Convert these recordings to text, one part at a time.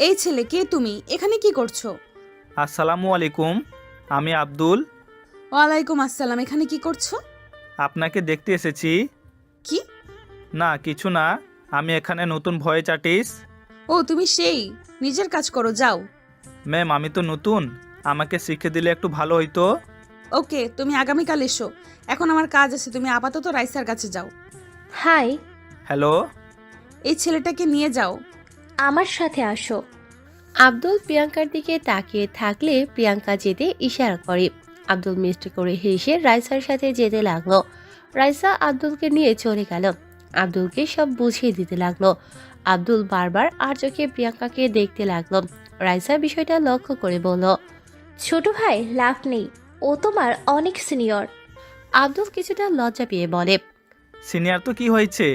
এই ছেলে, কে তুমি? এখানে কি করছো? আসসালামু আলাইকুম, আমি আব্দুল। ওয়ালাইকুম আসসালাম। এখানে কি করছো? আপনাকে দেখতে এসেছি। কি? না, কিছু না। আমি এখানে নতুন ভয়েস আর্টিস্ট। ও, তুমি সেই। নিজের কাজ করো, যাও। ম্যাম, আমি তো নতুন, আমাকে শিখে দিলে একটু ভালো হইতো। ওকে, তুমি আগামীকাল এসো। এখন আমার কাজ আছে, তুমি আপাতত রাইসার কাছে যাও। Hi, hello. এই ছেলেটাকে নিয়ে যাও। আমার সাথে আসো। আব্দুল প্রিয়াঙ্কার দিকে তাকিয়ে থাকলে প্রিয়াঙ্কা যেতে ইশারা করে। আব্দুল মিষ্টি করে হেসে রাইসার সাথে যেতে লাগলো। রাইসা আব্দুলকে নিয়ে চলে গেল। আব্দুলকে সব বুঝিয়ে দিতে লাগলো। আব্দুল বারবার আর চোখে প্রিয়াঙ্কাকে দেখতে লাগলো। রাইসা বিষয়টা লক্ষ্য করে বলল, ছোট ভাই, লাভ নেই, ও তোমার অনেক সিনিয়র। আব্দুল কিছুটা লজ্জা পেয়ে বলে, সিনিয়র তো কি হয়েছে?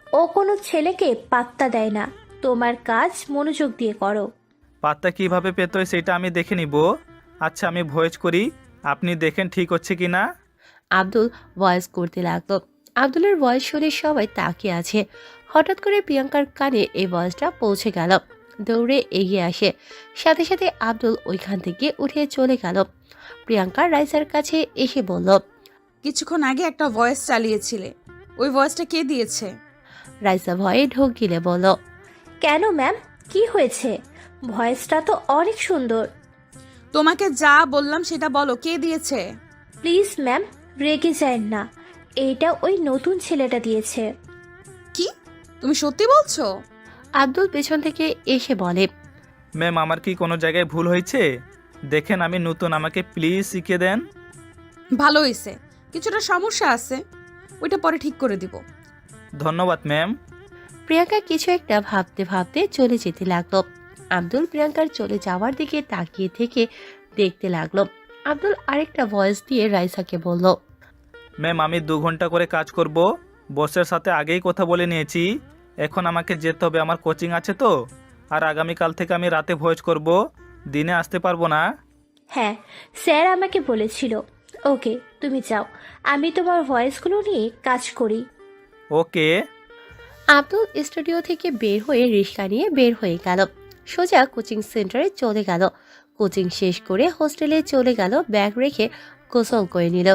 ও কোনো ছেলেকে পাত্তা দেয় না। তোমার কাজ মনোযোগ দিয়ে করো। পাত্তা কিভাবে পেতে হয় সেটা আমি দেখে নিব। আচ্ছা, আমি ভয়েস করি, আপনি দেখেন ঠিক হচ্ছে কি না। আব্দুল ভয়েস করতে লাগলো। আব্দুলের ভয়েস শুনে সবাই তাকিয়ে আছে। হঠাৎ করে প্রিয়াঙ্কার কানে এই ভয়েসটা পৌঁছে গেল। দৌড়ে এগিয়ে আসে। সাথে সাথে আব্দুল ওইখান থেকে উঠে চলে গেল। প্রিয়াঙ্কা রাইসার কাছে এসে বলল, কিছুক্ষণ আগে একটা ভয়েস চালিয়েছিলে, ওই ভয়েসটা কে দিয়েছে? রাইসা ভয়ে ঢোক গিলে বলল, কেন ম্যাম, কি হয়েছে? ভয়েসটা তো অনেক সুন্দর। তোমাকে যা বললাম সেটা বলো, কে দিয়েছে? প্লিজ ম্যাম, রেগে যায় না। এইটা ওই নতুন ছেলেটা দিয়েছে। কি? তুমি সত্যি বলছো? আব্দুল পেছন থেকে এসে বলে, ম্যাম, আমার কি কোনো জায়গায় ভুল হয়েছে? দেখেন আমি নতুন, আমাকে প্লিজ শিখিয়ে দেন। ভালো হয়েছে। কিছুটা সমস্যা আছে, ওইটা পরে ঠিক করে দিব। ধন্যবাদ ম্যাম। প্রিয়াঙ্কা কিছু একটা ভাবতে ভাবতে চলে যেতে লাগলো। আব্দুল প্রিয়াঙ্কার চলে যাওয়ার দিকে তাকিয়ে থেকে দেখতে লাগলো। আব্দুল আরেকটা ভয়েস দিয়ে রাইসাকে বলল, ম্যাম, আমি 2 ঘন্টা করে কাজ করব। বসের সাথে আগেই কথা বলে নিয়েছি। এখন আমাকে যেতে হবে, আমার কোচিং আছে তো। আর আগামীকাল থেকে আমি রাতে ভয়েস করব, দিনে আসতে পারবো না। হ্যাঁ, স্যার আমাকে বলেছিল। ওকে, তুমি যাও, আমি তোমার ভয়েসগুলো নিয়ে কাজ করি। ওকে। আব্দুল স্টুডিও থেকে বের হয়ে রিক্সা নিয়ে বের হয়ে গেল। সোজা কোচিং সেন্টারে চলে গেল। কোচিং শেষ করে হোস্টেলে চলে গেল। ব্যাগ রেখে গোসল করে নিল।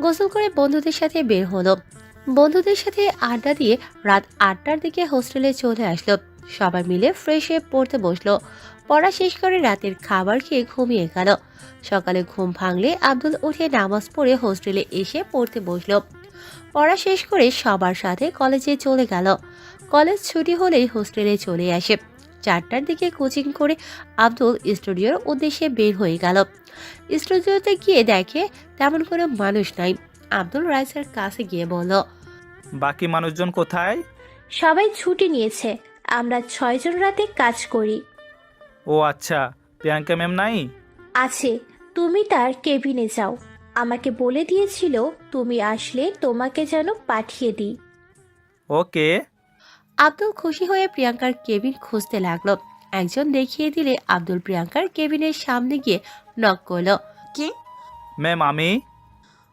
গোসল করে বন্ধুদের সাথে বের হলো। বন্ধুদের সাথে আড্ডা দিয়ে রাত 8টার দিকে হোস্টেলে চলে আসলো। সবাই মিলে ফ্রেশ হয়ে পড়তে বসলো। পড়া শেষ করে রাতের খাবার খেয়ে ঘুমিয়ে গেল। সকালে ঘুম ভাঙলে আব্দুল উঠে নামাজ পড়ে হোস্টেলে এসে পড়তে বসলো। পড়া শেষ করে সবার সাথে কলেজে চলে গেল। কলেজ ছুটি হলেই হোস্টেলে চলে আসে। 4টার দিকে কোচিং করে আব্দুল স্টুডিওর উদ্দেশ্যে বের হয়ে গেল। স্টুডিওতে গিয়ে দেখে তেমন কোনো মানুষ নাই। আব্দুল রাইসার কাছে গিয়ে বলল, বাকি মানুষজন কোথায়? সবাই ছুটি নিয়েছে, আমরা 6 জন রাতে কাজ করি। ও আচ্ছা, প্রিয়াঙ্কা ম্যাম নাই? আছে, তুমি তার কেবিনে যাও। আমাকে বলে দিয়েছিল তুমি আসলে তোমাকে যেন পাঠিয়ে দিই। ওকে। আব্দুল খুশি হয়ে প্রিয়াঙ্কার কেবিন খুঁজতে লাগলো। একজন দেখিয়ে দিলে আব্দুল প্রিয়াঙ্কার কেবিনের সামনে গিয়ে নক করলো। কে? ম্যাম, আমি।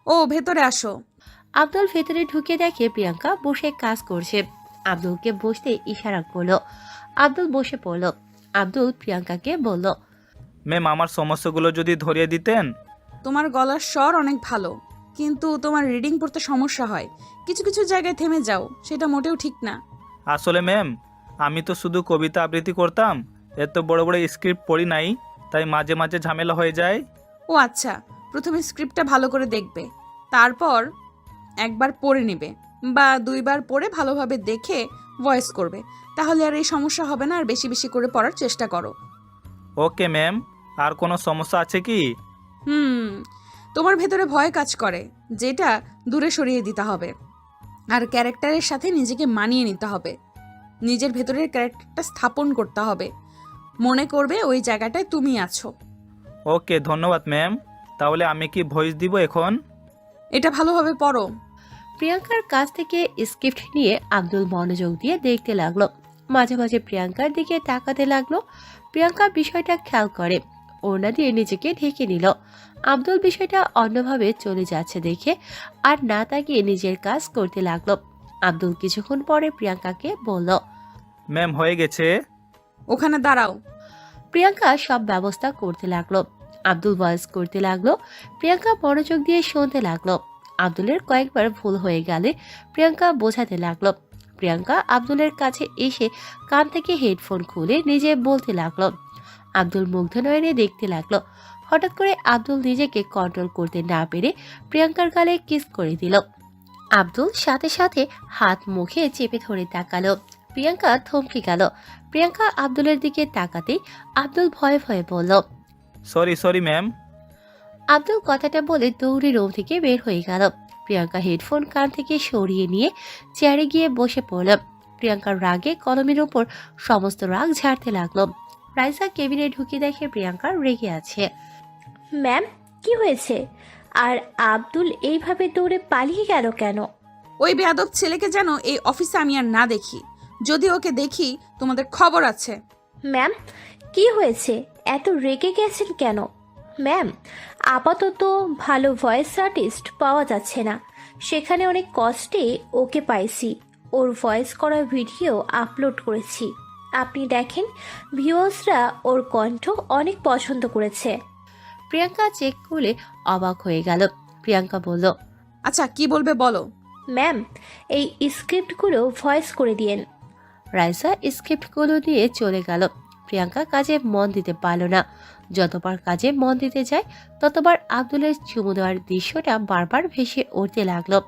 ও, ভেতরে আসো। আব্দুল ভেতরে ঢুকে দেখে প্রিয়াঙ্কা বসে কাজ করছে। আব্দুলকে বসতে ইশারা করলো। আব্দুল বসে পড়ল। আব্দুল প্রিয়াঙ্কাকে বলল, ম্যাম, আমার সমস্যাগুলো যদি ধরিয়ে দিতেন। তোমার গলার স্বর অনেক ভালো, কিন্তু তোমার রিডিং পড়তে সমস্যা হয়। কিছু কিছু জায়গায় থেমে যাও, সেটা মোটেও ঠিক না। আসলে ম্যাম, আমি তো শুধু কবিতা আবৃত্তি করতাম, এত বড় বড় স্ক্রিপ্ট পড়ি নাই, তাই মাঝে মাঝে ঝামেলা হয়ে যায়। ও আচ্ছা, প্রথমে স্ক্রিপ্টটা ভালো করে দেখবে, তারপর একবার পড়ে নেবে বা 2বার পড়ে ভালোভাবে দেখে ভয়েস করবে, তাহলে আর এই সমস্যা হবে না। আর বেশি বেশি করে পড়ার চেষ্টা করো। Okay ma'am. আর কোনো সমস্যা আছে কি? হুম, তোমার ভেতরে ভয় কাজ করে, যেটা দূরে সরিয়ে দিতে হবে। আর ক্যারেক্টারের সাথে নিজেকে মানিয়ে নিতে হবে। নিজের ভেতরের ক্যারেক্টারটা স্থাপন করতে হবে। মনে করবে ওই জায়গাটায় তুমি আছো। ওকে, ধন্যবাদ ম্যাম। তাহলে আমি কি ভয়েস দিব এখন? এটা ভালোভাবে পড়ো। প্রিয়াঙ্কার কাছ থেকে স্ক্রিপ্ট নিয়ে আব্দুল মনোযোগ দিয়ে দেখতে লাগলো। মাঝে মাঝে প্রিয়াঙ্কার দিকে তাকাতে লাগলো। প্রিয়াঙ্কা বিষয়টা খেয়াল করে, ওড়না দিয়ে নিজেকে ঢেকে নিল। আব্দুল বিষয়টা অন্যভাবে চলে যাচ্ছে দেখে আর না তাকিয়ে নিজের কাজ করতে লাগলো। আব্দুল কিছুক্ষণ পরে প্রিয়াঙ্কাকে বলল, ম্যাম, হয়ে গেছে। ওখানে দাঁড়াও। প্রিয়াঙ্কা সব ব্যবস্থা করতে লাগলো। আব্দুল ভয়েস করতে লাগলো। প্রিয়াঙ্কা মনোযোগ দিয়ে শুনতে লাগলো। আব্দুলের কয়েকবার ভুল হয়ে গেলে প্রিয়াঙ্কা বোঝাতে লাগলো। প্রিয়াঙ্কা আব্দুলের কাছে এসে কান থেকে হেডফোন খুলে নিজে বলতে লাগলো। আব্দুল মুগ্ধ নয়নে দেখতে লাগলো। হঠাৎ করে আব্দুল নিজেকে কন্ট্রোল করতে না পেরে প্রিয়াঙ্কার গালে কিস করে দিল। আব্দুল সাথে সাথে হাত মুখে চেপে ধরে তাকালো। প্রিয়াঙ্কা থমকে গেল। প্রিয়াঙ্কা আব্দুলের দিকে তাকাতেই আব্দুল ভয়ে ভয়ে বলল। Sorry ma'am. আব্দুল কথাটা বলে দৌড়ে রুম থেকে বের হয়ে গেল। প্রিয়াঙ্কা হেডফোন কান থেকে সরিয়ে নিয়ে চেয়ারে গিয়ে বসে পড়ল। প্রিয়াঙ্কার রাগে কলমের উপর সমস্ত রাগ ঝাড়তে লাগলো। রাইসা কেবিনে ঢুকে দেখে প্রিয়াঙ্কা রেগে আছে। ম্যাম, কি হয়েছে? আর আব্দুল এইভাবে দৌড়ে পালিয়ে গেল কেন? ওই বেয়াদব ছেলেকে যেন এই অফিসে আমি আর না দেখি। যদি ওকে দেখি তোমাদের খবর আছে। ম্যাম, কি হয়েছে? এত রেগে গেছেন কেন? ম্যাম, আপাতত ভালো ভয়েস আর্টিস্ট পাওয়া যাচ্ছে না। সেখানে অনেক কষ্টে ওকে পাইছি। ওর ভয়েস করা ভিডিও আপলোড করেছি। আপনি দেখেন, ভিউয়ার্সরা ওর কণ্ঠ অনেক পছন্দ করেছে। প্রিয়াঙ্কা চেক করলে অবাক হয়ে গেল। প্রিয়াঙ্কা বলল। আচ্ছা, কি বলবে বলো। ম্যাম, এই স্ক্রিপ্টগুলো ভয়েস করে দিয়েন। রাইসা স্ক্রিপ্টগুলো দিয়ে চলে গেল। প্রিয়াঙ্কা কাজে মন দিতে পারল না। যতবার কাজে মন দিতে যায় ততবার আব্দুলের চুমু দেওয়ার দৃশ্যটা বারবার ভেসে উঠতে লাগলো।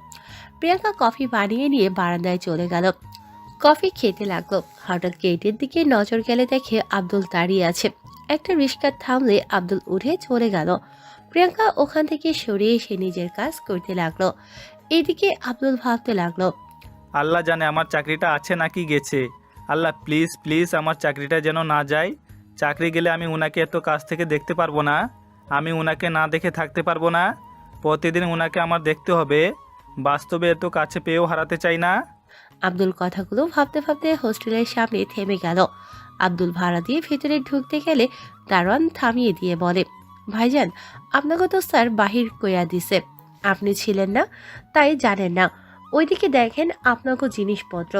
প্রিয়াঙ্কা কফি বানিয়ে নিয়ে বারান্দায় চলে গেল। কফি খেতে লাগলো। হঠাৎ গেটের দিকে নজর গেলে দেখে আব্দুল দাঁড়িয়ে আছে। একটা রিক্সা থামলে আব্দুল উঠে চলে গেল। প্রিয়াঙ্কা ওখান থেকে সরে এসে নিজের কাজ করতে লাগলো। এইদিকে আব্দুল ভাবতে লাগলো। আল্লাহ জানে আমার চাকরিটা আছে নাকি গেছে। আল্লাহ প্লিজ প্লিজ আমার চাকরিটা যেন না যায়। চাকরি গেলে আমি উনাকে এত কাছ থেকে দেখতে পারবো না। আমি উনাকে না দেখে থাকতে পারবো না। প্রতিদিন উনাকে আমার দেখতে হবে। বাস্তবে এত কাছে পেয়েও হারাতে চাই না। আব্দুল কথাগুলো ভাবতে ভাবতে হোস্টেলের সামনে থেমে গেল। আব্দুল ভাড়া দিয়ে ভেতরে ঢুকতে গেলে দারোয়ান থামিয়ে দিয়ে বলে, ভাইজান, আপনাকে তো স্যার বাহির কইয়া দিছে। আপনি ছিলেন না, তাই জানেন না। ওইদিকে দেখেন আপনাকে জিনিসপত্র।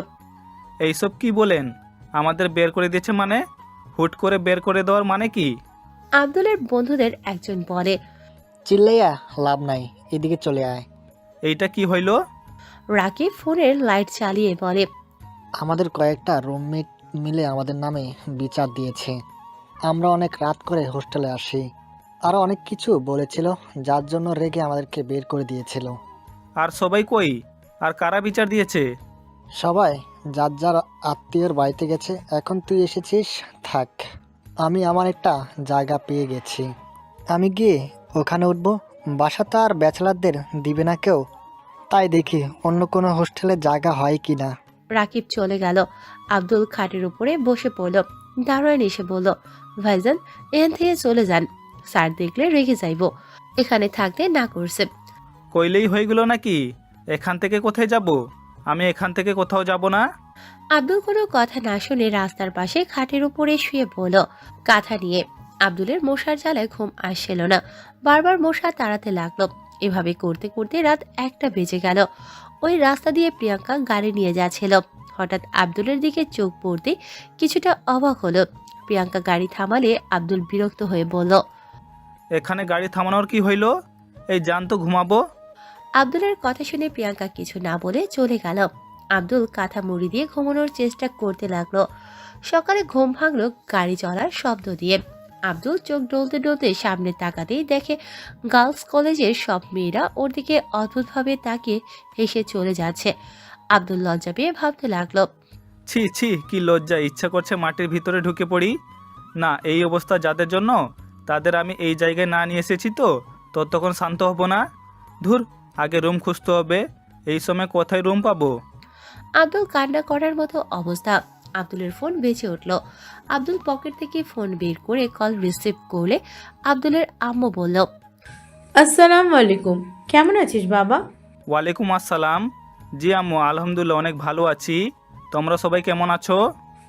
এইসব কি বলেন? আমাদের বের করে দিয়েছে মানে? হুট করে বের করে দেওয়ার মানে কি? আব্দুলের বন্ধুদের একজন বলে। চিল্লাইয়া লাভ নাই, এদিকে চলে আয়। এইটা কি হইল? রাকিব ফোনের লাইট চালিয়ে বলে, আমাদের কয়েকটা রুমমেট মিলে আমাদের নামে বিচার দিয়েছে। আমরা অনেক রাত করে হোস্টেলে আসি। আরও অনেক কিছু বলেছিল, যার জন্য রেগে আমাদেরকে বের করে দিয়েছিল। আর সবাই কই? আর কারা বিচার দিয়েছে? সবাই যার যার আত্মীয়র বাড়িতে গেছে। এখন তুই এসেছিস, থাক। আমি আমার একটা জায়গা পেয়ে গেছি। আমি গিয়ে ওখানে উঠবো। বাসা তো আর ব্যাচেলারদের দিবে না কেউ। তাই দেখি অন্য কোনো হোস্টেলে জায়গা হয় কি না। রাকিব চলে গেল। আব্দুল খাটের উপরে বসে পড়ল। দারোয়ান এসে বলল, ভাইজান, এখান থেকে চলে যান। স্যার দেখলে রেগে যাইব। এখানে থাকতে না করছে। কইলেই হয়ে গেল নাকি? এখান থেকে কোথায় যাব? আমি এখান থেকে কোথাও যাব না। আব্দুল কোনো কথা না শুনে রাস্তার পাশে খাটের উপরে শুয়ে পড়ল কাঁথা নিয়ে। আব্দুলের মশার জ্বালায় ঘুম আসছিল না। বারবার মশা তাড়াতে লাগলো। এভাবে করতে করতে রাত 1টা বেজে গেল। ওই রাস্তা দিয়ে প্রিয়াঙ্কা গাড়ি নিয়ে যাচ্ছিল। হঠাৎ আব্দুলের দিকে চোখ পড়তে কিছুটা অবাক হলো। প্রিয়াঙ্কা গাড়ি থামালে আব্দুল বিরক্ত হয়ে বলল, এখানে গাড়ি থামানোর কি হইল? এই যান তো ঘুমাবো। আব্দুলের কথা শুনে প্রিয়াঙ্কা কিছু না বলে চলে গেল। আব্দুল কাঁথা মুড়ি দিয়ে ঘুমানোর চেষ্টা করতে লাগলো। সকালে ঘুম ভাঙলো গাড়ি চলার শব্দ দিয়ে। আব্দুল চোখ ডলতে ডলতে সামনে তাকাতেই দেখে গার্লস কলেজের সব মেয়েরা ওর দিকে অদ্ভুতভাবে তাকিয়ে হেসে চলে যাচ্ছে। আব্দুল লজ্জা পেয়ে ভাবতে লাগলো, ছি ছি, কি লজ্জা! ইচ্ছা করছে মাটির ভিতরে ঢুকে পড়ি। না, এই অবস্থা যাদের জন্য, তাদের আমি এই জায়গায় না নিয়ে এসেছি তো ততক্ষণ শান্ত হব না। ধুর, আগে রুম খুঁজতে হবে। এই সময় কোথায় রুম পাবো? আব্দুল কান্না করার মতো অবস্থা। আব্দুলের ফোন বেজে উঠল। আব্দুল পকেট থেকে ফোন বের করে কল রিসিভ করলে আব্দুলের আম্মু বলল, আসসালামু আলাইকুম, কেমন আছিস বাবা? ওয়ালাইকুম আসসালাম। জি আম্মু, আলহামদুলিল্লাহ অনেক ভালো আছি। তোমরা সবাই কেমন আছো?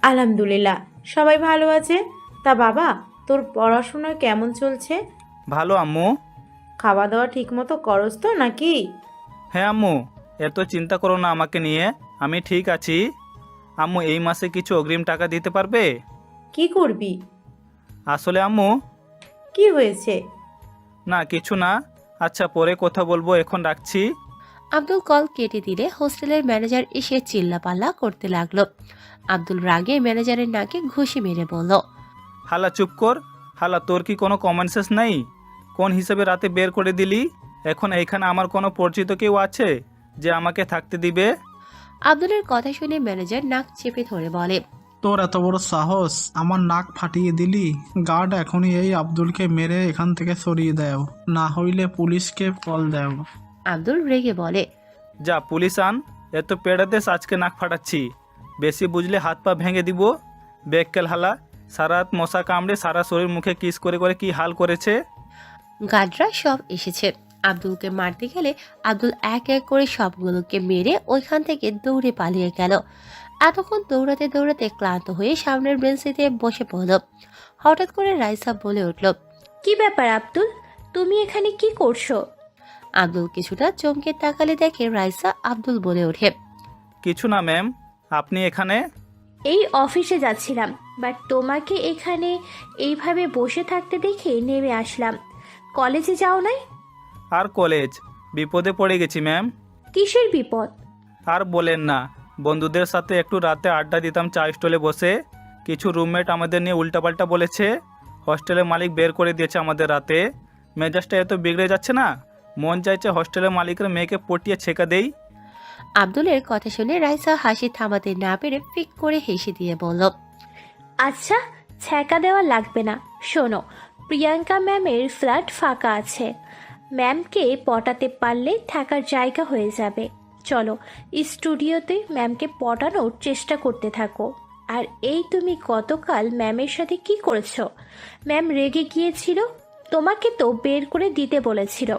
আলহামদুলিল্লাহ, সবাই ভালো আছে। তা বাবা, তোর পড়াশোনা কেমন চলছে? ভালো আম্মু। খাওয়া দাওয়া ঠিক মতো করস তো নাকি? হ্যাঁ আম্মু, এত চিন্তা করো না আমাকে নিয়ে, আমি ঠিক আছি। আম্মু, এই মাসে কিছু অগ্রিম টাকা দিতে পারবে? কি করবি? আসলে আম্মু, কি হয়েছে? না কিছু না। আচ্ছা পরে কথা বলবো, এখন রাখছি। আব্দুল কল কেটে দিলে হোস্টেলের ম্যানেজার এসে চিল্লাপাল্লা করতে লাগলো। আব্দুল রাগে ম্যানেজারের নাকে ঘুষি মেরে বলল, হালা চুপ কর। হালা, তোর কি কোনো কমন সেন্স নেই? কোন হিসেবে রাতে বের করে দিলি? এখন এইখানে আমার কোনো পরিচিত কেউ আছে যে আমাকে থাকতে দিবে? আব্দুলের কথা শুনে ম্যানেজার নাক চেপে ধরে বলে, তোর এত বড় সাহস, আমার নাক ফাটিয়ে দিলি? গার্ড এখনই এই আব্দুলকে মেরে এখান থেকে সরিয়ে দাও, না হইলে পুলিশকে কল দাও। আব্দুল রেগে বলে, যা পুলিশ আন, এত পেড়াতে আজকে নাক ফাটাচ্ছি। বেশি বুঝলে হাত পা ভেঙে দিব। বেককেল হালা, সারা রাত মশা কামড়ে সারা শরীর মুখে কিস করে করে কি হাল করেছে। গার্ডরা সব এসেছে। আব্দুলকে মারতে গেলে আব্দুল এক এক করে সবগুলোকে মেরে ওইখান থেকে দৌড়ে পালিয়ে গেল। এতক্ষণ দৌড়াতে দৌড়াতে ক্লান্ত হয়ে সামনের বেঞ্চিতে বসে পড়ল। হঠাৎ করে রাইসা বলে উঠল, কি ব্যাপার আব্দুল, তুমি এখানে কি করছো? আব্দুল কিছুটা চমকে তাকালে দেখে রাইসা। আব্দুল বলে ওঠে, কিছু না ম্যাম, আপনি এখানে? এই অফিসে যাচ্ছিলাম, বাট তোমাকে এখানে এইভাবে বসে থাকতে দেখে নেমে আসলাম। কলেজে যাও নাই? আর কলেজ, বিপদে পড়ে গেছি ম্যাম। কিসের বিপদ? আর বলেন না, বন্ধুদের সাথে একটু রাতে আড্ডা দিতাম চা স্টলে বসে। কিছু রুমমেট আমাদের নিয়ে উল্টাপাল্টা বলেছে। হস্টেলের মালিক বের করে দিয়েছে আমাদের রাতে। মেজাজটা এত বিগড়ে যাচ্ছে না, মন চাইছে হস্টেলের মালিকের মেয়েকে পটিয়ে ছেঁকা দেই। আব্দুলের কথা শুনে রাইসা হাসি থামাতে না পেরে ফিক করে হেসে দিয়ে বলল, আচ্ছা, ছ্যাঁকা দেওয়া লাগবে না। শোনো, প্রিয়াঙ্কা ম্যামের ফ্ল্যাট ফাঁকা আছে। ম্যামকে পটাতে পারলে থাকার জায়গা হয়ে যাবে। চলো, স্টুডিওতে ম্যামকে পটানোর চেষ্টা করতে থাকো। আর এই তুমি গতকাল ম্যামের সাথে কি করেছো? ম্যাম রেগে গিয়েছিল, তোমাকে তো বের করে দিতে বলেছিল।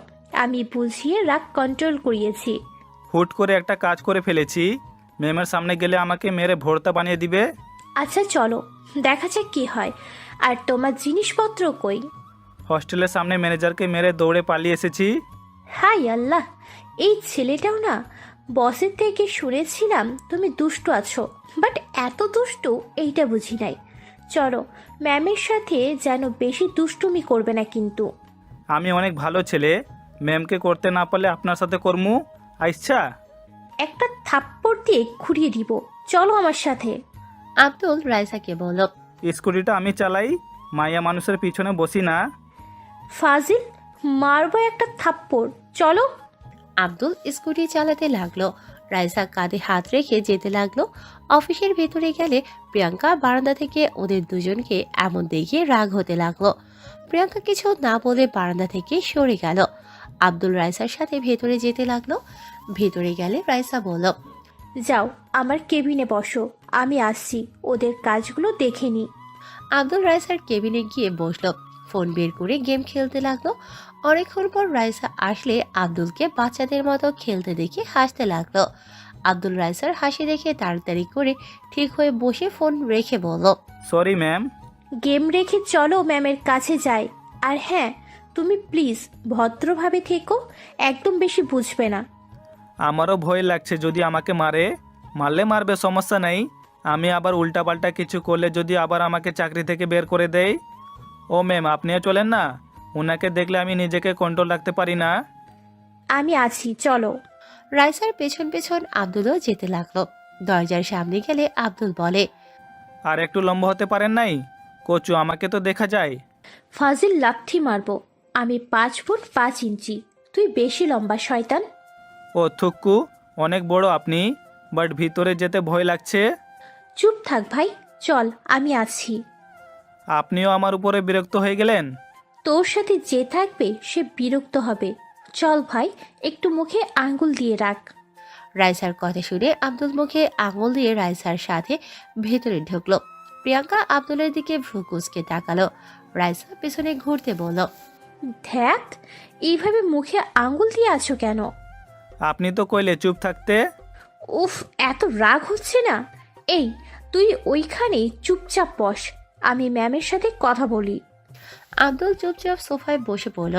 আমি বুঝিয়ে রাগ কন্ট্রোল করিয়েছি। হুট করে একটা কাজ করে ফেলেছি। ম্যামের সামনে গেলে আমাকে মেরে ভর্তা বানিয়ে দিবে। আচ্ছা চলো, দেখা যাক কি হয়। আর তোমার জিনিসপত্র কই? হস্টেলের সামনে ম্যানেজারকে মেরে দৌড়ে পালিয়ে এসেছি। হাই আল্লাহ, এই ছেলেটাও না। বসের থেকে শুনেছিলাম তুমি দুষ্টু আছো, বাট এত দুষ্টু এইটা বুঝি নাই। চলো, ম্যামের সাথে যেন বেশি দুষ্টুমি করবে না কিন্তু। আমি অনেক ভালো ছেলে, ম্যামকে করতে না পারলে আপনার সাথে করমু। আচ্ছা, একটা থাপ্পড় দিয়ে ঘুরিয়ে দিব। চলো আমার সাথে। আব্দুল রাইসাকে বলল, স্কুটিটা আমি চালাই, মাইয়া মানুষের পিছনে বসি না। ফাজিল, মারবো একটা থাপ্পড়। চলো। আব্দুল স্কুটি চালাতে লাগলো। রাইসা কাঁধে হাত রেখে যেতে লাগলো। অফিসের ভেতরে গেলে প্রিয়াঙ্কা বারান্দা থেকে ওদের দুজনকে এমন দেখে রাগ হতে লাগলো। প্রিয়াঙ্কা কিছু না বলে বারান্দা থেকে সরে গেল। আব্দুল রাইসার সাথে ভেতরে যেতে লাগলো। ভেতরে গেলে রাইসা বলল, যাও, আমার কেবিনে বসো, আমি আসছি, ওদের কাজগুলো দেখে নি। আব্দুল রাইসার কেবিনে গিয়ে বসলো। ফোন বের করে গেম খেলতে লাগলো। অনেকক্ষণ পর রাইসা আসলে আব্দুলকে বাচ্চাদের মতো খেলতে দেখে হাসতে লাগলো। আব্দুল রাইসার হাসি দেখে তাড়াতাড়ি করে ঠিক হয়ে বসে ফোন রেখে বলল, সরি ম্যাম। গেম রেখে চলো ম্যামের কাছে যাই। আর হ্যাঁ, তুমি প্লিজ ভদ্রভাবে থেকো, একদম বেশি বুঝবে না। আমারও ভয় লাগছে, যদি আমাকে মারে। মারলে মারবে, সমস্যা নেই। আমি আবার উল্টাপাল্টা কিছু করলে যদি আবার আমাকে চাকরি থেকে বের করে দেয়। ও ম্যাম, আপনিও চলেন না, ওনাকে দেখলে আমি নিজেকে কন্ট্রোল রাখতে পারি না। আমি আছি, চলো। রাইসার পেছন পেছন আব্দুলও যেতে লাগলো। দরজার সামনে গেলে আব্দুল বলে, আর একটু লম্বা হতে পারেন নাই? কচু, আমাকে তো দেখা যায়। ফাজিল, লাথি মারবো। আমি 5 ফুট 5 ইঞ্চি, তুই বেশি লম্বা শয়তান। ও থুক্কু, অনেক বড় আপনি, বাট ভিতরে যেতে ভয় লাগছে। চুপ থাক ভাই, চল, আমি আছি। আপনিও আমার উপরে বিরক্ত হয়ে গেলেন। তোর সাথে যে থাকবে সে বিরক্ত হবে। চল ভাই, একটু মুখে আঙ্গুল দিয়ে রাখ। রাইসার কথা শুনে আব্দুল মুখে আঙুল দিয়ে রাইসার সাথে ভেতরে ঢুকলো। প্রিয়াঙ্কা আব্দুলের দিকে ভ্রু কুঁচকে তাকালো। রাইসা পেছনে ঘুরতে বলল, দেখ, এইভাবে মুখে আঙ্গুল দিয়ে আছো কেন? আপনি তো কইলে চুপ থাকতে। উফ, এত রাগ হচ্ছে না? এই, তুই ওইখানে চুপচাপ বস, আমি ম্যামের সাথে কথা বলি। আব্দুল চুপচাপ সোফায় বসে পড়ল।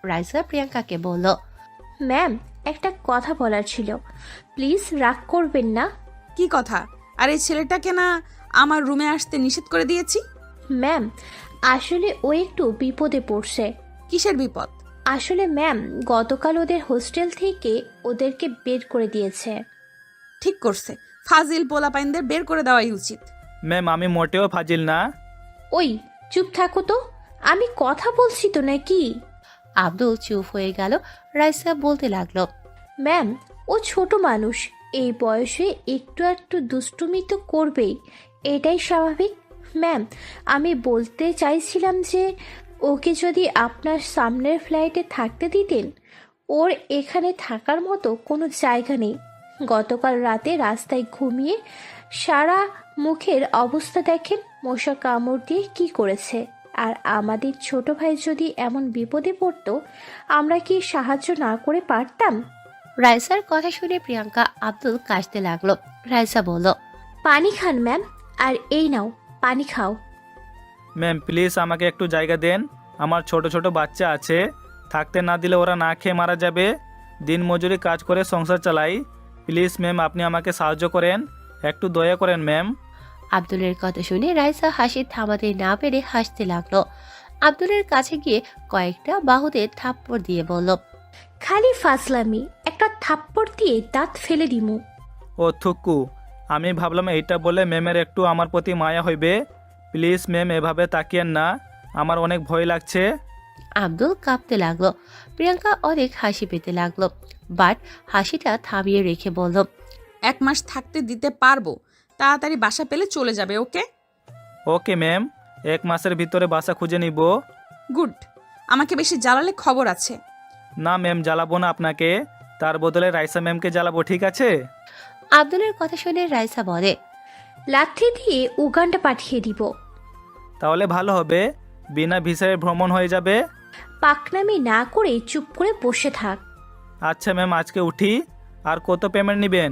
রাইসা প্রিয়াঙ্কাকে বলল, ম্যাম, একটা কথা বলার ছিল, প্লিজ রাগ করবেন না। কি কথা? আর এই ছেলেটাকে না আমার রুমে আসতে নিষেধ করে দিয়েছি? ম্যাম, আসলে ও একটু বিপদে পড়ছে। কিসের বিপদ? আসলে ম্যাম, গতকাল ওদের হোস্টেল থেকে ওদেরকে বের করে দিয়েছে। ঠিক করছে, ফাজিল পোলাপাইনদের বের করে দেওয়াই উচিত। ম্যাম আমি মোটেও ফাজিল না। ওই চুপ থাকো তো, আমি কথা বলছি তো নাকি? আব্দুল চুপ হয়ে গেল। রাইসা বলতে লাগলো, ম্যাম, ও ছোট মানুষ, এই বয়সে একটু একটু দুষ্টুমি তো করবেই, এটাই স্বাভাবিক। ম্যাম, আমি বলতে চাইছিলাম যে ওকে যদি আপনার সামনের ফ্লাইটে থাকতে দিতেন। ওর এখানে থাকার মতো কোনো জায়গা নেই। গতকাল রাতে রাস্তায় ঘুমিয়ে সারা মুখের অবস্থা দেখেন, মশা কামড় দিয়ে কি করেছে। আর আমাদের ছোট ভাই যদি এমন বিপদে পড়তো, আমরা কি সাহায্য না করে পারতাম? রাইসার কথা শুনে প্রিয়াঙ্কা আব্দুল কাশতে লাগলো। রাইসা বলল, পানি খান ম্যাম, আর এই নাও পানি খাও। ম্যাম প্লিজ আমাকে একটু জায়গা দেন, আমার ছোট ছোট বাচ্চা আছে, থাকতে না দিলে ওরা না খেয়ে মারা যাবে। দিন মজুরি কাজ করে সংসার চালাই। প্লিজ ম্যাম আপনি আমাকে সাহায্য করেন, একটু দয়া করেন ম্যাম। আব্দুলের কথা শুনে রাইসা হাসি থামাতে না পেরে হাসতে লাগলো। আব্দুলের কাছে গিয়ে কয়েকটা বাহুতে থাপ্পড় দিয়ে বলল, খালি ফাজলামি, একটা থাপ্পড় দিয়ে দাঁত ফেলে দিমু। ও থুকু, আমি ভাবলাম এইটা বলে ম্যামের একটু আমার প্রতি মায়া হইবে। প্লিজ ম্যাম এভাবে তাকিয়েন না, আমার অনেক ভয় লাগছে। আব্দুল কাঁপতে লাগলো। প্রিয়াঙ্কা অনেক হাসি পেতে লাগলো, বাট হাসিটা থামিয়ে রেখে বলল, 1 মাস থাকতে দিতে পারবো, তাড়াতাড়ি বাসা পেলে চলে যাবে। ওকে? ওকে ম্যাম, 1 মাসের ভিতরে বাসা খুঁজে নিব। গুড। আমাকে বেশি জ্বালালে খবর আছে। না ম্যাম জ্বালাবো না আপনাকে, তার বদলে রাইসা ম্যামকে জ্বালাবো, ঠিক আছে? আব্দুলের কথা শুনে রাইসা বলে, লাঠি দিয়ে উগান্ডা পাঠিয়ে দিব। তাহলে ভালো হবে, বিনা ভিসায় ভ্রমণ হয়ে যাবে। পাকনামি না করে চুপ করে বসে থাক। আচ্ছা ম্যাম আজকে উঠি। আর কত পেমেন্ট নেবেন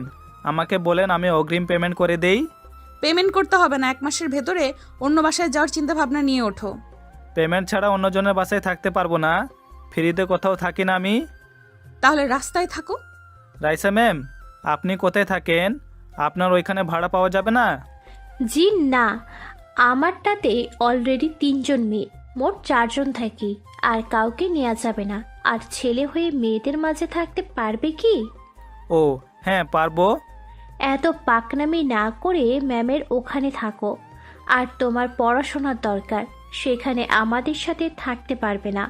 আমাকে বলেন, আমি অগ্রিম পেমেন্ট করে দেই। পেমেন্ট করতে হবে না, 1 মাসের ভেতরে অন্য বাসায় যাওয়ার চিন্তা ভাবনা নিয়ে ওঠো। পেমেন্ট ছাড়া অন্যজনের বাসায় থাকতে পারবো না, ফ্রিতে কোথাও থাকি না আমি। তাহলে রাস্তায় থাকো। রাইসা ম্যাম আপনি কোথায় থাকেন? আপনার ওইখানে ভাড়া পাওয়া যাবে না? জি না, আমারটাতে অলরেডি 3 জন মেয়ে, মোট 4 জন থাকি, আর কাউকে নেওয়া যাবে না। আর ছেলে হয়ে মেয়েদের মাঝে থাকতে পারবে কি? ও হ্যাঁ পারবো। এত পাকনামি না করে ম্যামের ওখানে থাকো। আর তোমার পড়াশোনার দরকার, সেখানে আমাদের সাথে থাকতে পারবে না।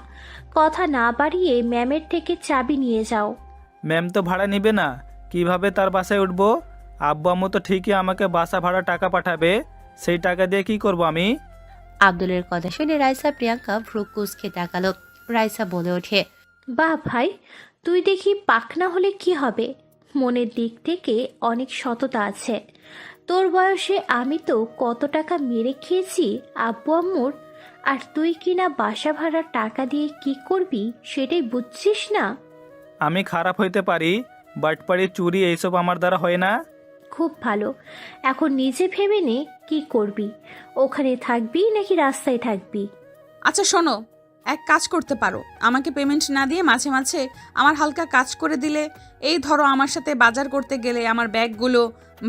কথা না বাড়িয়ে ম্যামের থেকে চাবি নিয়ে যাও। ম্যাম তো ভাড়া নিবে না, কিভাবে তার বাসায় উঠবো? আব্বু আম্মু তো ঠিকই আমাকে বাসা ভাড়া টাকা পাঠাবে, সেই টাকা দিয়ে কি করব আমি? আব্দুলের কথা শুনে রাইসা প্রিয়াঙ্কা ভ্রু কুঁচকে তাকালো। রাইসা বলে ওঠে, বাহ ভাই, তুই দেখি পাকনা হলে কি হবে, মনের দিক থেকে অনেক সততা আছে। তোর বয়সে আমি তো কত টাকা মেরে খেয়েছি আব্বু আম্মুর, আর তুই কিনা বাসা ভাড়ার টাকা দিয়ে কি করবি সেটাই বুঝছিস না। আমি খারাপ হইতে পারি, বাটপাড়ি চুরি এইসব আমার দ্বারা হয় না। খুব ভালো, এখন নিজে ভেবে নে কি করবি, ওখানে থাকবি নাকি রাস্তায় থাকবি? আচ্ছা শোনো, এক কাজ করতে পারো, আমাকে পেমেন্ট না দিয়ে মাঝে মাঝে আমার হালকা কাজ করে দিলে। এই ধরো আমার সাথে বাজার করতে গেলে আমার ব্যাগগুলো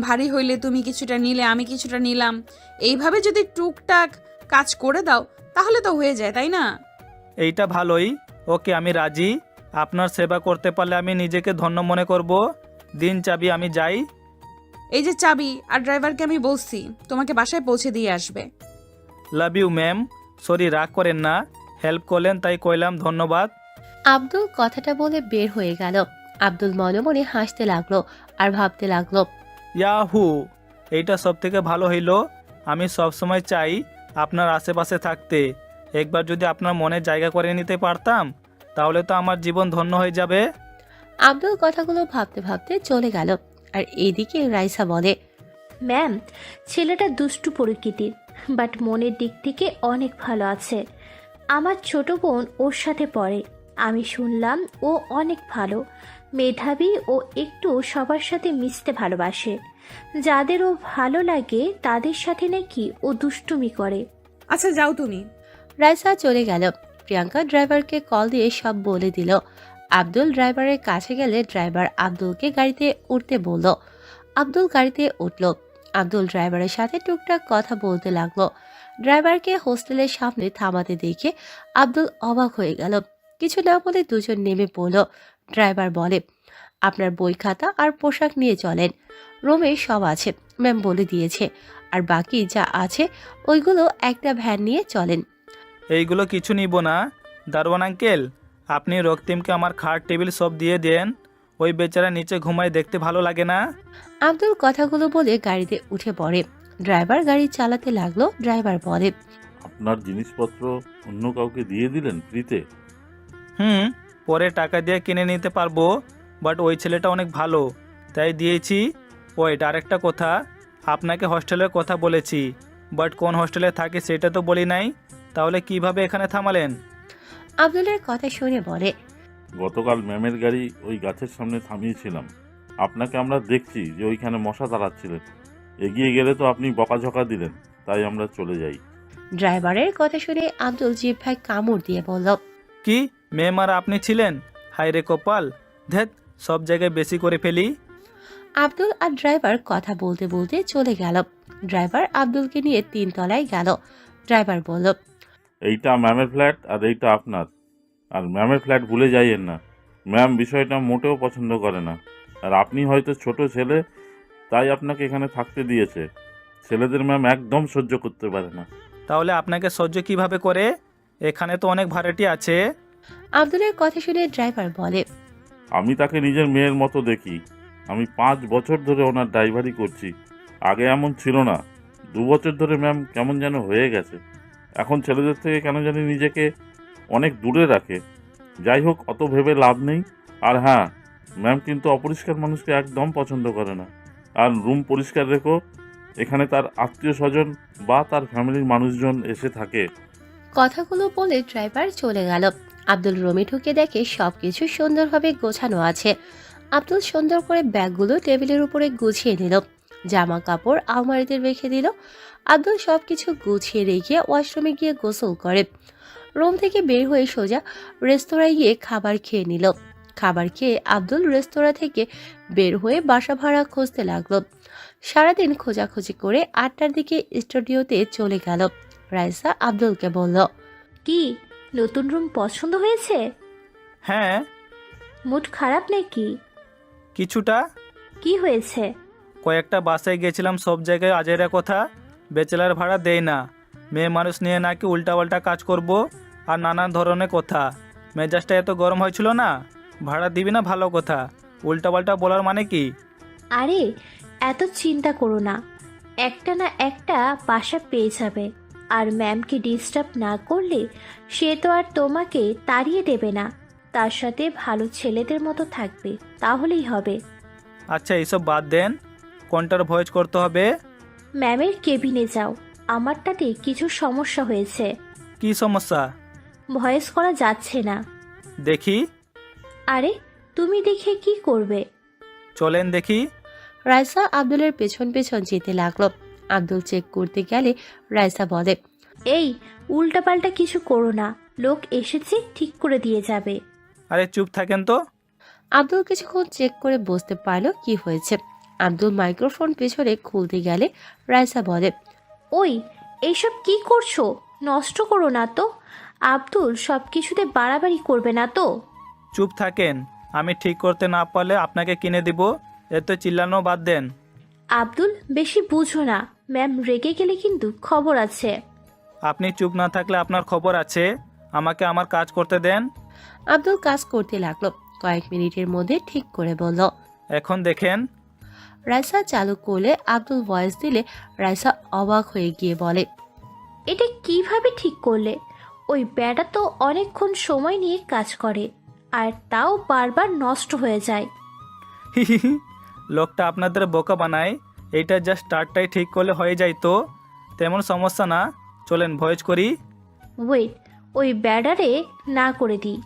ভারী হইলে তুমি কিছুটা নিলে, আমি কিছুটা নিলাম। এইভাবে যদি টুকটাক কাজ করে দাও তাহলে তো হয়ে যায়, তাই না? এইটা ভালোই, ওকে আমি রাজি। আপনার সেবা করতে পারলে আমি নিজেকে ধন্য মনে করব। দিন চাবি, আমি যাই। এই যে চাবি, আর ড্রাইভারকে আমি বলছি তোমাকে বাসায় পৌঁছে দিয়ে আসবে। লাভ ইউ ম্যাম, সরি রাগ করেন না, হেল্প করলেন তাই কইলাম, ধন্যবাদ। আব্দুল কথাটা বলে বের হয়ে গেল। আব্দুল মনে মনে হাসতে লাগলো আর ভাবতে লাগলো, ইয়াহু, এইটা সব থেকে ভালো হইল। আমি সবসময় চাই আপনার আশেপাশে থাকতে। একবার যদি আপনার মনে জায়গা করে নিতে পারতাম তাহলে তো আমার জীবন ধন্য হয়ে যাবে। আব্দুল কথাগুলো ভাবতে ভাবতে চলে গেল। আর এইদিকে রাইসা বলে, ম্যাম, ছেলেটা দুষ্টু প্রকৃতির, বাট মনের দিক থেকে অনেক ভালো আছে। আমার ছোট বোন ওর সাথে পড়ে, আমি শুনলাম ও অনেক ভালো, মেধাবী ও একটু সবার সাথে মিশতে ভালোবাসে। যাদের ও ভালো লাগে তাদের সাথে নাকি ও দুষ্টুমি করে। আচ্ছা যাও তুমি। রাইসা চলে গেল। প্রিয়াঙ্কা ড্রাইভারকে কল দিয়ে সব বলে দিল। আব্দুল ড্রাইভারের কাছে গেলে ড্রাইভার আব্দুলকে গাড়িতে উঠতে বলল। আব্দুল গাড়িতে উঠল। আব্দুল ড্রাইভারের সাথে টুকটাক কথা বলতে লাগলো। ড্রাইভারকে হোস্টেলের সামনে থামাতে দেখে আব্দুল অবাক হয়ে গেল। কিছু না বলে দুজন নেমে পড়ল। ড্রাইভার বলে, আপনার বই খাতা আর পোশাক নিয়ে চলেন, রুমে সব আছে, ম্যাম বলে দিয়েছে। আর বাকি যা আছে ওইগুলো একটা ভ্যান নিয়ে চলেন। এইগুলো কিছু নিব না। দারোয়ান আঙ্কেল, আপনি রক্তিমকে আমার খাট টেবিল সব দিয়ে দেন। ওই বেচারা নিচে ঘুমায়, দেখতে ভালো লাগে না? আব্দুল কথাগুলো বলে গাড়িতে উঠে পড়ে। ড্রাইভার গাড়ি চালাতে লাগলো। ড্রাইভার বলে, আপনার জিনিসপত্র অন্য কাউকে দিয়ে দিলেন ফ্রিতে? পরে টাকা দিয়ে কিনে নিতে পারবো, বাট ওই ছেলেটা অনেক ভালো, তাই দিয়েছি। ওয়েট, আরেকটা কথা, আপনাকে হস্টেলের কথা বলেছি, বাট কোন হস্টেলে থাকে সেটা তো বলি নাই। তাহলে কিভাবে এখানে থামালেন? আব্দুলের কথা শুনে বলে, গতকাল ম্যামের গাড়ি ওই গাছের সামনে থামিয়েছিলাম। আপনাকে আমরা দেখছি যে ওইখানে মশা তাড়াচ্ছিলেন। এগিয়ে গেলে তো আপনি বকাঝকা দিলেন, তাই আমরা চলে যাই। ড্রাইভারের কথা শুনে আব্দুল জিহ্বায় কামড় দিয়ে বলল, কি মেম আর আপনি ছিলেন? হায় রে কপাল, ধ্যাত, সব জায়গায় বেশি করে ফেলি। আব্দুল আর ড্রাইভার কথা বলতে বলতে চলে গেল। ড্রাইভার আব্দুলকে নিয়ে 3 তলায় গেল। ড্রাইভার বলল, এইটা ম্যামের ফ্ল্যাট আর এইটা আপনার। আর ম্যামের ফ্ল্যাট ভুলে যাইয়েন না, ম্যাম বিষয়টা মোটেও পছন্দ করে না। আর আপনি হয়তো ছোট ছেলে, তাই আপনাকে এখানে থাকতে দিয়েছে। ছেলেদের ম্যাম একদম সহ্য করতে পারে না। তাহলে আপনাকে সহ্য কিভাবে করে? এখানে তো অনেক ভাড়াটি আছে। আব্দুলের কথা শুনে ড্রাইভার বলে, আমি তাকে নিজের মেয়ের মতো দেখি। আমি 5 বছর ধরে ওনার ড্রাইভারি করছি। আগে এমন ছিল না। 2 বছর ধরে ম্যাম কেমন যেন হয়ে গেছে। এখন ছেলেদের থেকে কেন জানি নিজেকে অনেক দূরে রাখে। যাই হোক, অত ভেবে লাভ নেই। আর হ্যাঁ, ম্যাম কিন্তু অপরিষ্কার মানুষকে একদম পছন্দ করে না। আর রুম পরিষ্কার রেখো, এখানে তার আত্মীয় স্বজন বা তার ফ্যামিলির মানুষজন এসে থাকে। কথাগুলো বলে ড্রাইভার চলে গেল। আব্দুল রুমে ঢুকে দেখে সবকিছু সুন্দরভাবে গোছানো আছে। আব্দুল সুন্দর করে ব্যাগগুলো টেবিলের উপরে গুছিয়ে নিল। জামা কাপড় আলমারিতে রেখে দিল। আব্দুল সবকিছু গুছিয়ে রেখে ওয়াশরুমে গিয়ে গোসল করে রুম থেকে বের হয়ে সোজা রেস্তোরাঁয় গিয়ে খাবার খেয়ে নিল। খাবার খেয়ে আব্দুল রেস্তোরাঁ থেকে বের হয়ে বাসা ভাড়া খুঁজতে লাগলো। সারাদিন খোঁজাখুঁজি করে 8টার দিকে স্টুডিওতে চলে গেল। রাইসা আব্দুলকে বলল, কি নতুন রুম পছন্দ হয়েছে? হ্যাঁ, মুড খারাপ নাকি? কিছুটা। কি হয়েছে? কয়েকটা বাসায় গেছিলাম, সব জায়গায় আজেরা কথা, ব্যাচেলার ভাড়া দেয় না, মেয়ে মানুষ নিয়ে নাকি উল্টাপাল্টা কাজ করব, আর নানান ধরনের কথা। মেজাজটা এত গরম হয়েছিল না, ভাড়া দিবি না ভালো কথা, উল্টাপাল্টা বলার মানে কি? আরে এত চিন্তা করো না, একটা না একটা বাসা পেয়ে যাবে। আর ম্যামকে ডিস্টার্ব না করলে সে তো আর তোমাকে তাড়িয়ে দেবে না। তার সাথে ভালো ছেলেদের মতো থাকবে, তাহলেই হবে। আচ্ছা, এইসব বাদ দেন, কোনটার ভয়েস করতে হবে? ম্যামের কেবিনে যাও, আমারটাতে কিছু সমস্যা হয়েছে, কি সমস্যা? ভয়েস করা যাচ্ছে না। দেখি। আরে তুমি দেখে কি করবে? চলেন দেখি। রাইসা আব্দুলের পেছন পেছন যেতে লাগলো। আব্দুল চেক করতে গেলে রাইসা বলে, এই উল্টাপাল্টা কিছু করো না, লোক এসেছে ঠিক করে দিয়ে যাবে। আরে চুপ থাকেন তো। আব্দুল কিছুক্ষণ চেক করে বুঝতে পারলো কি হয়েছে। আব্দুল মাইক্রোফোন পেছনে খুলতে গেলে রাইসা বলে, ওই এইসব কি করছো? নষ্ট করো না তো। আব্দুল সব কিছুতে বাড়াবাড়ি করবে না তো? চুপ থাকেন, আমি ঠিক করতে না পারলে আপনাকে কিনে দিব, এত চিল্লানো বাদ দেন। আব্দুল বেশি বুঝো না, ম্যাম রেগে গেলে কিন্তু খবর আছে। আপনি চুপ না থাকলে আপনার খবর আছে, আমাকে আমার কাজ করতে দেন। আব্দুল কাজ করতে লাগলো। কয়েক মিনিটের মধ্যে ঠিক করে বলল। এখন দেখেন। রাইসা চালু করলে আব্দুল ভয়েস দিলে রাইসা অবাক হয়ে গিয়ে বলে, এটা কিভাবে ঠিক করলে? ওই ব্যাটা তো অনেকক্ষণ সময় নিয়ে কাজ করে, আর তাও বারবার নষ্ট হয়ে যায়। লোকটা আপনাদের বোকা বানায়, এইটা জাস্ট স্টার্টটাই ঠিক করলে হয়ে যায়, তো তেমন সমস্যা না। চলেন ভয়েস করি। ওয়েট, ওই ব্যাডারে না করে দিই।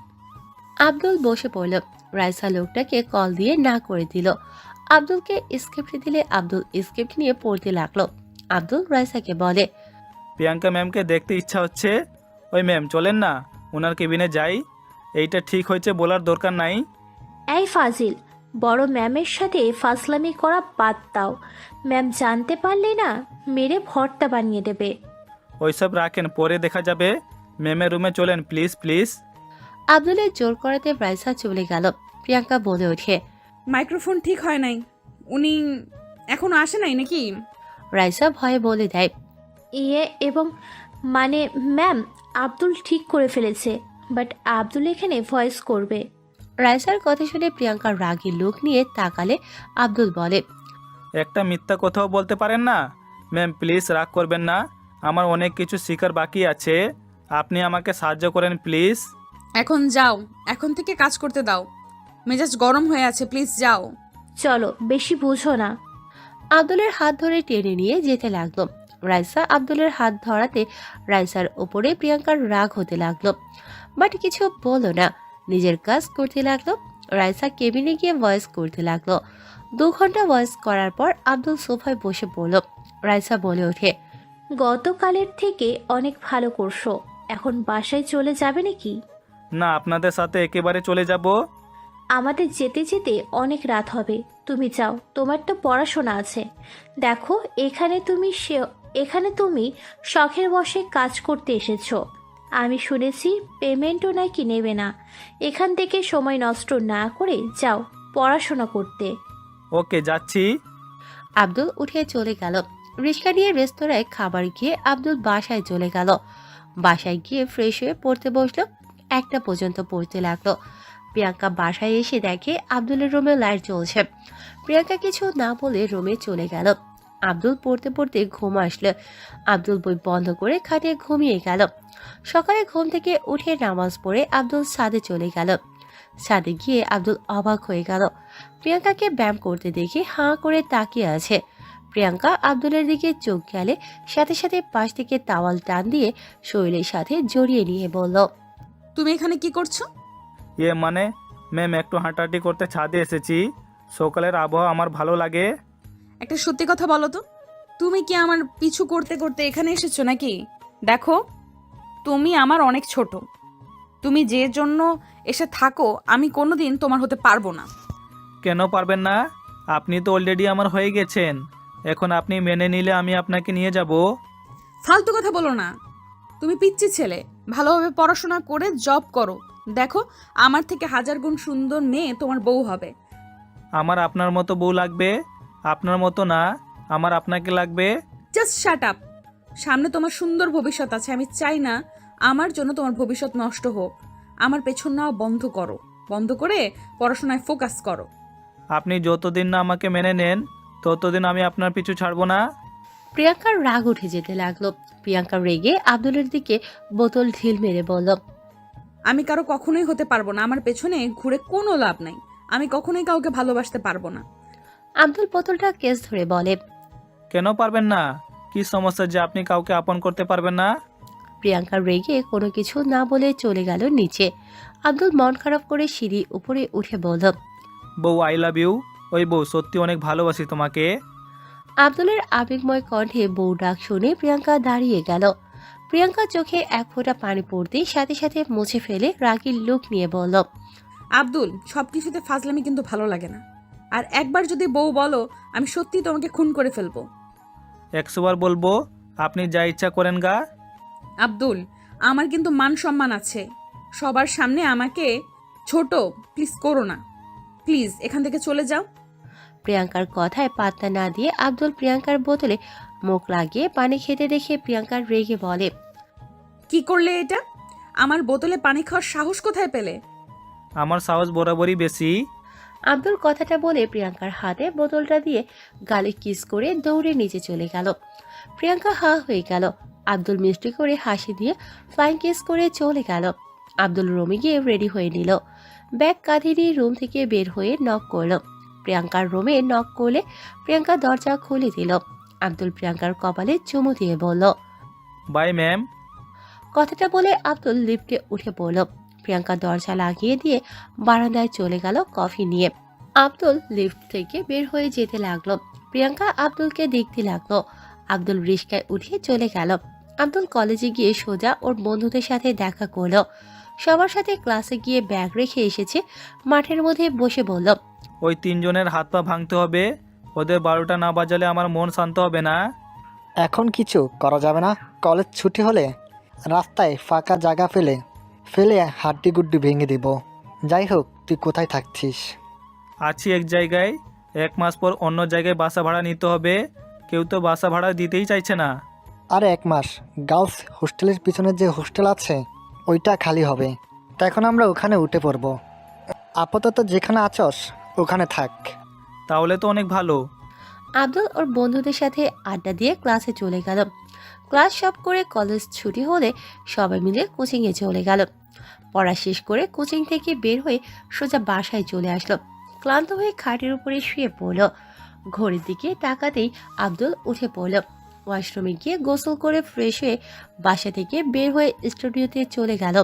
আব্দুল বসে পড়ল। রাইসা লোকটাকে কল দিয়ে না করে দিল। আব্দুলকে স্ক্রিপ্ট দিলে আব্দুল স্ক্রিপ্ট নিয়ে পড়তে লাগলো। আব্দুল রাইসাকে বলে, প্রিয়াঙ্কা ম্যামকে দেখতে ইচ্ছা হচ্ছে। ওই ম্যাম চলেন না, ওনার কেবিনে যাই। এইটা ঠিক হয়েছে বলার দরকার নাই। এই ফাজিল, বড় ম্যামের সাথে ফাজলামি করা বাদ দাও। ম্যাম জানতে পারলে না মেরে ভর্তা বানিয়ে দেবে। ওইসব রাখেন, পরে দেখা যাবে। ম্যামের রুমে চলেন প্লিজ প্লিজ। আব্দুলের জোর করাতে রাইসা চলে গেল। প্রিয়াঙ্কা বলে ওঠে। মাইক্রোফোন ঠিক হয় নাই, উনি এখনো আসে নাই নাকি? রাইসা ভয়ে বলে দেয়। এবং মানে ম্যাম, আব্দুল ঠিক করে ফেলেছে, বাট আব্দুল এখানে ভয়েস করবে। রাইসার কথা শুনে প্রিয়াঙ্কার রাগী লুক নিয়ে তাকালে আব্দুল বলে। একটা মিথ্যা কথাও বলতে পারেন না? ম্যাম প্লিজ রাগ করবেন না, আমার অনেক কিছু শেখার বাকি আছে, আপনি আমাকে সাহায্য করেন প্লিজ। এখন যাও, এখন থেকে কাজ করতে দাও। মেজাজ গরম হয়ে আছে, প্লিজ যাও। চলো, বেশি বুঝো না। আব্দুলের হাত ধরে টেনে নিয়ে যেতে লাগলো। রাইসা আব্দুলের হাত ধরাতে রাইসার ওপরে প্রিয়াঙ্কার রাগ হতে লাগলো, বাট কিছু বলল না, নিজের কাজ করতে লাগলো। রাইসা কেবিনে গিয়ে ভয়েস করতে লাগলো। 2 ঘন্টা ভয়েস করার পর আব্দুল সোফায় বসে পড়ল। রাইসা বলে ওঠে। গতকালের থেকে অনেক ভালো করছো, এখন বাসায় চলে যাবে নাকি? না, আপনাদের সাথে একেবারে চলে যাব। আমাদের যেতে যেতে অনেক রাত হবে, তুমি যাও, তোমার তো পড়াশোনা আছে। দেখো, এখানে তুমি শখের বশে কাজ করতে এসেছো। আমি শুনেছি পেমেন্টও নাকি নেবে না। এখান থেকে সময় নষ্ট না করে যাও পড়াশোনা করতে। ওকে, যাচ্ছি। আব্দুল উঠে চলে গেল। রিক্সা নিয়ে রেস্তোরাঁয় খাবার খেয়ে আব্দুল বাসায় চলে গেল। বাসায় গিয়ে ফ্রেশ হয়ে পড়তে বসলো। 1টা পর্যন্ত পড়তে লাগলো। প্রিয়াঙ্কা বাসায় এসে দেখে আব্দুলের রুমে লাইট জ্বলছে। প্রিয়াঙ্কা কিছু না বলে রুমে চলে গেল। আব্দুল পড়তে পড়তে ঘুম আসলো। আব্দুল বই বন্ধ করে খাটিয়ে ঘুমিয়ে গেল। সকালে ঘুম থেকে উঠে নামাজ পড়ে আব্দুল ছাদে চলে গেল। ছাদে গিয়ে আব্দুল অবাক হয়ে গেল। প্রিয়াঙ্কাকে ব্যায়াম করতে দেখে হাঁ করে তাকিয়ে আছে। প্রিয়াঙ্কা আব্দুলের দিকে চোখ গেলে সাথে সাথে পাশ থেকে তাওয়াল টান দিয়ে শরীরের সাথে জড়িয়ে নিয়ে বলল। তুমি এখানে কি করছো? মানে ম্যাম একটু হাঁটাহাঁটি করতে ছাদে এসেছি, সকালের আবহাওয়া আমার ভালো লাগে। একটা সত্যি কথা বলো তো, তুমি কি আমার পিছু করতে করতে এখানে এসেছো নাকি? দেখো, তুমি আমার অনেক ছোট। তুমি যে জন্য এসে থাকো, আমি কোনোদিন তোমার হতে পারবো না। কেন পারবেন না? আপনি তো অলরেডি আমার হয়ে গেছেন, এখন আপনি মেনে নিলে আমি আপনাকে নিয়ে যাব। ফালতু কথা বলো না। তুমি পিচ্চি ছেলে, ভালোভাবে পড়াশোনা করে জব করো। দেখো, আমার থেকে 1000 গুণ সুন্দর মেয়ে তোমার বউ হবে। আমার আপনার মতো বউ লাগবে, আপনার মতো না, আমার আপনাকে লাগবে। Just shut up. সামনে তোমার সুন্দর ভবিষ্যৎ আছে, আমি চাই না আমার জন্য তোমার ভবিষ্যৎ নষ্ট হোক। আমার পেছন নেওয়া বন্ধ করো, বন্ধ করে পড়াশোনায় ফোকাস করো। আপনি যতদিন না আমাকে মেনে নেন, ততদিন আমি আপনার পিছু ছাড়বো না। প্রিয়াঙ্কার রাগ উঠে যেতে লাগলো। প্রিয়াঙ্কা রেগে আব্দুলের দিকে বোতল ঢিল মেরে বলল। আমি কারো কখনোই হতে পারবো না, আমার পেছনে ঘুরে কোনো লাভ নাই। আমি কখনোই কাউকে ভালোবাসতে পারবো না। আব্দুল বোতলটা কেস ধরে বলে। কেন পারবেন না? কি সমস্যা যে আপনি কাউকে আপন করতে পারবেন না? প্রিয়াঙ্কা রেগে কোনো কিছু না বলে চলে গেল নিচে। আব্দুল মন খারাপ করে সিঁড়ি উপরে উঠে বলল। বউ আই লাভ ইউ। ওই বউ, সত্যি অনেক ভালোবাসি তোমাকে। আব্দুলের আবেগময় কণ্ঠে বউ ডাক শুনে প্রিয়াঙ্কা দাঁড়িয়ে গেল। প্রিয়াঙ্কা চোখে 1 ফোঁটা পানি পড়তেই সাথে সাথে মুছে ফেলে রাগীর লুক নিয়ে বলল। আব্দুল, সবকিছুতে ফাজলামি কিন্তু ভালো লাগে না। আর একবার যদি বউ বলো, আমি সত্যি তোমাকে খুন করে ফেলবো। 100 বার বলবো, আপনি যা ইচ্ছা করেন গা। আব্দুল, আমার কিন্তু মান সম্মান আছে, সবার সামনে আমাকে ছোট প্লিজ করো না। প্লিজ এখান থেকে চলে যাও। প্রিয়াঙ্কার কথায় পাত্তা না দিয়ে আব্দুল প্রিয়াঙ্কার বোতলে মুখ লাগিয়ে পানি খেতে দেখে প্রিয়াঙ্কার রেগে বলে। কি করলে এটা? আমার বোতলে পানি খাওয়ার সাহস কোথায় পেলে? আমার সাহস বরাবরই বেশি। আব্দুল কথাটা বলে প্রিয়াঙ্কার হাতে বোতলটা দিয়ে গালে কিস করে দৌড়ে নিচে চলে গেল। প্রিয়াঙ্কা হা হয়ে গেল। আব্দুল মিষ্টি করে হাসি দিয়ে ফ্লাইং কিস করে চলে গেল। আব্দুল রুমে গিয়ে রেডি হয়ে নিল। ব্যাগ কাঁধে নিয়ে রুম থেকে বের হয়ে নক করল। প্রিয়াঙ্কার রুমে নক করলে প্রিয়াঙ্কা দরজা খুলে দিল। আব্দুল প্রিয়াঙ্কার কপালে চুমু দিয়ে বলল, বাই ম্যাম। কথাটা বলে আব্দুল লিফটে উঠে পড়ল। প্রিয়াঙ্কা দরজা লাগিয়ে দিয়ে বারান্দায় চলে গেল কফি নিয়ে। আব্দুল লিফট থেকে বের হয়ে যেতে লাগলো। প্রিয়াঙ্কা আব্দুলকে দেখতে লাগলো। আব্দুল রিস্কায় উঠে চলে গেল। আব্দুল কলেজে গিয়ে সোজা ওর বন্ধুদের সাথে দেখা করলো। সবার সাথে ক্লাসে গিয়ে ব্যাগ রেখে এসেছে। মাঠের মধ্যে বসে বলল, ওই 3 জনের হাত পা ভাঙতে হবে। ওদের 12টা না বাজালে আমার মন শান্ত হবে না। এখন কিছু করা যাবে না। কলেজ ছুটি হলে রাস্তায় ফাঁকা জায়গা ফেলে ফেলে হাড্ডি গুড্ডি ভেঙে দিব। যাই হোক, তুই কোথায় থাকছিস? আছি এক জায়গায়, 1 মাস পর অন্য জায়গায় বাসা ভাড়া নিতে হবে। কেউ তো বাসা ভাড়া দিতেই চাইছে না। আরে 1 মাস, গার্লস হোস্টেলের পিছনে যে হোস্টেল আছে ওইটা খালি হবে। তো এখন আমরা ওখানে উঠে পড়ব। আপাতত যেখানে আছস ওখানে থাক। তাহলে তো অনেক ভালো। আব্দুল ওর বন্ধুদের সাথে আড্ডা দিয়ে ক্লাসে চলে গেল। ক্লাস সব করে কলেজ ছুটি হলে সবাই মিলে কোচিংয়ে চলে গেল। পড়া শেষ করে কোচিং থেকে বের হয়ে সোজা বাসায় চলে আসলো। ক্লান্ত হয়ে খাটের উপরে শুয়ে পড়ল। ঘড়ির দিকে তাকাতেই আব্দুল উঠে পড়ল। ওয়াশরুমে গিয়ে গোসল করে ফ্রেশ হয়ে বাসা থেকে বের হয়ে স্টুডিওতে চলে গেল।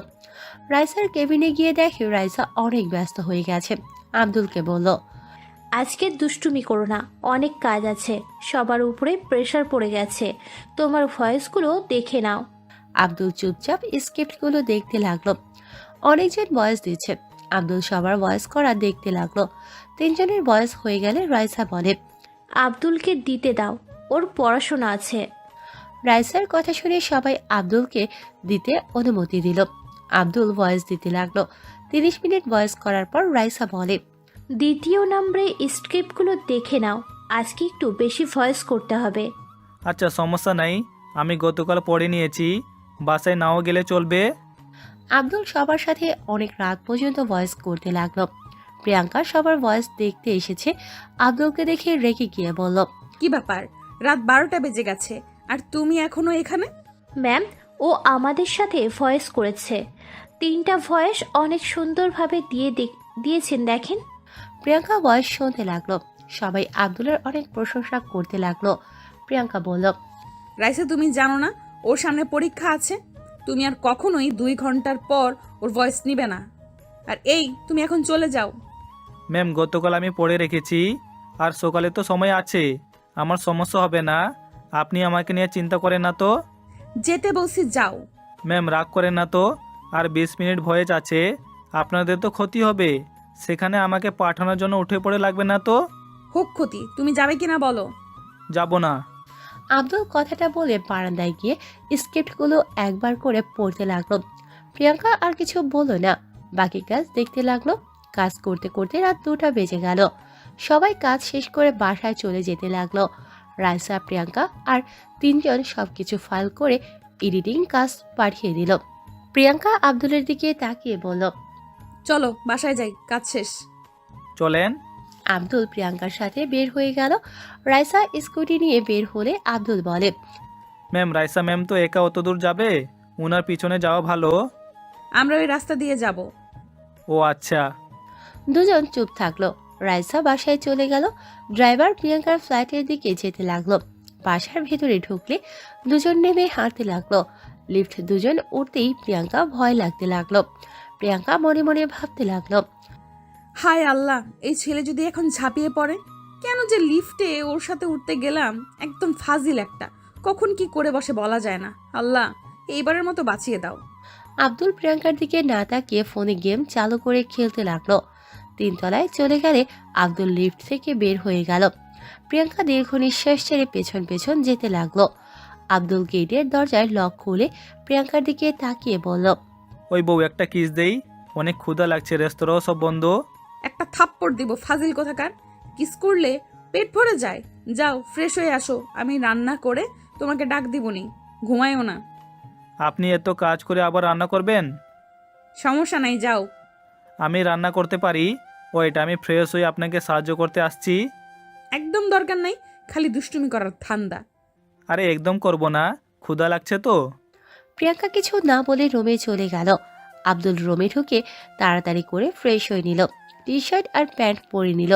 রাইসার কেবিনে গিয়ে দেখে রাইসা অনেক ব্যস্ত হয়ে গেছে। আব্দুলকে বলল, আজকে দুষ্টুমি করো না, অনেক কাজ আছে, সবার উপরে প্রেশার পড়ে গেছে, তোমার ভয়েসগুলো দেখে নাও। আব্দুল চুপচাপ স্ক্রিপ্টগুলো দেখতে লাগলো। অনেকজন ভয়েস দিচ্ছে। আব্দুল সবার ভয়েস করা দেখতে লাগলো। 3 জনের ভয়েস হয়ে গেলে রাইসা বলে, আব্দুলকে দিতে দাও, ওর পড়াশোনা আছে। রাইসার কথা শুনে সবাই আব্দুলকে দিতে অনুমতি দিল। আব্দুল ভয়েস দিতে লাগলো। 30 মিনিট ভয়েস করার পর রাইসা বলে, দ্বিতীয় নম্বরে স্ক্রিপ্টগুলো দেখে নাও, আজকে একটু বেশি ভয়েস করতে হবে। আচ্ছা, সমস্যা নাই, আমি গতকাল পড়ে নিয়েছি, বাসায় নাও গেলে চলবে। আব্দুল সবার সাথে অনেক রাত পর্যন্ত ভয়েস করতে লাগলো। প্রিয়াঙ্কা সবার ভয়েস দেখতে এসেছে। আব্দুলকে দেখে রেগে গিয়ে বলল, কি ব্যাপার, রাত 12টা বেজে গেছে আর তুমি এখনো এখানে? ম্যাম, ও আমাদের সাথে ভয়েস করেছে। 3টা ভয়েস অনেক সুন্দরভাবে দিয়েছেন দেখেন। প্রিয়াঙ্কা ভয়েস শুনতে লাগলো। সবাই আব্দুলের অনেক প্রশংসা করতে লাগলো। প্রিয়াঙ্কা বলল, রাইসা, তুমি জানো না ওর সামনে পরীক্ষা আছে? তুমি আর কখনোই 2 ঘন্টার পর ওর ভয়েস নিবে না। আর এই, তুমি এখন চলে যাও। ম্যাম, গতকাল আমি পড়ে রেখেছি, আর সকালে তো সময় আছে, আমার সমস্যা হবে না। আপনি আমাকে নিয়ে চিন্তা করেন না তো। যেতে বলছি যাও। ম্যাম, রাগ করেন না তো, আর 20 মিনিট ভয়েস আছে, আপনাদের তো ক্ষতি হবে। সেখানে আমাকে পাঠানোর জন্য উঠে পড়ে লাগবে না তো। হোক ক্ষতি, তুমি যাবে কিনা বলো। যাব না। আব্দুল কথাটা বলে বারান্দায় গিয়ে স্ক্রিপ্টগুলো একবার করে পড়তে লাগলো। প্রিয়াঙ্কা আর কিছু বলল না, বাকি কাজ দেখতে লাগলো। কাজ করতে করতে রাত 2টা বেজে গেল। সবাই কাজ শেষ করে বাসায় চলে যেতে লাগলো। রাইসা, প্রিয়াঙ্কা আর 3 জন সবকিছু ফাইল করে এডিটিং কাজ পাঠিয়ে দিল। প্রিয়াঙ্কা আব্দুলের দিকে তাকিয়ে বলল, চলো বাসায় যাই, কাজ শেষ। চলেন। আব্দুল প্রিয়াঙ্কার সাথে বের হয়ে গেল। রাইসা স্কুটি নিয়ে বের হলে আব্দুল বলে, ম্যাম, রাইসা ম্যাম তো একা অত দূর যাবে, ওনার পিছনে যাওয়া ভালো। আমরা ওই রাস্তা দিয়ে যাব। ও আচ্ছা। দুজন চুপ থাকলো। রাইসা বাসায় চলে গেল। ড্রাইভার প্রিয়াঙ্কার ফ্ল্যাটের দিকে যেতে লাগলো। বাসার ভেতরে ঢুকলে দুজন নেমে হাঁটতে লাগলো। লিফট দুজন উঠতেই প্রিয়াঙ্কা ভয় লাগতে লাগলো। প্রিয়াঙ্কা মনে মনে ভাবতে লাগলো, হায় আল্লাহ, এই ছেলে যদি এখন ঝাঁপিয়ে পড়ে। কেন যে লিফটে ওর সাথে উঠতে গেলাম, একদম ফাজিল একটা। কখন কি করে বসে বলা যায় না। আল্লাহ, এইবারের মতো বাঁচিয়ে দাও। আব্দুল প্রিয়াঙ্কার দিকে না তাকিয়ে ফোনে গেম চালু করে খেলতে লাগলো। 3 তলায় চলে গেলে আব্দুল লিফট থেকে বের হয়ে গেল। প্রিয়াঙ্কা দীর্ঘ নিঃশ্বাস ছেড়ে পেছন পেছন যেতে লাগলো। আব্দুল গেটের দরজায় লক খুলে প্রিয়াঙ্কার দিকে তাকিয়ে বলল, ওই বউ, একটা কিস দেই, অনেক ক্ষুধা লাগছে, রেস্তোরাঁও সব বন্ধ। একটা থাপ্পড় দিব, ফাজিল কোথাকার। কিস করলে পেট ভরে যায়। যাও ফ্রেশ হয়ে আসো, আমি রান্না করে তোমাকে ডাক দিবনি। ঘুমায়ও না। আপনি এত কাজ করে আবার রান্না করবেন? সমস্যা নাই, যাও। আমি রান্না করতে পারি। ওইটা আমি ফ্রেশ হয়ে আপনাকে সাহায্য করতে আসছি। একদম দরকার নাই, খালি দুষ্টুমি করার ধান্দা। আরে একদম করব না, ক্ষুধা লাগছে তো। প্রিয়াঙ্কা কিছু না বলে রুমে চলে গেল। আব্দুল রুমে ঢুকে তাড়াতাড়ি করে ফ্রেশ হয়ে নিল। টি শার্ট আর প্যান্ট পরে নিল।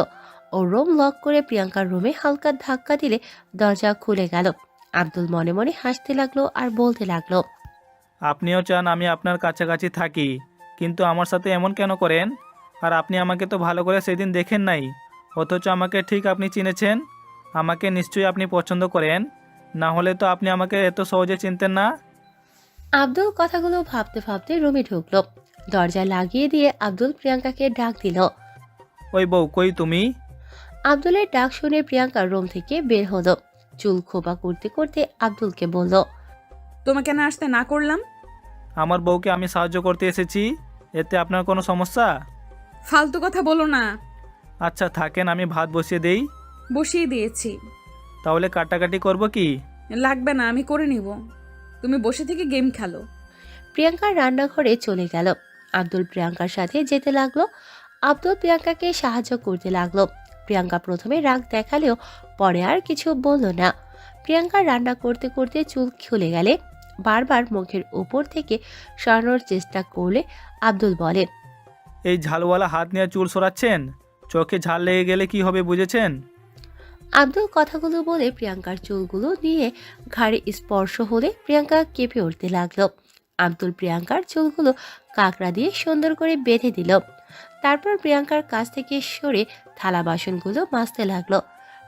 ও রুম লক করে প্রিয়াঙ্কার রুমে হালকা ধাক্কা দিলে দরজা খুলে গেল। আব্দুল মনে মনে হাসতে লাগলো আর বলতে লাগলো, আপনিও চান আমি আপনার কাছাকাছি থাকি, কিন্তু আমার সাথে এমন কেন করেন? আর আপনি আমাকে তো ভালো করে সেদিন দেখেন নাই, অথচ আমাকে ঠিক আপনি চিনেছেন। আমাকে নিশ্চয়ই আপনি পছন্দ করেন, না হলে তো আপনি আমাকে এত সহজে চিনতেন না। আব্দুল কথাগুলো ভাবতে ভাবতে রুমে ঢুকলো। দরজা লাগিয়ে দিয়ে আব্দুল প্রিয়াঙ্কাকে ডাক দিল, ওই বউ কই তুমি? আব্দুলের ডাক শুনে প্রিয়াঙ্কা রুম থেকে বের হলো। চুল খোপা করতে করতে আব্দুলকে বলল, তোমাকে না আসতে না করলাম? আমার বউকে আমি সাহায্য করতে এসেছি, এতে আপনার কোনো সমস্যা? ফালতু কথা বলো না। আচ্ছা থাকেন, আমি ভাত বসিয়ে দেই। বসিয়ে দিয়েছি। তাহলে কাটাকাটি করব কি? লাগবে না, আমি করে নিব। তুমি বসে থেকে গেম খেলো। প্রিয়াঙ্কার রান্নাঘরে চলে গেল। আব্দুল প্রিয়াঙ্কার সাথে যেতে লাগলো। আব্দুল প্রিয়াঙ্কাকে সাহায্য করতে লাগলো। প্রিয়াঙ্কা প্রথমে রাগ দেখালেও পরে আর কিছু বলল না। প্রিয়াঙ্কা রান্না করতে করতে চুল খুলে গেলে বারবার মুখের উপর থেকে সরানোর চেষ্টা করলে আব্দুল বলে, এই ঝালওয়ালা হাত নিয়ে চুল সরাচ্ছেন, চোখে ঝাল লেগে গেলে কি হবে বুঝেছেন? আব্দুল কথাগুলো বলে প্রিয়াঙ্কার চুলগুলো নিয়ে ঘাড়ে স্পর্শ হলে প্রিয়াঙ্কা কেঁপে উঠতে লাগলো। আব্দুল প্রিয়াঙ্কার চুলগুলো কাঁকড়া দিয়ে সুন্দর করে বেঁধে দিল। তারপর প্রিয়াঙ্কার কাছ থেকে সরে থালা বাসনগুলো মাজতে লাগলো।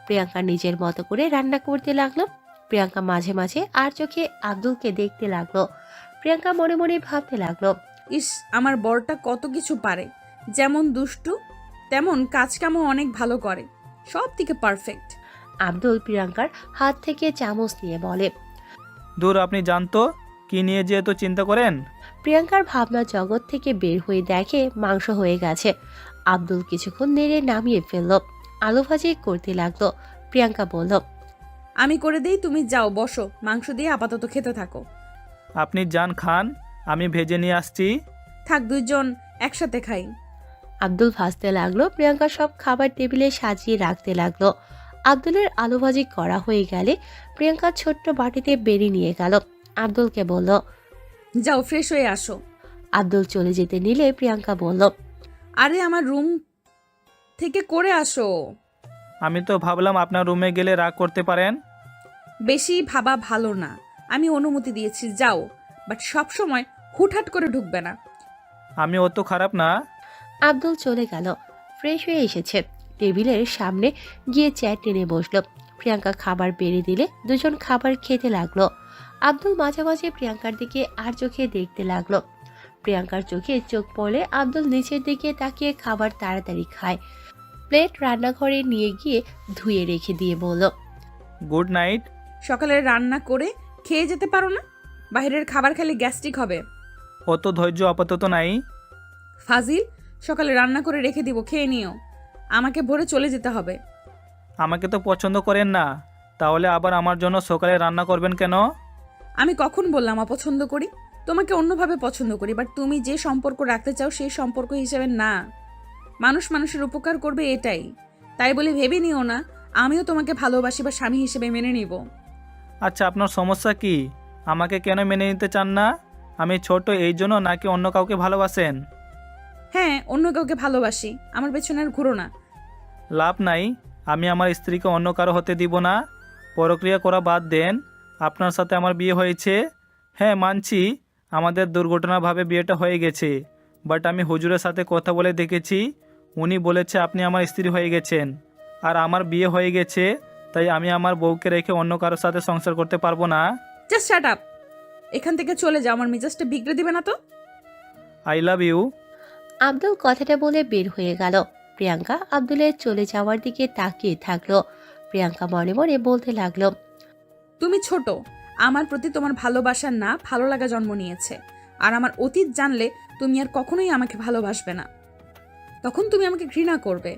প্রিয়াঙ্কা নিজের মতো করে রান্না করতে লাগলো। প্রিয়াঙ্কা মাঝে মাঝে আর চোখে আব্দুলকে দেখতে লাগলো। প্রিয়াঙ্কা মনে মনে ভাবতে লাগলো, ইস, আমার বরটা কত কিছু পারে। যেমন দুষ্টু, তেমন কাজকামও অনেক ভালো করে। সব দিকে পারফেক্ট। আব্দুল প্রিয়াঙ্কার হাত থেকে চামচ নিয়ে বলে, দূর, আপনি জানতো কি নিয়ে যে এত চিন্তা করেন? প্রিয়াঙ্কার ভাবনা জগৎ থেকে বের হয়ে দেখে মাংস হয়ে গেছে। আব্দুল কিছুক্ষণ নেড়ে নামিয়ে ফেলল। আলু ভাজি করতে লাগলো। প্রিয়াঙ্কা বলল, আমি করে দেই, তুমি যাও বসো, মাংস দিয়ে আপাতত খেতে থাকো। আপনি যান খান, আমি ভেজে নিয়ে আসছি। থাক, দুইজন একসাথে খাই। আব্দুল ভাজতে লাগলো। প্রিয়াঙ্কা সব খাবার টেবিলে সাজিয়ে রাখতে লাগলো। আব্দুলের আলু ভাজি করা হয়ে গেলে প্রিয়াঙ্কা ছোট্ট বাটিতে বেড়ে নিয়ে গেল। আব্দুলকে বলল, যাও ফ্রেশ হয়ে আসো। আব্দুল চলে যেতে নিলে প্রিয়াঙ্কা বলল, আরে আমার রুম থেকে করে আসো। আমি তো ভাবলাম আপনার রুমে গেলে রাগ করতে পারেন। বেশি ভাবা ভালো না। আমি অনুমতি দিয়েছি, যাও, বাট সব সময় হুটহাট করে ঢুকবে না। আমি অত খারাপ না। আব্দুল চলে গেল। ফ্রেশ হয়ে এসেছে। টেবিলের সামনে গিয়ে চেয়ার টেনে বসলো। প্রিয়াঙ্কা খাবার বেড়ে দিলে দুজন খাবার খেতে লাগলো। আব্দুল মাঝে মাঝে প্রিয়াঙ্কার দিকে আর চোখে দেখতে লাগলো। প্রিয়াঙ্কার চোখে চোখ পড়লে আব্দুল নিচের দিকে তাকিয়ে খাবার তাড়াতাড়ি খায়। প্লেট রান্নাঘরে নিয়ে গিয়ে ধুয়ে রেখে দিয়ে বলল, গুড নাইট। সকালে রান্না করে খেয়ে যেতে পারো না? বাইরের খাবার খেলে গ্যাস্ট্রিক হবে। অত ধৈর্য আপাতত নাই। ফাজিল, সকালে রান্না করে রেখে দিব, খেয়ে নিও। আমাকে ভোরে চলে যেতে হবে। আমাকে তো পছন্দ করেন না, তাহলে আবার আমার জন্য সকালে রান্না করবেন কেন? আমি কখন বললাম অপছন্দ করি? তোমাকে অন্যভাবে পছন্দ করি, বাট তুমি যে সম্পর্ক রাখতে চাও সেই সম্পর্ক হিসেবে না। মানুষ মানুষের উপকার করবে, এটাই। তাই বলে ভেবে নিও না আমিও তোমাকে ভালোবাসি বা স্বামী হিসেবে মেনে নিব। আচ্ছা, আপনার সমস্যা কি? আমাকে কেন মেনে নিতে চান না? আমি ছোট এই জন্য, নাকি অন্য কাউকে ভালোবাসেন? হ্যাঁ, অন্য কাউকে ভালোবাসি। আমার পেছনে আর ঘুরো না। লাভ নাই, আমি আমার স্ত্রীকে অন্য কারো হতে দিব না। পরক্রিয়া করা বাদ দেন, আপনার সাথে আমার বিয়ে হয়েছে। হ্যাঁ মানছি, আমাদের দুর্ঘটনাভাবে বিয়েটা হয়ে গেছে, বাট আমি হুজুরের সাথে কথা বলে দেখেছি, উনি বলেছে আপনি আমার স্ত্রী হয়ে গেছেন। আর আমার বিয়ে হয়ে গেছে, তাই আমি আমার বউকে রেখে অন্য কারোর সাথে সংসার করতে পারবো না। Just shut up. এখান থেকে চলে যাও, আমার মেজাজটা বিগড়ে দিবে না তো। I love you. আব্দুল কথাটা বলে বের হয়ে গেল। প্রিয়াঙ্কা আব্দুলের চলে যাওয়ার দিকে তাকিয়ে থাকলো। প্রিয়াঙ্কা মনে মনে বলতে লাগলো, তুমি ছোট, আমার প্রতি তোমার ভালোবাসা না ভালো লাগা জন্ম নিয়েছে। আর আমার অতীত জানলে তুমি আর কখনোই আমাকে ভালোবাসবে না। তখন তুমি আমাকে ঘৃণা করবে।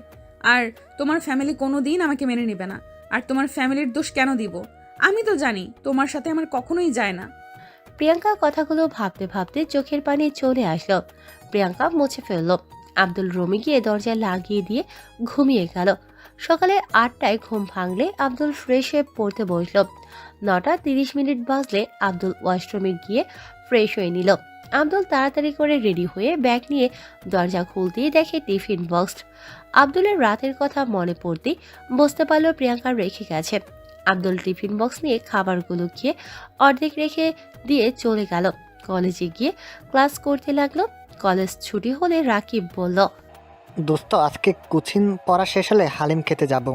আর তোমার ফ্যামিলি কোনো দিন আমাকে মেনে নেবে না। আর তোমার ফ্যামিলির দোষ কেন দিব? আমি তো জানি তোমার সাথে আমার কখনোই যায় না। প্রিয়াঙ্কা কথাগুলো ভাবতে ভাবতে চোখের পানি চলে আসলো। প্রিয়াঙ্কা মুছে ফেলল। আব্দুল রুমে গিয়ে দরজা লাগিয়ে দিয়ে ঘুমিয়ে গেল। সকালে 8টায় ঘুম ভাঙলে আব্দুল ফ্রেশ হয়ে পড়তে বসলো। 9:30 বাজলে আব্দুল ওয়াশরুমে গিয়ে ফ্রেশ হয়ে নিল। আব্দুল তাড়াতাড়ি করে রেডি হয়ে ব্যাগ নিয়ে দরজা খুলতেই দেখে টিফিন বক্স। আব্দুলের রাতের কথা মনে পড়তেই বুঝতে পারলো প্রিয়াঙ্কা রেখে গেছে। আব্দুল টিফিন বক্স নিয়ে খাবারগুলো খেয়ে অর্ধেক রেখে দিয়ে চলে গেল। কলেজে গিয়ে ক্লাস করতে লাগলো। কলেজ ছুটি হলে রাকিব বলল, দোস্ত, আজকে কোচিং পড়া শেষ হলে হালিম খেতে যাব।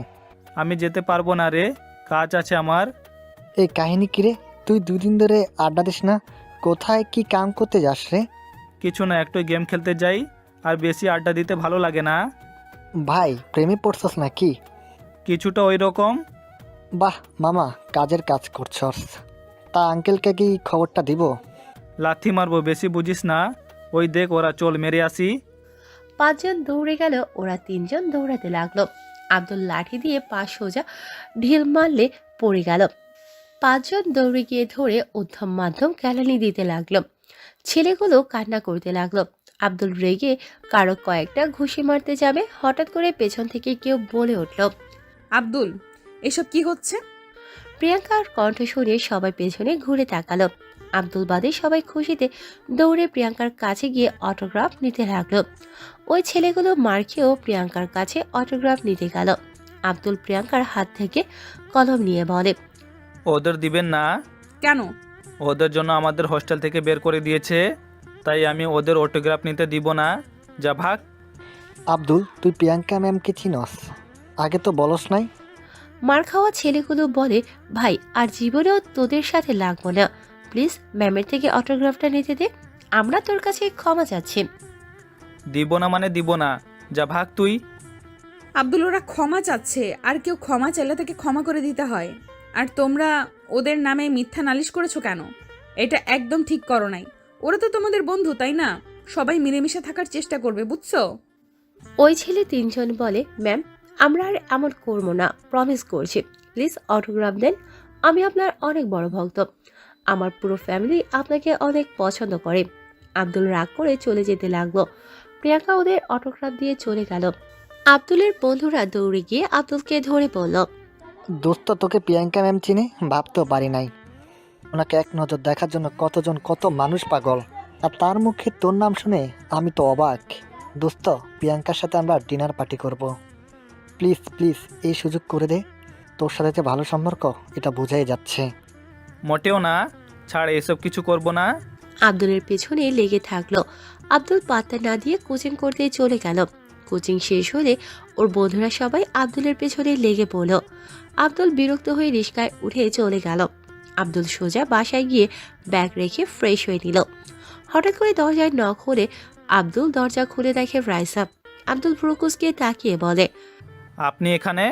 আমি যেতে পারবো না রে, কাজ আছে আমার। এই কাহিনী কিরে, তুই দুদিন ধরে আড্ডা দিস না, কোথায় কি কাম করতে যাস রে? কিছু না, একটু গেম খেলতে যাই, আর বেশি আড্ডা দিতে ভালো লাগে না। ভাই প্রেমে পড়ছস নাকি? কিছুটা ওই রকম। বাহ মামা, কাজের কাজ করছস। তা আঙ্কেলকে কি খবরটা দিব? লাথি মারবো, বেশি বুঝিস না। ওই দেখ ওরা, চল মেরে আসি। 5 জন দৌড়ে গেল, ওরা 3 জন দৌড়াতে লাগলো। আব্দুল লাঠি দিয়ে পা সোজা ঢিল মারলে পড়ে গেল। 5 জন দৌড়ে গিয়ে ধরে উদ্ধম মাধ্যম কেলানি দিতে লাগলো। ছেলেগুলো কান্না করতে লাগলো। আব্দুল রেগে কারো কয়েকটা ঘুষি মারতে যাবে, হঠাৎ করে পেছন থেকে কেউ বলে উঠল, আব্দুল, এসব কি হচ্ছে? প্রিয়াঙ্কার কণ্ঠ শুনে সবাই পেছনে ঘুরে তাকালো। আব্দুল বাদে সবাই খুশিতে দৌড়ে প্রিয়াঙ্কার কাছে গিয়ে অটোগ্রাফ নিতে লাগলো। ওই ছেলেগুলো মার খেয়েও প্রিয়াঙ্কার কাছে অটোগ্রাফ নিতে গেল। আব্দুল প্রিয়াঙ্কার হাত থেকে কলম নিয়ে বলে, ওদের দিবেন না? কেন? ওদের জন্য আমাদের হোস্টেল থেকে বের করে দিয়েছে, তাই আমি ওদের অটোগ্রাফ নিতে দিব না। যা ভাগ। আব্দুল, তুই প্রিয়াঙ্কা ম্যামকে চিনস? আগে তো বলস নাই। মার খাওয়া ছেলেগুলো বলে, ভাই আর জীবনেও তোদের সাথে লাগবো না, প্লিজ ম্যামের থেকে অটোগ্রাফটা নিতে দে, আমরা তোর কাছে ক্ষমা চাচ্ছি। দিব না মানে দিব না, যা ভাগ তুই। আব্দুল, ওরা ক্ষমা চাচ্ছে, আর কেউ ক্ষমা চাইলে তাকে ক্ষমা করে দিতে হয়। আর তোমরা ওদের নামে মিথ্যা নালিশ করেছো কেন? এটা একদম ঠিক করো নাই। ওরা তো তোমাদের বন্ধু, তাই না? সবাই মিলেমিশে থাকার চেষ্টা করবে, বুঝছো? ওই ছেলে 3 জন বলে, ম্যাম আমরা আর এমন করবো না, প্রমিস করছি, প্লিজ অটোগ্রাফ দেন, আমি আপনার অনেক বড় ভক্ত, আমার পুরো ফ্যামিলি আপনাকে অনেক পছন্দ করে। আব্দুল রাগ করে চলে যেতে লাগলো। প্রিয়াঙ্কা ওদের অটোগ্রাফ দিয়ে চলে গেল। আব্দুলের বন্ধুরা দৌড়ে গিয়ে আব্দুলকে ধরে বলল, দোস্ত, তোকে প্রিয়াঙ্কা ম্যাম চিনে? ভাবতেও পারি নাই। ওনাকে এক নজর দেখার জন্য কত মানুষ পাগল, আর তার মুখে তোর নাম শুনে আমি তো অবাক। দোস্ত, প্রিয়াঙ্কার সাথে আমরা ডিনার পার্টি করব। প্লিজ প্লিজ এই সুযোগ করে দে। তোর সাথে যে ভালো সম্পর্ক এটা বোঝাই যাচ্ছে। মোটেও না, ছাড়, এসব কিছু করব না। আব্দুলের পেছনে লেগে থাকলো। আব্দুল পাত্তা না দিয়ে কোচিং করতে চলে গেল। কোচিং শেষ হলে ওর বন্ধুরা সবাই আব্দুলের পেছনে লেগে পড়ল। আব্দুল বিরক্ত হয়ে রিস্কায় উঠে চলে গেল। আব্দুল সোজা বাসায় গিয়ে ব্যাগ রেখে ফ্রেশ হয়ে নিল। হঠাৎ করে দরজায় নক হলে আব্দুল দরজা খুলে দেখে রাইসা। আব্দুল প্রকুশকে তাকিয়ে বলে, আপনি এখানে?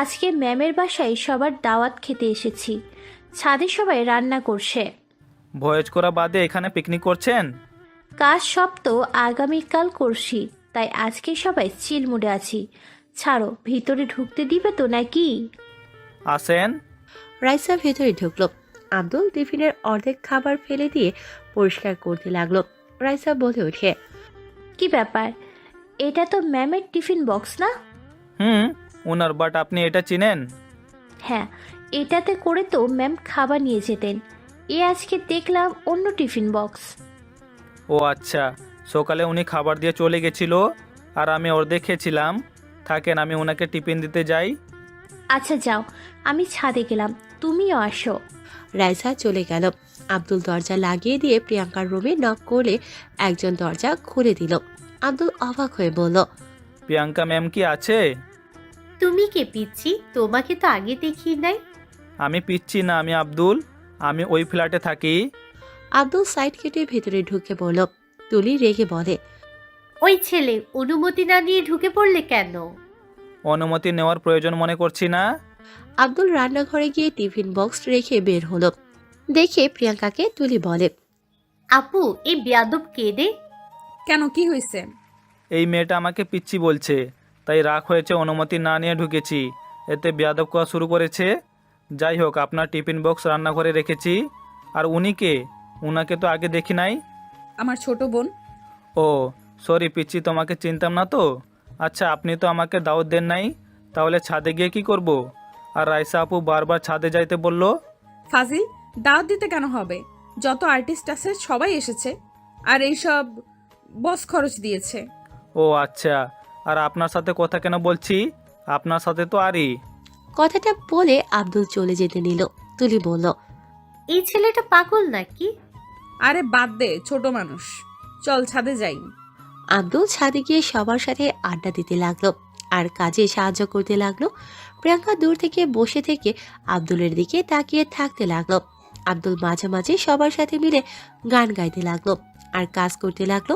আজকে ম্যামের বাসায় সবার দাওয়াত খেতে এসেছি, ছাদে সবাই রান্না করছে। ভয়েজ করা বাদে এখানে পিকনিক করছেন? কাজ সব তো আগামীকাল করছি, তাই আজকে সবাই চিল মুডে আছি। ছাড়ো, ভিতরে ঢুকতে দিবে তো নাকি? আসেন। রাইসা ভেতরে ঢুকলো। আব্দুল টিফিনের অর্ধেক খাবার ফেলে দিয়ে পরিষ্কার করতে লাগলো। রাইসা বলে ওঠে, কি ব্যাপার, এটা তো ম্যামের টিফিন বক্স না? উনার, বাট আপনি এটা চিনেন? হ্যাঁ, এটাতে করে তো ম্যাম খাবার নিয়ে যেতেন। এ আজকে দেখলাম অন্য টিফিন বক্স। ও আচ্ছা, সকালে উনি খাবার দিয়ে চলে গেছিল, আর আমি অর্ধেক খেয়েছিলাম। থাকেন, আমি ওনাকে টিফিন দিতে যাই। আচ্ছা যাও, আমি ছাদে গেলাম, তুমিও আসো। রাইসা চলে গেল। আব্দুল দরজা লাগিয়ে দিয়ে প্রিয়াঙ্কার রুমে নক করলে একজন দরজা খুলে দিল। আব্দুল অবাক হয়ে বলল, প্রিয়াঙ্কা ম্যাম কি আছে? তুমি কে পিচ্ছি? তোমাকে তো আগে দেখি নাই। আমি পিচ্ছি না, আমি আব্দুল। আমি ওই ফ্ল্যাটে থাকি। আব্দুল সাইড কেটে ভেতরে ঢুকে পড়ল। তুলি রেগে বলে, ওই ছেলে অনুমতি না নিয়ে ঢুকে পড়লে কেন? অনুমতি নেওয়ার প্রয়োজন মনে করছি না। আব্দুল রান্নাঘরে গিয়ে টিফিন বক্স রেখে বের হলো। দেখে প্রিয়াঙ্কাকে তুলি বলে, আপু, এই বেয়াদব কে রে? কেন, কি হয়েছে? এই মেয়েটা আমাকে পিচ্ছি বলছে, তাই রাগ হয়েছে, অনুমতি না নিয়ে ঢুকেছি। এতে বেয়াদব করা শুরু করেছে। যাই হোক, আপনার টিফিন বক্স রান্নাঘরে রেখেছি। আর উনি কে? উনাকে তো আগে দেখি নাই। আমার ছোট বোন। ও সরি পিচ্ছি, তোমাকে চিনতাম না তো। আচ্ছা, আপনি তো আমাকে দাওয়াত দেন নাই, তাহলে ছাদে গিয়ে কি করব? আর রাইসা আপু বারবার ছাদে যাইতে বলল। ফাজিল, দাওয়াত দিতে কেন হবে? যত আর্টিস্ট আছে সবাই এসেছে, আর এইসব বস খরচ দিয়েছে। ও আচ্ছা, আর আপনার সাথে কথা কেন বলছি? আপনার সাথে তো আরই। কথাটা বলে আব্দুল চলে যেতে নিল। তুলি বলল, এই ছেলেটা পাগল নাকি? আরে বাদ দে, ছোট মানুষ, চল ছাদে যাই। আব্দুল ছাদে গিয়ে সবার সাথে আড্ডা দিতে লাগলো আর কাজে সাহায্য করতে লাগলো। প্রিয়াঙ্কা দূর থেকে বসে থেকে আব্দুলের দিকে তাকিয়ে থাকতে লাগলো। আব্দুল মাঝে মাঝে সবার সাথে মিলে গান গাইতে লাগলো আর কাজ করতে লাগলো।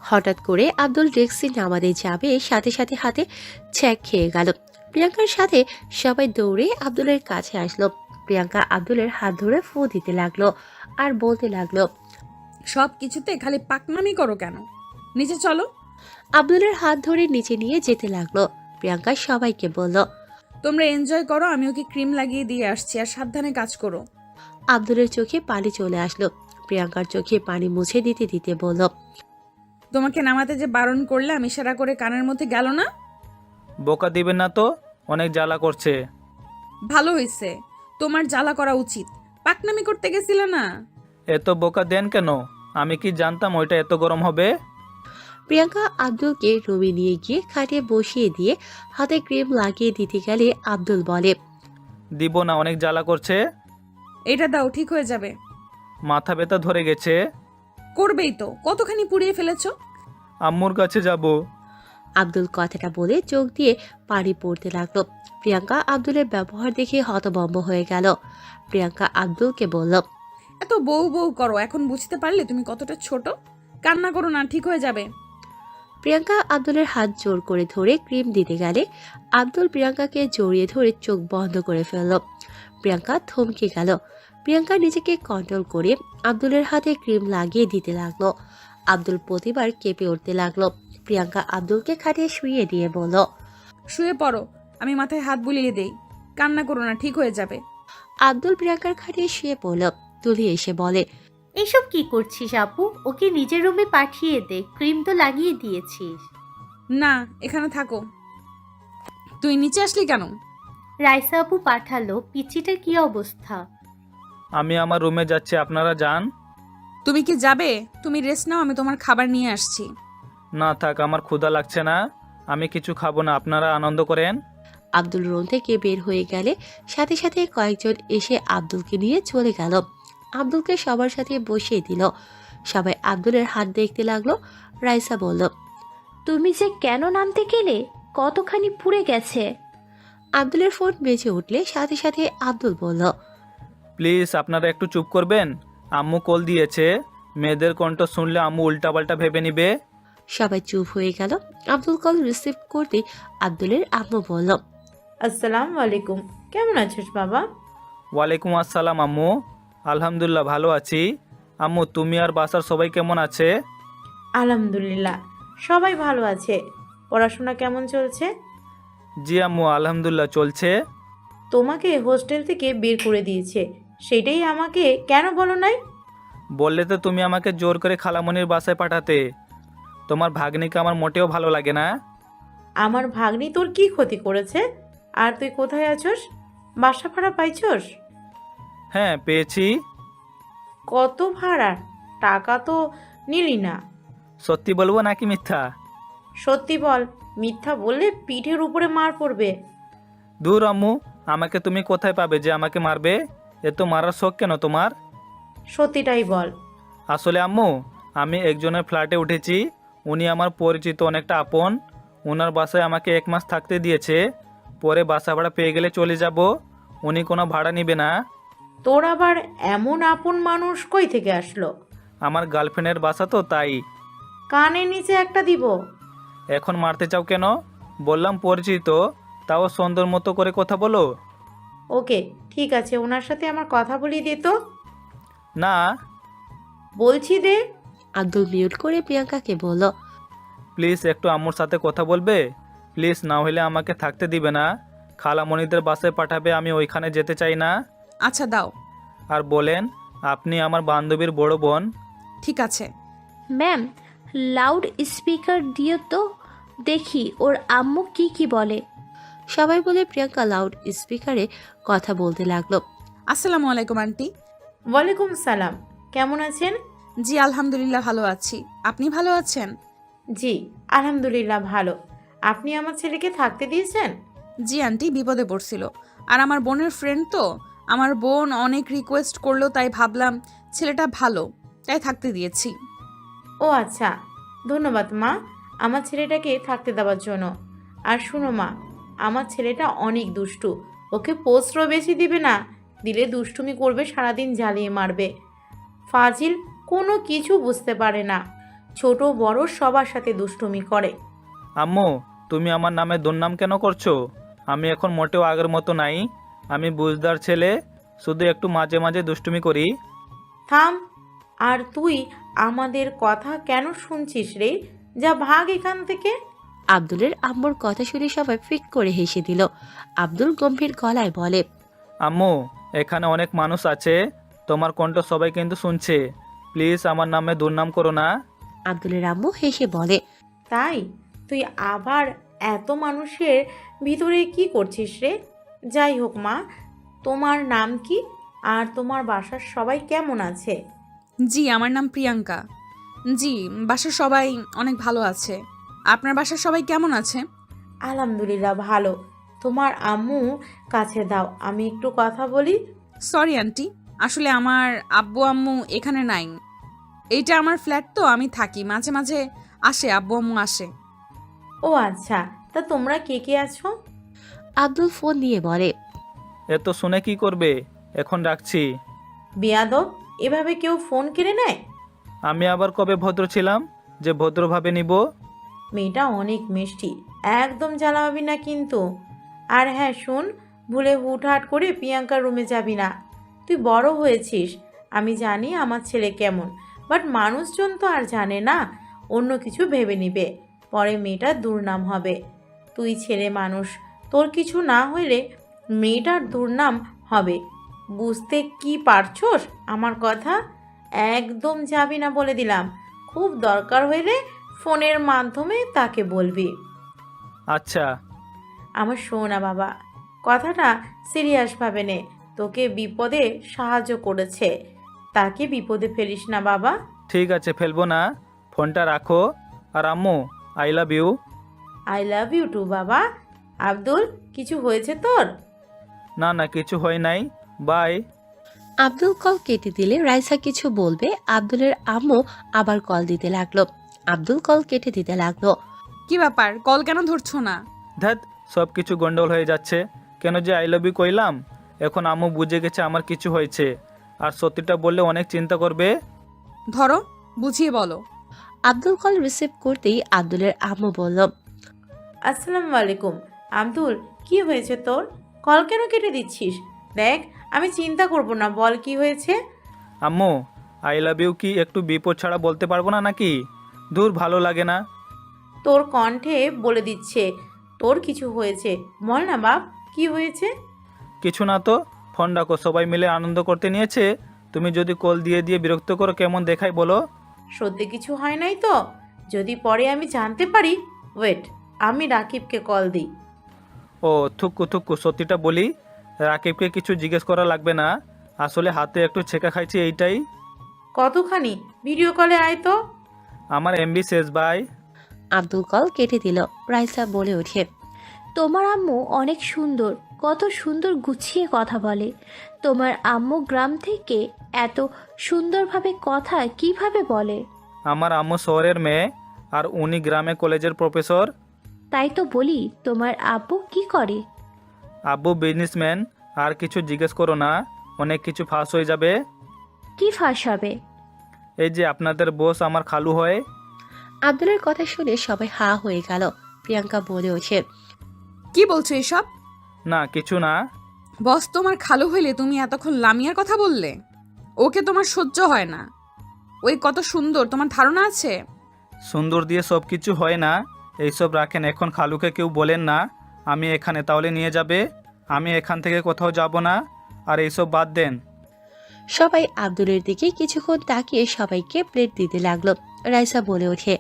হঠাৎ করে আব্দুল ডেস্কে নামাতে যাবে, সাথে সাথে হাতে ছ্যাঁক খেয়ে গেল। প্রিয়াঙ্কার সাথে সবাই দৌড়ে আব্দুলের কাছে আসলো। প্রিয়াঙ্কা আব্দুলের হাত ধরে ফু দিতে লাগলো আর বলতে লাগলো, সব কিছুতে খালি পাকনামি করো কেন? নিচে চলো। আব্দুলের হাত ধরে নিচে নিয়ে যেতে লাগলো। প্রিয়াঙ্কা সবাইকে বলল, তোমরা এনজয় করো, আমি ওকে ক্রিম লাগিয়ে দিয়ে আসছি, আর সাবধানে কাজ করো। আব্দুলের চোখে পানি চলে আসলো। প্রিয়াঙ্কার চোখে পানি মুছে দিতে দিতে বলল, তোমাকে নামাতে যে বারণ করলে আমি ইশারা করে কানের মধ্যে গেল না? বোকা দিবেন না তো, অনেক জ্বালা করছে। ভালো হয়েছে, তোমার জ্বালা করা উচিত। পাকনামি করতে গেছিলে না? এত বোকা দেন কেন? আমি কি জানতাম ওইটা এত গরম হবে? প্রিয়াঙ্কা আব্দুলকে রুমে নিয়ে গিয়ে খাটে বসিয়ে দিয়ে হাতে ক্রিম লাগিয়ে দিতে গেলে আব্দুল বলে, দিব না, অনেক জ্বালা করছে। এটা দাও, ঠিক হয়ে যাবে। মাথা ব্যথা ধরে গেছে। করবেই তো, কতখানি পুড়িয়ে ফেলেছো। আম্মুর কাছে যাব। আব্দুল কথাটা বলে চোখ দিয়ে পানি পড়তে লাগলো। প্রিয়াঙ্কা আব্দুলের ব্যবহার দেখে হতভম্ব হয়ে গেল। প্রিয়াঙ্কা আব্দুলকে বলল, এত বউ বউ করো, এখন বুঝতে পারলে তুমি কতটা ছোট? কান্না করো না, ঠিক হয়ে যাবে। প্রিয়াঙ্কা আব্দুলের হাত জোর করে ধরে ক্রিম দিতে গেলে আব্দুল প্রিয়াঙ্কাকে জড়িয়ে ধরে চোখ বন্ধ করে ফেলল। প্রিয়াঙ্কা থমকে গেল। প্রিয়াঙ্কা নিজেকে কন্ট্রোল করে আব্দুলের হাতে ক্রিম লাগিয়ে দিতে লাগলো। আব্দুল প্রতিবার কেঁপে উঠতে লাগলো। প্রিয়াঙ্কা আব্দুলকে খাটিয়ে শুইয়ে দিয়ে বলল, শুয়ে পড়ো, আমি মাথায় হাত বুলিয়ে দেই। কান্না করো না, ঠিক হয়ে যাবে। আব্দুল প্রিয়াঙ্কার খাটিয়ে শুয়ে পড়ল। তুলি এসে বলে, এসব কি করছিস আপু? ওকে নিজের রুমে পাঠিয়ে দে, ক্রিম তো লাগিয়ে দিয়েছিস। না, এখানে থাকো। তুই নিচে আসলি কেন? রাইসা আপু পাঠালো। পিচিটার কি অবস্থা? আমি আমার রুমে যাচ্ছি, আপনারা যান। তুমি কি যাবে? তুমি রেস্ট নাও, আমি তোমার খাবার নিয়ে আসছি। না থাক, আমার ক্ষুধা লাগছে না, আমি কিছু খাবো না, আপনারা আনন্দ করেন। আব্দুল রুম থেকে বের হয়ে গেলে সাথে সাথে কয়েকজন এসে আব্দুলকে নিয়ে চলে গেল। আব্দুলকে সবার সাথে বসিয়ে দিল। সবাই আব্দুলের হাত দেখতে লাগলো। রাইসা বলল, তুমি যে কেন নামতে গেলে? কতখানি পুড়ে গেছে। আব্দুলের ফোন বেজে উঠলে সাথে সাথে আব্দুল বলল, প্লিজ আপনারা একটু চুপ করবেন, আম্মু কল দিয়েছে। মেয়েদের কণ্ঠ শুনলে আম্মু উল্টাপাল্টা ভেবে নিবে। সবাই চুপ হয়ে গেল। আব্দুল কল রিসিভ করতে আব্দুলের আম্মু বলল, আসসালামু আলাইকুম, কেমন আছিস বাবা? ওয়ালাইকুম আসসালাম আম্মু, আলহামদুলিল্লাহ ভালো আছি। আম্মু তুমি আর বাসার সবাই কেমন আছে? আলহামদুলিল্লাহ, সবাই ভালো আছে। পড়াশোনা কেমন চলছে? জি আম্মু, আলহামদুলিল্লাহ চলছে। তোমাকে হোস্টেল থেকে বের করে দিয়েছে, সেটাই আমাকে কেন বলো নাই? বললে তো তুমি আমাকে জোর করে খালামণির বাসায় পাঠাতে। তোমার ভাগ্নিকে আমার মোটেও ভালো লাগে না। আমার ভাগ্নি তোর কি ক্ষতি করেছে? আর তুই কোথায় আছস? বাসা ভাড়া পাইছস? হ্যাঁ পেয়েছি। কত ভাড়া? টাকা তো নিলি না। সত্যি বলবো নাকি মিথ্যা? সত্যি বল, মিথ্যা বললে পিঠের উপরে মার পড়বে। দূর আম্মু, আমাকে তুমি কোথায় পাবে যে আমাকে মারবে? এ তো মারার শখ কেন তোমার? সত্যিটাই বল। আসলে আম্মু, আমি একজনের ফ্ল্যাটে উঠেছি, উনি আমার পরিচিত, অনেকটা আপন। ওনার বাসায় আমাকে 1 মাস থাকতে দিয়েছে, পরে বাসা ভাড়া পেয়ে গেলে চলে যাব। উনি কোনো ভাড়া নেবে না। তোর আবার এমন আপন মানুষ কই থেকে আসলো? আমার গার্লফ্রেন্ডের বাসা তো, তাই। কানের নিচে একটা দিব। এখন মারতে চাও কেন? বললাম পরিচিত, তাও সুন্দর মতো করে কথা বলো। ওকে ঠিক আছে, ওনার সাথে আমার কথা বলিয়ে দে তো। না। বলছি দে। আব্দুল মিউট করে প্রিয়াঙ্কাকে বলল, প্লিজ একটু আম্মুর সাথে কথা বলবে প্লিজ, না হলে আমাকে থাকতে দিবে না। খালামণিদের বাসায় পাঠাবে, আমি ওইখানে যেতে চাই না। আচ্ছা দাও। আর বলেন, আপনি আমার বান্ধবীর বড় বোন। ঠিক আছে। ম্যাম, লাউড স্পিকার দিও তো, দেখি ওর আম্মু কি কি বলে। সবাই বলে প্রিয়াঙ্কা লাউড স্পিকারে কথা বলতে লাগলো। আসসালামু আলাইকুম আন্টি। ওয়ালাইকুম সালাম, কেমন আছেন? জি আলহামদুলিল্লাহ ভালো আছি, আপনি ভালো আছেন? জি আলহামদুলিল্লাহ ভালো। আপনি আমার ছেলেকে থাকতে দিয়েছেন? জি আন্টি, বিপদে পড়ছিল, আর আমার বোনের ফ্রেন্ড তো, আমার বোন অনেক রিকোয়েস্ট করলো, তাই ভাবলাম ছেলেটা ভালো, তাই থাকতে দিয়েছি। ও আচ্ছা, ধন্যবাদ মা আমার ছেলেটাকে থাকতে দেওয়ার জন্য। আর শুনো মা, আমার ছেলেটা অনেক দুষ্টু, ওকে পোস্টও বেশি দিবে না, দিলে দুষ্টুমি করবে, সারাদিন জ্বালিয়ে মারবে। ফাজিল, কোনো কিছু বুঝতে পারে না। ছোট বড় সবার সাথে দুষ্টুমি করে। আম্মু, তুমি আমার নামে দুর্নাম কেন করছো? আমি এখন মোটেও আগের মতো নাই। আমি বুঝদার ছেলে, শুধু একটু মাঝে মাঝে দুষ্টুমি করি। থাম। আর তুই আমাদের কথা কেন শুনছিস রে? যা ভাগ এখান থেকে। আব্দুলের আম্মুর কথা শুনে সবাই ফিক করে হেসে দিল। আব্দুল গম্ভীর গলায় বলে, আম্মু, এখানে অনেক মানুষ আছে, তোমার কণ্ঠ সবাই কিন্তু শুনছে। প্লিজ আমার নামে দুর্নাম করো না। আব্দুলের আম্মু হেসে বলে, তাই তুই আবার এত মানুষের ভিতরে কি করছিস রে? যাই হোক মা, তোমার নাম কি আর তোমার বাসার সবাই কেমন আছে? জি, আমার নাম প্রিয়াঙ্কা। জি, বাসার সবাই অনেক ভালো আছে। আপনার বাসার সবাই কেমন আছে? আলহামদুলিল্লাহ ভালো। তোমার আম্মু কাছে দাও, আমি একটু কথা বলি। সরি আন্টি, আসলে আমার আব্বু আম্মু এখানে নাই। এইটা আমার ফ্ল্যাট তো, আমি থাকি, মাঝে মাঝে আসে, আব্বু আম্মু আসে। ও আচ্ছা, তা তোমরা কে কে আছো? আব্দুল ফোন নিয়ে বলে, এত শুনে কি করবে, এখন রাখছি। বেয়াদব, এভাবে কেউ ফোন কেড়ে নেয়? আমি আবার কবে ভদ্র ছিলাম যে ভদ্রভাবে নিব? মেয়েটা অনেক মিষ্টি, একদম জ্বালাবি না কিন্তু। আর হ্যাঁ শোন, ভুলে হুটহাট করে প্রিয়াঙ্কার রুমে যাবি না। তুই বড় হয়েছিস, আমি জানি আমার ছেলে কেমন, বাট মানুষজন তো আর জানে না, অন্য কিছু ভেবে নিবে, পরে মেয়েটার দুর্নাম হবে। তুই ছেলে মানুষ, তোর কিছু না হইলে মেয়েটার দুর্নাম হবে। বুঝতে কি পারছোস আমার কথা? একদম যাবি না বলে দিলাম। খুব দরকার হইলে ফোনের মাধ্যমে তাকে বলবি। আচ্ছা। আমার শোনা বাবা, কথাটা সিরিয়াসভাবে নে। তোকে বিপদে সাহায্য করেছে, তাকে বিপদে ফেলিস না বাবা। ঠিক আছে, ফেলবো না। ফোনটা রাখো। আর আম্মু, I love you. I love you too বাবা। আব্দুল, কিছু হয়েছে তোর? না না, কিছু হয় নাই, বাই। আব্দুল কল কেটে দিলে রাইসা কিছু বলবে, আব্দুলের আম্মু আবার কল দিতে লাগলো। আব্দুল কল কেটে দিতে লাগলো। কি ব্যাপার, কল কেন ধরছো না? ধ্যাত, সব কিছু গন্ডগোল হয়ে যাচ্ছে। কেন যে আই লাভ ইউ কইলাম, এখন আম্মু বুঝে গেছে আমার কিছু হয়েছে, আর সত্যিটা বললে অনেক চিন্তা করবে। ধরো, বুঝিয়ে বলো। আব্দুল কল রিসিভ করতেই আব্দুলের আম্মু বলল, আসসালামু আলাইকুম। আব্দুল, কি হয়েছে তোর? কল কেন কেটে দিচ্ছিস? দেখ, আমি চিন্তা করব না, বল কি হয়েছে। আম্মু, আই লাভ ইউ কি একটু বিপদ ছাড়া বলতে পারবো না নাকি? দূর, ভালো লাগে না। তোর কণ্ঠে বলে দিচ্ছে তোর কিছু হয়েছে। বল না বাপ, কি হয়েছে? কিছু না তো, ফোন রাখো, সবাই মিলে আনন্দ করতে নিয়েছে। তুমি যদি কল দিয়ে দিয়ে বিরক্ত করো, কেমন দেখাই বলো? সত্যি কিছু হয় নাই তো? যদি পরে আমি জানতে পারি। ওয়েট, আমি রাকিবকে কল দিই। ও থুক্কু থুক্কু, সত্যিটা বলি, রাকিবকে কিছু জিজ্ঞেস করা লাগবে না। আসলে হাতে একটু ছেঁকা খাইছি, এইটাই। কতখানি? ভিডিও কলে আয় তো। আমার এমবি শেষ, ভাই। আব্দুল কল কেটে দিল। রাইসা বলে ওঠে, তোমার আম্মু অনেক সুন্দর, কত সুন্দর গুছিয়ে কথা বলে। তোমার আম্মু গ্রাম থেকে এত সুন্দরভাবে কথা কিভাবে বলে? আমার আম্মু শহরের মেয়ে, আর উনি গ্রামে কলেজের প্রফেসর। তাই তো বলি, তোমার আব্বু কি করে? আব্বু বিজনেসম্যান। আর কিছু জিজ্ঞেস করো না, অনেক কিছু ফাঁস হয়ে যাবে। কি ফাঁস হবে? এই যে আপনাদের বস আমার খালু হয়। আব্দুলের কথা শুনে সবাই হা হয়ে গেল। প্রিয়াঙ্কা বলে ওঠে, কি বলছো এসব? না, কিছু না। বস তোমার খালু হইলে তুমি এতক্ষণ লামিয়ার কথা বললে? ওকে তোমার সহ্য হয় না। ওই কত সুন্দর, তোমার ধারণা আছে? সুন্দর দিয়ে সব কিছু হয় না, এইসব রাখেন, এখন খালুকে কেউ বলেন না। আমি এখানে, তাহলে নিয়ে যাবে। আমি এখান থেকে কোথাও যাব না, আর এইসব বাদ দেন। সবাই আব্দুলের দিকে কিছুক্ষণ তাকিয়ে সবাইকে প্লেট দিতে লাগলো। রাইসা বলে ওঠে,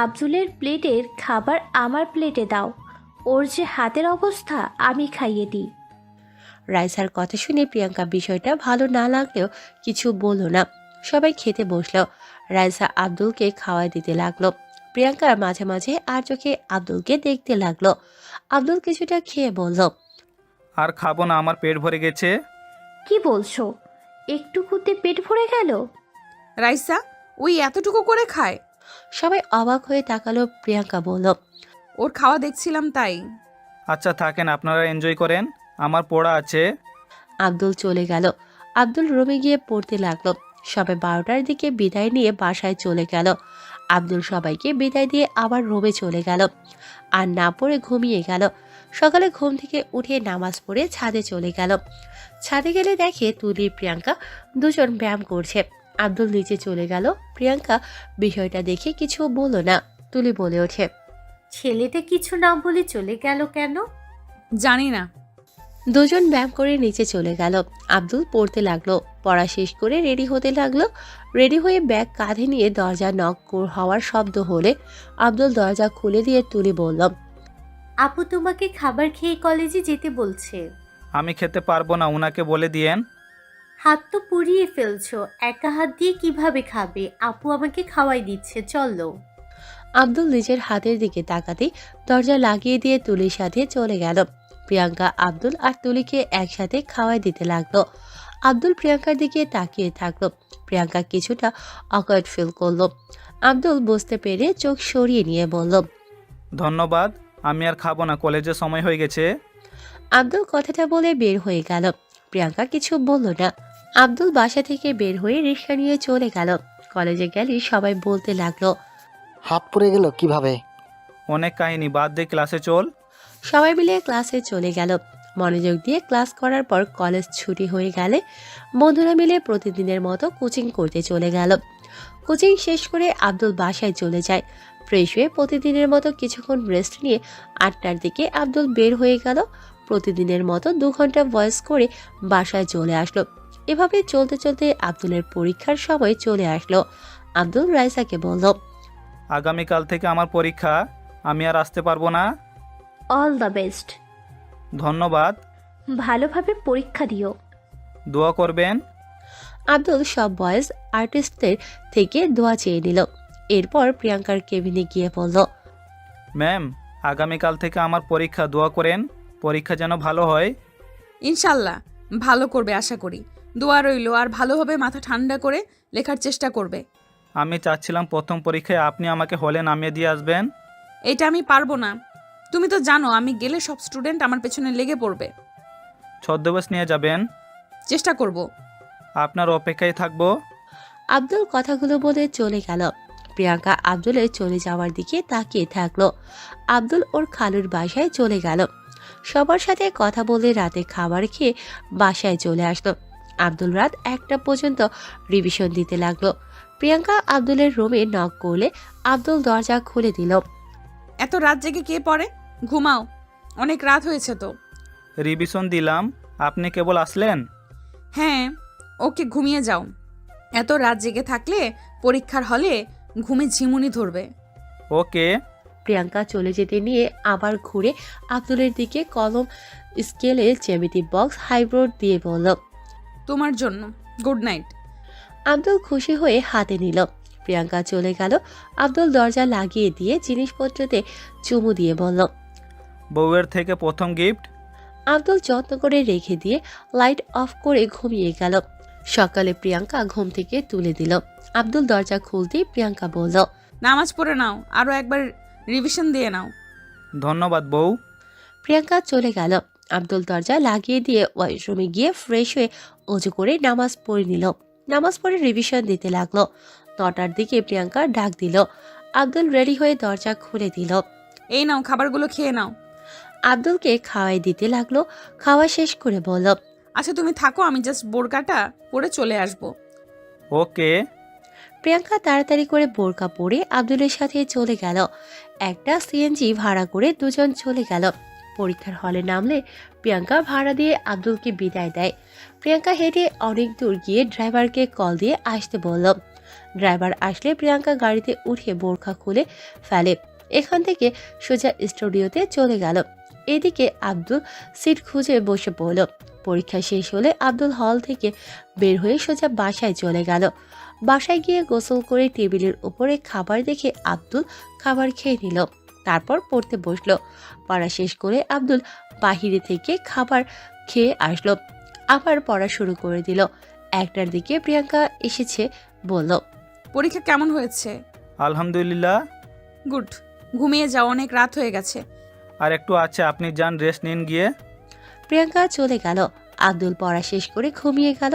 আব্দুলের প্লেটের খাবার আমার প্লেটে দাও। ওর যে হাতের অবস্থা, আমি খাইয়ে দিই। রাইসার কথা শুনে প্রিয়াঙ্কা বিষয়টা ভালো না লাগলেও কিছু বলল না। সবাই খেতে বসলো। রাইসা আব্দুলকে খাওয়াই দিতে লাগলো। প্রিয়াঙ্কা মাঝে মাঝে আর চোখে আব্দুলকে দেখতে লাগলো। আব্দুল কিছুটা খেয়ে বলল, আর খাবো না, আমার পেট ভরে গেছে। কি বলছো? একটুকুতে পেট ভরে গেল? রাইসা, ওই এতটুকু করে খায়? সবাই অবাক হয়ে তাকালো। প্রিয়াঙ্কা বলল, ওর খাওয়া দেখছিলাম তাই। আচ্ছা থাকেন, আপনারা এনজয় করেন, আমার পড়া আছে। আব্দুল চলে গেল। আব্দুল রুমে গিয়ে পড়তে লাগলো। সবাই 12টার দিকে বিদায় নিয়ে বাসায় চলে গেল। আব্দুল সবাইকে বিদায় দিয়ে আবার রুমে চলে গেল আর না পড়ে ঘুমিয়ে গেল। সকালে ঘুম থেকে উঠে নামাজ পড়ে ছাদে চলে গেল। ছাদে গেলে দেখে তুলি প্রিয়াঙ্কা দুজন ব্যায়াম করছে। আব্দুল নিচে চলে গেল। প্রিয়াঙ্কা বিষয়টা দেখে কিছু বলল না। তুলি বলে ওঠে, ছেলেটা কিছু না বলে চলে গেল কেন? জানি না। দুজন ব্যায়াম করে নিচে চলে গেল। আব্দুল পড়তে লাগলো। পড়া শেষ করে রেডি হতে লাগলো। রেডি হয়ে ব্যাগ কাঁধে নিয়ে দরজা নক হওয়ার শব্দ হলে আব্দুল দরজা খুলে দিয়ে তুলি বলল, আপু তোমাকে খাবার খেয়ে কলেজে যেতে বলছে। আমি খেতে পারবো না, উনাকে বলে দিয়েন। হাত তো পুড়িয়ে ফেলছো, একা হাত দিয়ে কিভাবে খাবে? আপু আমাকে খাওয়াই দিচ্ছে, চলো। আব্দুল নিজের হাতের দিকে তাকাতেই দরজা লাগিয়ে দিয়ে তুলির সাথে চলে গেল। প্রিয়াঙ্কা আব্দুল আর তুলিকে একসাথে খাওয়াই দিতে লাগলো। আব্দুল প্রিয়াঙ্কার দিকে তাকিয়ে থাকলো। প্রিয়াঙ্কা কিছুটা অকওয়ার্ড ফিল করলো। আব্দুল বুঝতে পেরে চোখ সরিয়ে নিয়ে বলল, ধন্যবাদ, আমি আর খাবো না, কলেজে সময় হয়ে গেছে। আব্দুল কথাটা বলে বের হয়ে গেল। প্রিয়াঙ্কা কিছু বলল না। আব্দুল বাসা থেকে বের হয়ে রিক্সা নিয়ে চলে গেল। কলেজে গেলে সবাই বলতে লাগলো, হাত পুড়ে গেল কিভাবে? অনেক কাহিনী, বাদ দিয়ে ক্লাসে চল। সবাই মিলে ক্লাসে চলে গেল। মনোযোগ দিয়ে ক্লাস করার পর কলেজ ছুটি হয়ে গেলে বন্ধুরা মিলে প্রতিদিনের মতো কোচিং করতে চলে গেল। কোচিং শেষ করে আব্দুল বাসায় চলে যায়। ফ্রেশ হয়ে প্রতিদিনের মতো কিছুক্ষণ রেস্ট নিয়ে 8টার দিকে আব্দুল বের হয়ে গেল। প্রতিদিনের মতো 2 ঘন্টা ভয়েস করে বাসায় চলে আসলো। এভাবে চলতে চলতে আব্দুলের পরীক্ষার সময় চলে আসলো। আব্দুল রাইসাকে বলল, আগামীকাল থেকে আমার পরীক্ষা, আমি আর আসতে পারবো না। All the best. ধন্যবাদ, ভালোভাবে পরীক্ষা দিও। দোয়া করবেন। আব্দুল সব বয়েজ আর্টিস্টদের থেকে দোয়া চেয়ে নিল। এরপর প্রিয়াঙ্কার কেবিনে গিয়ে বলল, ম্যাম, আগামীকাল থেকে আমার পরীক্ষা, দোয়া করেন, পরীক্ষা যেন ভালো হয়। ইনশাল্লাহ ভালো করবে আশা করি। দোয়া রইলো, আর ভালোভাবে মাথা ঠান্ডা করে লেখার চেষ্টা করবে। আমি চাচ্ছিলাম প্রথম পরীক্ষায় আপনি আমাকে হলে নামিয়ে দিয়ে আসবেন। এটা আমি পারবো না। তুমি তো জানো আমি গেলে সব স্টুডেন্ট আমার পেছনে লেগে পড়বে। ছদ্মবেশ নিয়ে যাবেন। চেষ্টা করব। আপনার অপেক্ষায় থাকবো। আব্দুল কথাগুলো বলে চলে গেল। প্রিয়াঙ্কা আব্দুলের চলে যাওয়ার দিকে তাকিয়ে থাকলো। আব্দুল ওর খালুর বাসায় চলে গেল। সবার সাথে কথা বলে রাতে খাবার খেয়ে বাসায় চলে আসলো। আব্দুল রাত 1টা পর্যন্ত রিভিশন দিতে লাগলো। প্রিয়াঙ্কা আব্দুলের রুমে নক করলে আব্দুল দরজা খুলে দিল। এত রাত জেগে কে পড়ে? ঘুমাও, অনেক রাত হয়েছে তো। রিভিশন দিলাম, আপনি কেবল আসলেন। হ্যাঁ, ওকে ঘুমিয়ে যাও। এত রাত জেগে থাকলে পরীক্ষার হলে ঘুমে ঝিমুনি ধরবে। ওকে। প্রিয়াঙ্কা চলে যেতে নিয়ে আবার ঘুরে আব্দুলের দিকে কলম, স্কেলে জ্যামিতি বক্স, হাইব্রোড দিয়ে বলল, তোমার জন্য, গুড নাইট। আব্দুল খুশি হয়ে হাতে নিল। প্রিয়াঙ্কা চলে গেল। আব্দুল দরজা লাগিয়ে দিয়ে জিনিসপত্রতে চুমু দিয়ে বলল, বউয়ের থেকে প্রথম গিফট। আব্দুল যত্ন করে রেখে দিয়ে লাইট অফ করে ঘুমিয়ে গেল। সকালে প্রিয়াঙ্কা ঘুম থেকে তুলে দিল। আব্দুল দরজা খুলতেই প্রিয়াঙ্কা বলল, নামাজ পড়ে নাও, আরও একবার রিভিশন দিয়ে নাও। ধন্যবাদ বউ। প্রিয়াঙ্কা চলে গেল। আব্দুল দরজা লাগিয়ে দিয়ে ওয়াশরুমে গিয়ে ফ্রেশ হয়ে অজু করে নামাজ পড়ে নিল। নামাজ পড়ে রিভিশন দিতে লাগলো। 9টার দিকে প্রিয়াঙ্কা ডাক দিল। আব্দুল রেডি হয়ে দরজা খুলে দিল। এই নাও, খাবারগুলো খেয়ে নাও। আব্দুলকে খাওয়াই দিতে লাগলো। খাওয়া শেষ করে বলল, আচ্ছা তুমি থাকো, আমি জাস্ট বোরকাটা পরে চলে আসবো। ওকে। প্রিয়াঙ্কা তাড়াতাড়ি করে বোরকা পরে আব্দুলের সাথে চলে গেল। একটা সিএনজি ভাড়া করে দুজন চলে গেল। পরীক্ষার হলে নামলে প্রিয়াঙ্কা ভাড়া দিয়ে আব্দুলকে বিদায় দেয়। প্রিয়াঙ্কা হেঁটে অনেক দূর গিয়ে ড্রাইভারকে কল দিয়ে আসতে বলল। ড্রাইভার আসলে প্রিয়াঙ্কা গাড়িতে উঠে বোরখা খুলে ফেলে। এখান থেকে সোজা স্টুডিওতে চলে গেল। এদিকে আব্দুল সিট খুঁজে বসে পড়ল। পরীক্ষা শেষ হলে আব্দুল হল থেকে বের হয়ে সোজা বাসায় চলে গেল। বাসায় গিয়ে গোসল করে টেবিলের উপরে খাবার দেখে আব্দুল খাবার খেয়ে নিল। তারপর পড়তে বসলো। পড়া শেষ করে আব্দুল বাহিরে থেকে খাবার খেয়ে আসলো। আবার পড়া শুরু করে দিল। 1টার দিকে প্রিয়াঙ্কা এসেছে, বলল, পরীক্ষা কেমন হয়েছে? আলহামদুলিল্লাহ। গুড, ঘুমিয়ে যাও, অনেক রাত হয়ে গেছে। আর একটু আছে, আপনি যান, রেস্ট নিন গিয়ে। প্রিয়াঙ্কা চলে গেল। আব্দুল পড়া শেষ করে ঘুমিয়ে গেল।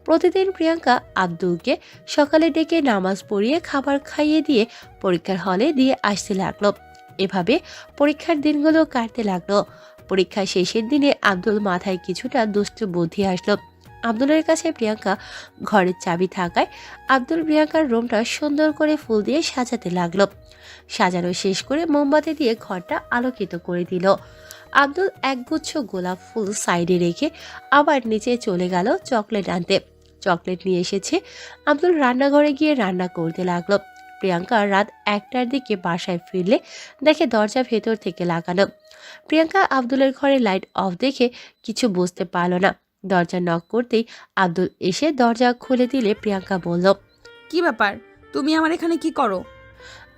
প্রতিদিন প্রিয়াঙ্কা আব্দুলকে সকালে ডেকে নামাজ পড়িয়ে খাবার খাইয়ে দিয়ে পরীক্ষার হলে দিয়ে আসতে লাগলো। এভাবে পরীক্ষার দিনগুলো কাটতে লাগলো। পরীক্ষা শেষের দিনে আব্দুল মাথায় কিছুটা দুষ্টু বুদ্ধি আসলো। আব্দুলের কাছে প্রিয়াঙ্কা ঘরের চাবি থাকায় আব্দুল প্রিয়াঙ্কার রুমটা সুন্দর করে ফুল দিয়ে সাজাতে লাগলো। সাজানো শেষ করে মোমবাতি দিয়ে ঘরটা আলোকিত করে দিল। আব্দুল একগুচ্ছ গোলাপ ফুল সাইডে রেখে আবার নিচে চলে গেল চকলেট আনতে। চকলেট নিয়ে এসেছে। আব্দুল রান্নাঘরে গিয়ে রান্না করতে লাগলো। প্রিয়াঙ্কা রাত 1টার দিকে বাসায় ফিরলে দেখে দরজা ভেতর থেকে লাগানো। প্রিয়াঙ্কা আব্দুলের ঘরে লাইট অফ দেখে কিছু বুঝতে পারল না। দরজা নক করতেই আব্দুল এসে দরজা খুলে দিলে প্রিয়াঙ্কা বলল, কি ব্যাপার, তুমি আমার এখানে কি করো?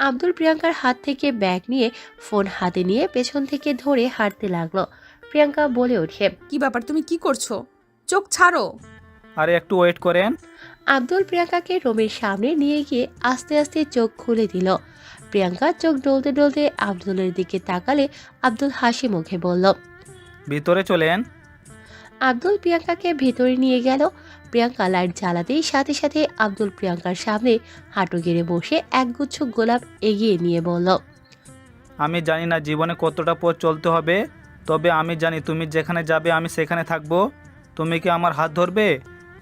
আব্দুল প্রিয়াঙ্কার হাত থেকে ব্যাগ নিয়ে ফোন হাতে নিয়ে পেছন থেকে ধরে হাঁটতে লাগলো। প্রিয়াঙ্কা বলে ওঠে, কি ব্যাপার, তুমি কি করছো? চোখ ছাড়ো। আরে একটু ওয়েট করেন। আব্দুল প্রিয়াঙ্কাকে রুমের সামনে নিয়ে গিয়ে আস্তে আস্তে চোখ খুলে দিল। প্রিয়াঙ্কা চোখ ডলতে ডলতে আব্দুলের দিকে তাকালে আব্দুল হাসি মুখে বলল, ভিতরে চলেন। আব্দুল প্রিয়াঙ্কাকে ভেতরে নিয়ে গেল। প্রিয়াঙ্কা লাইট জ্বালাতেই সাথে সাথে আব্দুল প্রিয়াঙ্কার সামনে হাঁটু গেড়ে বসে একগুচ্ছ গোলাপ এগিয়ে নিয়ে বলল, আমি জানি না জীবনে কতটা পথ চলতে হবে, তবে আমি জানি তুমি যেখানে যাবে আমি সেখানে থাকবো। তুমি কি আমার হাত ধরবে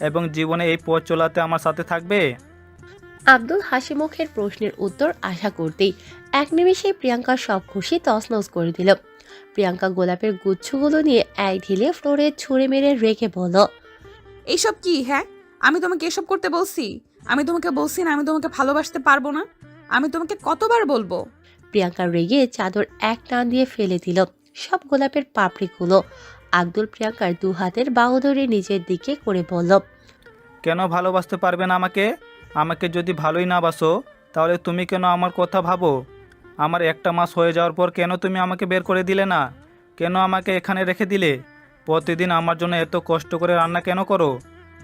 এবং জীবনে এই পথ চলাতে আমার সাথে থাকবে? আব্দুল হাসি মুখের প্রশ্নের উত্তর আশা করতেই এক নিমেষে প্রিয়াঙ্কার সব খুশি তছনছ করে দিল। প্রিয়াঙ্কা গোলাপের গুচ্ছগুলো নিয়ে এক ঢিলে ফ্লোরে ছুঁড়ে মেরে রেখে বলল, এইসব কি? হ্যাঁ, আমি তোমাকে এসব করতে বলছি? আমি তোমাকে বলছি না আমি তোমাকে ভালোবাসতে পারবো না? আমি তোমাকে কতবার বলবো? প্রিয়াঙ্কা রেগে চাদর এক টান দিয়ে ফেলে দিল সব গোলাপের পাপড়িগুলো। আব্দুল প্রিয়াঙ্কার দু হাতের বাহু ধরে নিজের দিকে করে বলল, কেন ভালোবাসতে পারবে না আমাকে? আমাকে যদি ভালোই না বাসো তাহলে তুমি কেন আমার কথা ভাবো? আমার 1টা মাস হয়ে যাওয়ার পর কেন তুমি আমাকে বের করে দিলে না? কেন আমাকে এখানে রেখে দিলে? প্রতিদিন আমার জন্য এত কষ্ট করে রান্না কেন করো?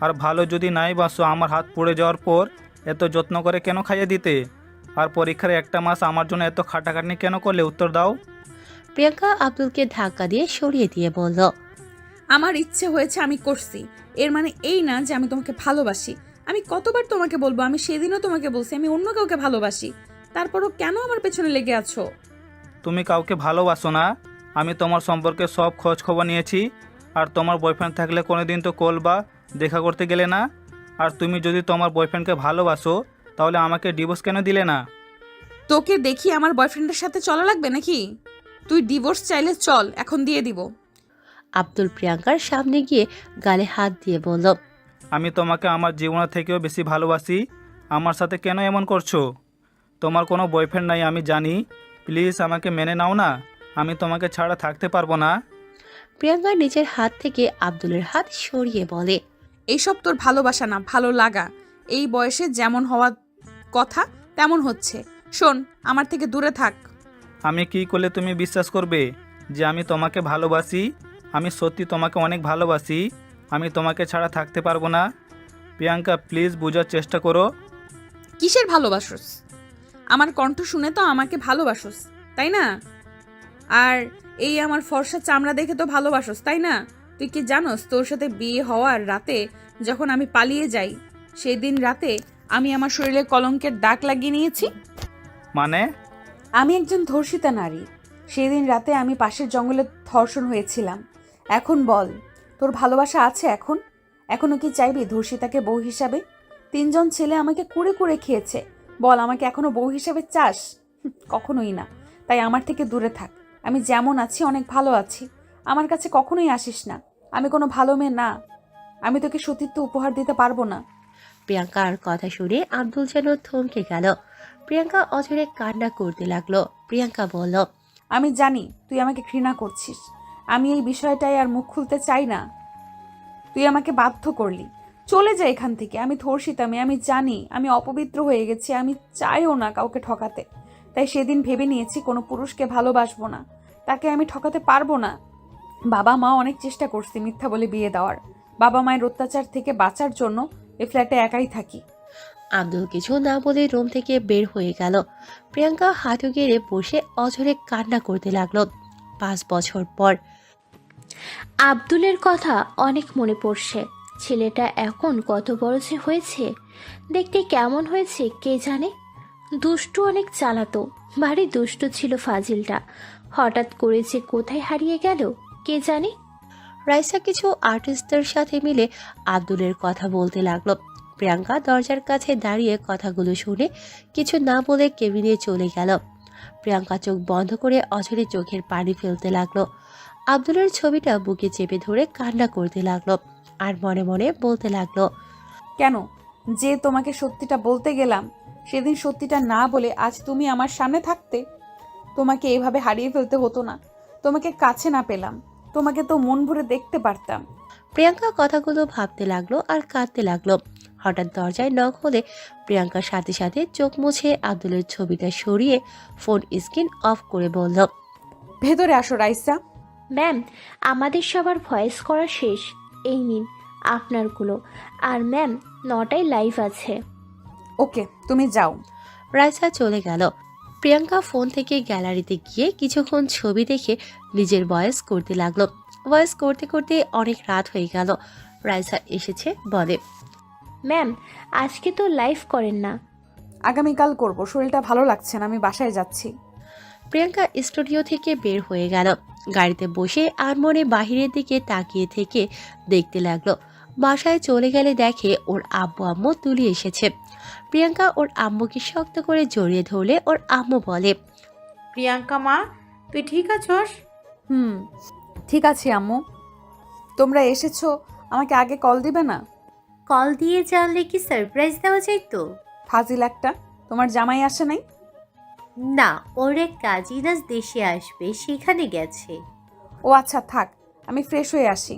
আর ভালো যদি নাই বাসো আমার হাত পুড়ে যাওয়ার পর এত যত্ন করে কেন খাইয়ে দিতে? আর পরীক্ষার 1টা মাস আমার জন্য এত খাটাখাটনি কেন করলে? উত্তর দাও। প্রিয়াঙ্কা আব্দুলকে ধাক্কা দিয়ে সরিয়ে দিয়ে বলল, আমার ইচ্ছে হয়েছে, আমি করছি। এর মানে এই না যে আমি তোমাকে ভালোবাসি। আমি কতবার তোমাকে বলবো? আমি সেদিনও তোমাকে বলছি আমি অন্য কাউকে ভালোবাসি। তারপরও কেন আমার পেছনে লেগে আছো? তুমি কাউকে ভালোবাসো না? আমি তোমার সম্পর্কে সব খোঁজ খবর নিয়েছি। আর তোমার বয়ফ্রেন্ড থাকলে কোনোদিন তো কল বা দেখা করতে গেলে না। আর তুমি যদি তোমার বয়ফ্রেন্ডকে ভালোবাসো তাহলে আমাকে ডিভোর্স কেন দিলে না? তোকে দেখি আমার বয়ফ্রেন্ডের সাথে চলা লাগবে নাকি? তুই ডিভোর্স চাইলে চল, এখন দিয়ে দিব। আব্দুল প্রিয়াঙ্কার সামনে গিয়ে গালে হাত দিয়ে বলল, আমি তোমাকে আমার জীবনের থেকেও বেশি ভালোবাসি। আমার সাথে কেন এমন করছো? তোমার কোনো বয়ফ্রেন্ড নাই আমি জানি। প্লিজ আমাকে মেনে নাও না। আমি তোমাকে ছাড়া থাকতে পারবো না। প্রিয়াঙ্কা নিজের হাত থেকে আব্দুলের হাত সরিয়ে বলে, এইসব তোর ভালোবাসা না, ভালো লাগা। এই বয়সে যেমন হওয়া কথা তেমন হচ্ছে। শোন, আমার থেকে দূরে থাক। আমি কি করলে তুমি বিশ্বাস করবে যে আমি তোমাকে ভালোবাসি? আমি সত্যি তোমাকে অনেক ভালোবাসি। আমি তোমাকে ছাড়া থাকতে পারবো না। প্রিয়াঙ্কা প্লিজ বোঝার চেষ্টা করো। কিসের ভালোবাসোস? আমার কণ্ঠ শুনে তো আমাকে ভালোবাসোস, তাই না? আর এই আমার ফর্সা চামড়া দেখে তো ভালোবাসোস, তাই না? তুই কি জানোস তোর সাথে বিয়ে হওয়ার রাতে যখন আমি পালিয়ে যাই, সেই দিন রাতে আমি আমার শরীরে কলঙ্কের দাগ লাগিয়ে নিয়েছি? মানে? আমি একজন ধর্ষিতা নারী। সেদিন রাতে আমি পাশের জঙ্গলে ধর্ষণ হয়েছিলাম। এখন বল, তোর ভালোবাসা আছে এখন? এখনো কি চাইবি ধর্ষিতাকে বউ হিসাবে? 3জন ছেলে আমাকে কুড়ে কুড়ে খেয়েছে। বল, আমাকে এখনো বউ হিসাবে চাস? কখনোই না। তাই আমার থেকে দূরে থাক। আমি যেমন আছি অনেক ভালো আছি। আমার কাছে কখনোই আসিস না। আমি কোনো ভালো মেয়ে না। আমি তোকে সতীত্ব উপহার দিতে পারবো না। প্রিয়াঙ্কার কথা শুনে আব্দুল যেন থমকে গেল। প্রিয়াঙ্কা অঝরে কান্না করতে লাগলো। প্রিয়াঙ্কা বলল, আমি জানি তুই আমাকে ঘৃণা করছিস। আমি এই বিষয়টাই আর মুখ খুলতে চাই না। তুই আমাকে বাধ্য করলি। চলে যা এখান থেকে। আমি ধর্ষিতা মেয়ে, আমি জানি আমি অপবিত্র হয়ে গেছি। আমি চাইও না কাউকে ঠকাতে। তাই সেদিন ভেবে নিয়েছি কোনো পুরুষকে ভালোবাসবো না। তাকে আমি ঠকাতে পারবো না। বাবা মা অনেক চেষ্টা করছি মিথ্যা বলে বিয়ে দেওয়ার। বাবা মায়ের অত্যাচার থেকে বাঁচার জন্য এই ফ্ল্যাটে একাই থাকি। আব্দুল কিছু না বলে রুম থেকে বের হয়ে গেল। প্রিয়াঙ্কা হাঁটু গেড়ে বসে অঝরে কান্না করতে লাগলো। 5 বছর পর আব্দুলের কথা অনেক মনে পড়ছে। ছেলেটা এখন কত বড় যে হয়েছে, দেখতে কেমন হয়েছে কে জানে। দুষ্টু অনেক চালাতো, ভারী দুষ্টু ছিল ফাজিলটা। হঠাৎ করে যে কোথায় হারিয়ে গেল কে জানে। রাইসা কিছু আর্টিস্টদের সাথে মিলে আব্দুলের কথা বলতে লাগলো। প্রিয়াঙ্কা দরজার কাছে দাঁড়িয়ে কথাগুলো শুনে কিছু না বলে কেবিনে চলে গেল। প্রিয়াঙ্কা চোখ বন্ধ করে অঝরে চোখের পানি ফেলতে লাগলো। আব্দুলের ছবিটা বুকে চেপে ধরে কান্না করতে লাগলো আর মনে মনে বলতে লাগলো, কেন যে তোমাকে সত্যিটা বলতে গেলাম সেদিন সত্যিটা না বলে আজ তুমি আমার সামনে থাকতে? তোমাকে এভাবে হারিয়ে ফেলতে হতো না। তোমাকে কাছে না পেলাম, তোমাকে তো মন ভরে দেখতে পারতাম। প্রিয়াঙ্কা কথাগুলো ভাবতে লাগলো আর কাঁদতে লাগলো। হঠাৎ দরজায় নক হলে প্রিয়াঙ্কার সাথে সাথে চোখ মুছে আব্দুলের ছবিটা সরিয়ে ফোন স্ক্রিন অফ করে বলল, ভেতরে আসো রাইসা। ম্যাম, আমাদের সবার ভয়েস করা শেষ, এই নিন আপনারগুলো। আর ম্যাম 9টায় লাইভ আছে। ওকে, তুমি যাও। রাইসা চলে গেল। প্রিয়াঙ্কা ফোন থেকে গ্যালারিতে গিয়ে কিছুক্ষণ ছবি দেখে নিজের ভয়েস করতে লাগলো। ভয়েস করতে করতে অনেক রাত হয়ে গেল। রাইসা এসেছে, বলে, ম্যাম আজকে তো লাইভ করেন না। আগামীকাল করব, শরীরটা ভালো লাগছে না, আমি বাসায় যাচ্ছি। প্রিয়াঙ্কা স্টুডিও থেকে বের হয়ে গেল। গাড়িতে বসে আর মনে বাহিরের দিকে তাকিয়ে থেকে দেখতে লাগলো। বাসায় চলে গেলে দেখে ওর আব্বু আম্মু তুলি এসেছে। প্রিয়াঙ্কা ওর আম্মুকে শক্ত করে জড়িয়ে ধরলে ওর আম্মু বলে, প্রিয়াঙ্কা মা, তুই ঠিক আছোস? ঠিক আছে আম্মু। তোমরা এসেছো, আমাকে আগে কল দিবে না? কল দিয়ে জানলে কি সারপ্রাইজ দেওয়া যায় তো? ফাজিল একটা, তোমার জামাই আসে নাই? না, ওর এক কাজিন আজ দেশে আসবে, সেখানে গেছে। ও আচ্ছা, থাক, আমি ফ্রেশ হয়ে আসি।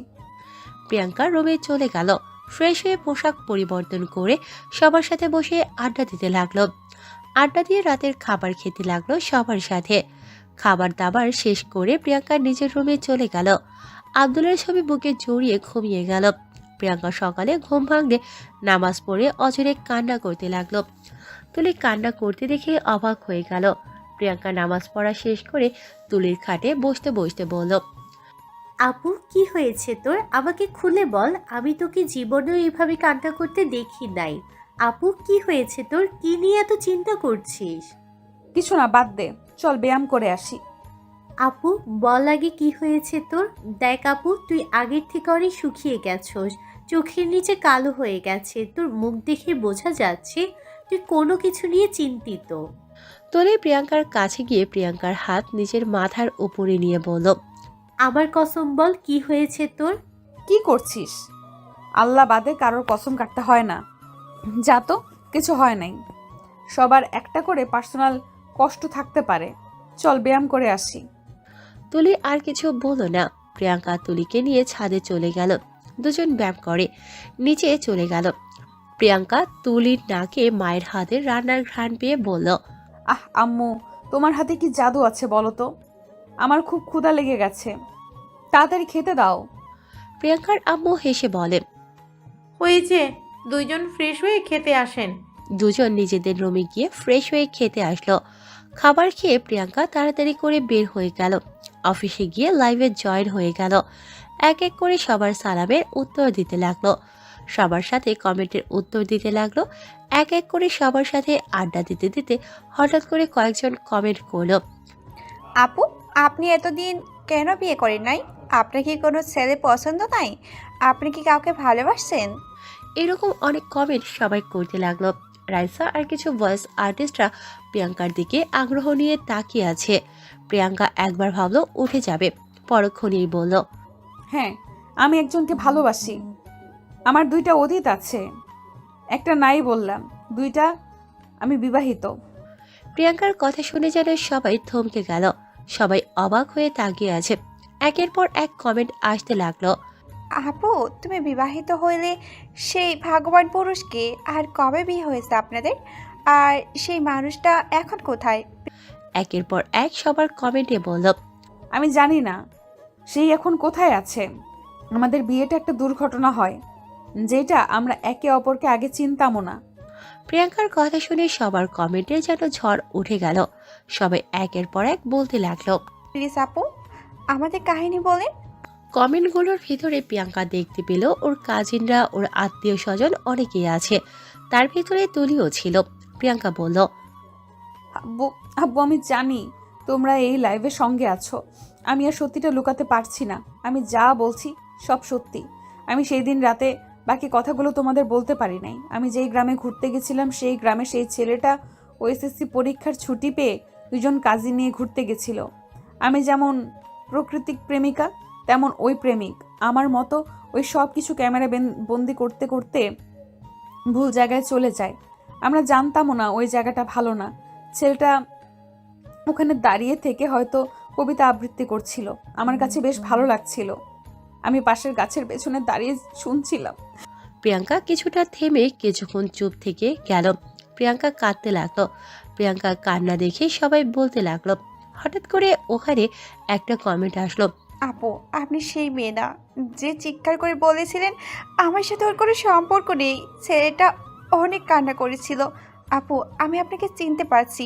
প্রিয়াঙ্কা রুমে চলে গেল। ফ্রেশ হয়ে পোশাক পরিবর্তন করে সবার সাথে বসে আড্ডা দিতে লাগলো। আড্ডা দিয়ে রাতের খাবার খেতে লাগলো সবার সাথে। খাবার দাবার শেষ করে প্রিয়াঙ্কা নিজের রুমে চলে গেল। আব্দুলের ছবি বুকে জড়িয়ে ঘুমিয়ে গেল। প্রিয়াঙ্কা সকালে ঘুম ভাঙলে নামাজ পড়ে অঝরে কান্না করতে লাগলো। তুলি কান্না করতে দেখে অবাক হয়ে গেল। প্রিয়াঙ্কা নামাজ পড়া শেষ করে তুলির খাটে বসতে বসতে বলল, আপু কি হয়েছে তোর? আমাকে খুলে বল, আমি তোকে জীবনেও এইভাবে কান্না করতে দেখি নাই। আপু কি হয়েছে তোর? কি নিয়ে এত চিন্তা করছিস? কিছু না, বাদ দে, চল ব্যায়াম করে আসি। আপু বল আগে কি হয়েছে তোর? দেখ আপু, তুই আগের থেকে অনেক শুকিয়ে গেছস, চোখের নিচে কালো হয়ে গেছে, তোর মুখ দেখে বোঝা যাচ্ছে তুই কোনো কিছু নিয়ে চিন্তিত। তুলি প্রিয়াঙ্কার কাছে গিয়ে প্রিয়াঙ্কার হাত নিজের মাথার উপরে নিয়ে বলল, আমার কসম বল, কি হয়েছে তোর? কি করছিস? আল্লাহ বাদে কারোর কসম কাটতে হয় না। যা তো, কিছু হয় নাই। সবার একটা করে পার্সোনাল কষ্ট থাকতে পারে। চল ব্যায়াম করে আসি। তুলি আর কিছু বলল না। প্রিয়াঙ্কা তুলিকে নিয়ে ছাদে চলে গেল। দুজন ব্যায়াম করে নিচে চলে গেল। প্রিয়াঙ্কা তুলির নাকে মায়ের হাতের রান্নার ঘ্রাণ পেয়ে বলল, আহ আম্মু, তোমার হাতে কি জাদু আছে বলো তো? আমার খুব ক্ষুধা লেগে গেছে, তাড়াতাড়ি খেতে দাও। প্রিয়াঙ্কার আম্মু হেসে বলে। হয়েছে, দুইজন ফ্রেশ হয়ে খেতে আসেন। দুজন নিজেদের রুমে গিয়ে ফ্রেশ হয়ে খেতে আসলো। খাবার খেয়ে প্রিয়াঙ্কা তাড়াতাড়ি করে বের হয়ে গেল। অফিসে গিয়ে লাইভে জয়েন হয়ে গেল। এক এক করে সবার সালামের উত্তর দিতে লাগলো। সবার সাথে কমেন্টের উত্তর দিতে লাগলো। এক এক করে সবার সাথে আড্ডা দিতে দিতে হঠাৎ করে কয়েকজন কমেন্ট করলো, আপু, আপনি এতদিন কেন বিয়ে করেন নাই? আপনার কি কোনো ছেলে পছন্দ নাই? আপনি কি কাউকে ভালোবাসছেন? এরকম অনেক কমেন্ট সবাই করতে লাগলো। রাইসা আর কিছু ভয়েস আর্টিস্টরা প্রিয়াঙ্কার দিকে আগ্রহ নিয়ে তাকিয়ে আছে। প্রিয়াঙ্কা একবার ভাবলো উঠে যাবে, পরক্ষণেই বলল, হ্যাঁ, আমি একজনকে ভালোবাসি। আমার 2টা অতীত আছে, একটা নাই বললাম, 2টা আমি বিবাহিত। প্রিয়াঙ্কার কথা শুনে যেন সবাই থমকে গেল। সবাই অবাক হয়ে তাকিয়ে আছে। একের পর এক কমেন্ট আসতে লাগলো। আপু, তুমি বিবাহিত হইলে সেই ভাগ্যবান পুরুষকে আর কবে বিয়ে হয়েছে আপনাদের? আর সেই মানুষটা এখন কোথায়? একের পর এক সবার কমেন্টে বলল, আমি জানি না সেই এখন কোথায় আছে। আমাদের বিয়েটা একটা দুর্ঘটনা হয়, যেটা আমরা একে অপরকে আগে চিনতামও না। প্রিয়াঙ্কার কথা শুনে সবার কমেন্টে যেন ঝড় উঠে গেল। সবাই একের পর এক বলতে লাগলো, প্লিজ আপু, আমাদের কাহিনী বলেন। কমেন্টগুলোর ভিতরে প্রিয়াঙ্কা দেখতে পেল ওর কাজিনরা, ওর আত্মীয় স্বজন অনেকেই আছে। তার ভিতরে তুলিও ছিল। প্রিয়াঙ্কা বলল, আব্বু আব্বু আমি জানি তোমরা এই লাইভের সঙ্গে আছো। আমি আর সত্যিটা লুকাতে পারছি না। আমি যা বলছি সব সত্যি। আমি সেই দিন রাতে বাকি কথাগুলো তোমাদের বলতে পারি নাই। আমি যেই গ্রামে ঘুরতে গেছিলাম সেই গ্রামে সেই ছেলেটা ওএসএসসি পরীক্ষার ছুটি পেয়ে দুজন কাজিন নিয়ে ঘুরতে গেছিল। আমি যেমন প্রকৃতিক প্রেমিকা তেমন ওই প্রেমিক। আমার মতো ওই সব কিছু ক্যামেরা বন্দি করতে করতে ভুল জায়গায় চলে যায়। আমরা জানতামও না ওই জায়গাটা ভালো না। ছেলেটা ওখানে দাঁড়িয়ে থেকে হয়তো কবিতা আবৃত্তি করছিল। আমার কাছে বেশ ভালো লাগছিল। আমি পাশের গাছের পেছনে দাঁড়িয়ে শুনছিলাম। প্রিয়াঙ্কা কিছুটা থেমে কিছুক্ষণ চুপ থেকে গেল। প্রিয়াঙ্কা কাঁদতে লাগলো। প্রিয়াঙ্কা কান্না দেখে সবাই বলতে লাগলো। হঠাৎ করে ওখানে একটা কমেন্ট আসলো। আপু আপনি সেই মেয়ে না যে চিৎকার করে বলেছিলেন আমার সাথে ওর কোনো সম্পর্ক নেই? ছেলেটা অনেক কান্না করেছিল। আপু আমি আপনাকে চিনতে পারছি।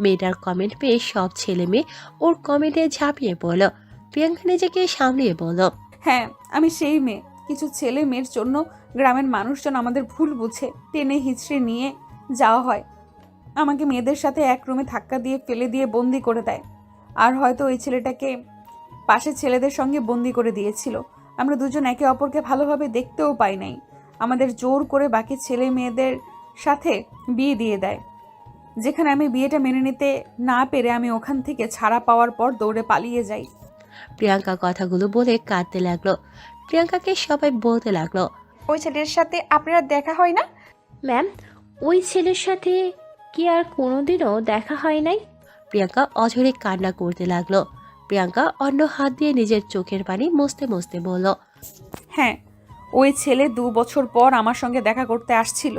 মেয়েটার কমেন্ট পেয়ে সব ছেলে মেয়ে ওর কমেন্টে ঝাঁপিয়ে পড়ল। প্রিয়াঙ্কা নিজেকে সামলিয়ে বলল, হ্যাঁ আমি সেই মেয়ে। কিছু ছেলে মেয়ের জন্য গ্রামের মানুষজন আমাদের ভুল বুঝে টেনে হিচড়ে নিয়ে যাওয়া হয়। আমাকে মেয়েদের সাথে এক রুমে ধাক্কা দিয়ে ফেলে দিয়ে বন্দি করে দেয়। আর হয়তো ওই ছেলেটাকে পাশে ছেলেদের সঙ্গে বন্দি করে দিয়েছিল। আমরা দুজন একে অপরকে ভালোভাবে দেখতেও পাই নাই। আমাদের জোর করে বাকি ছেলে মেয়েদের সাথে বিয়ে দিয়ে দেয়। যেখানে আমি বিয়েটা মেনে নিতে না পেরে আমি ওখান থেকে ছাড়া পাওয়ার পর দৌড়ে পালিয়ে যাই। প্রিয়াঙ্কা কথাগুলো বলে কাঁদতে লাগলো। প্রিয়াঙ্কাকে সবাই বলতে লাগলো, ওই ছেলের সাথে আপনার দেখা হয় না? ম্যাম, ওই ছেলের সাথে কি আর কোনোদিনও দেখা হয় নাই? প্রিয়াঙ্কা অঝরে কান্না করতে লাগলো। প্রিয়াঙ্কা অন্য হাত দিয়ে নিজের চোখের পানি মুছতে মুছতে বলল, হ্যাঁ ওই ছেলে 2 বছর পর আমার সঙ্গে দেখা করতে আসছিল।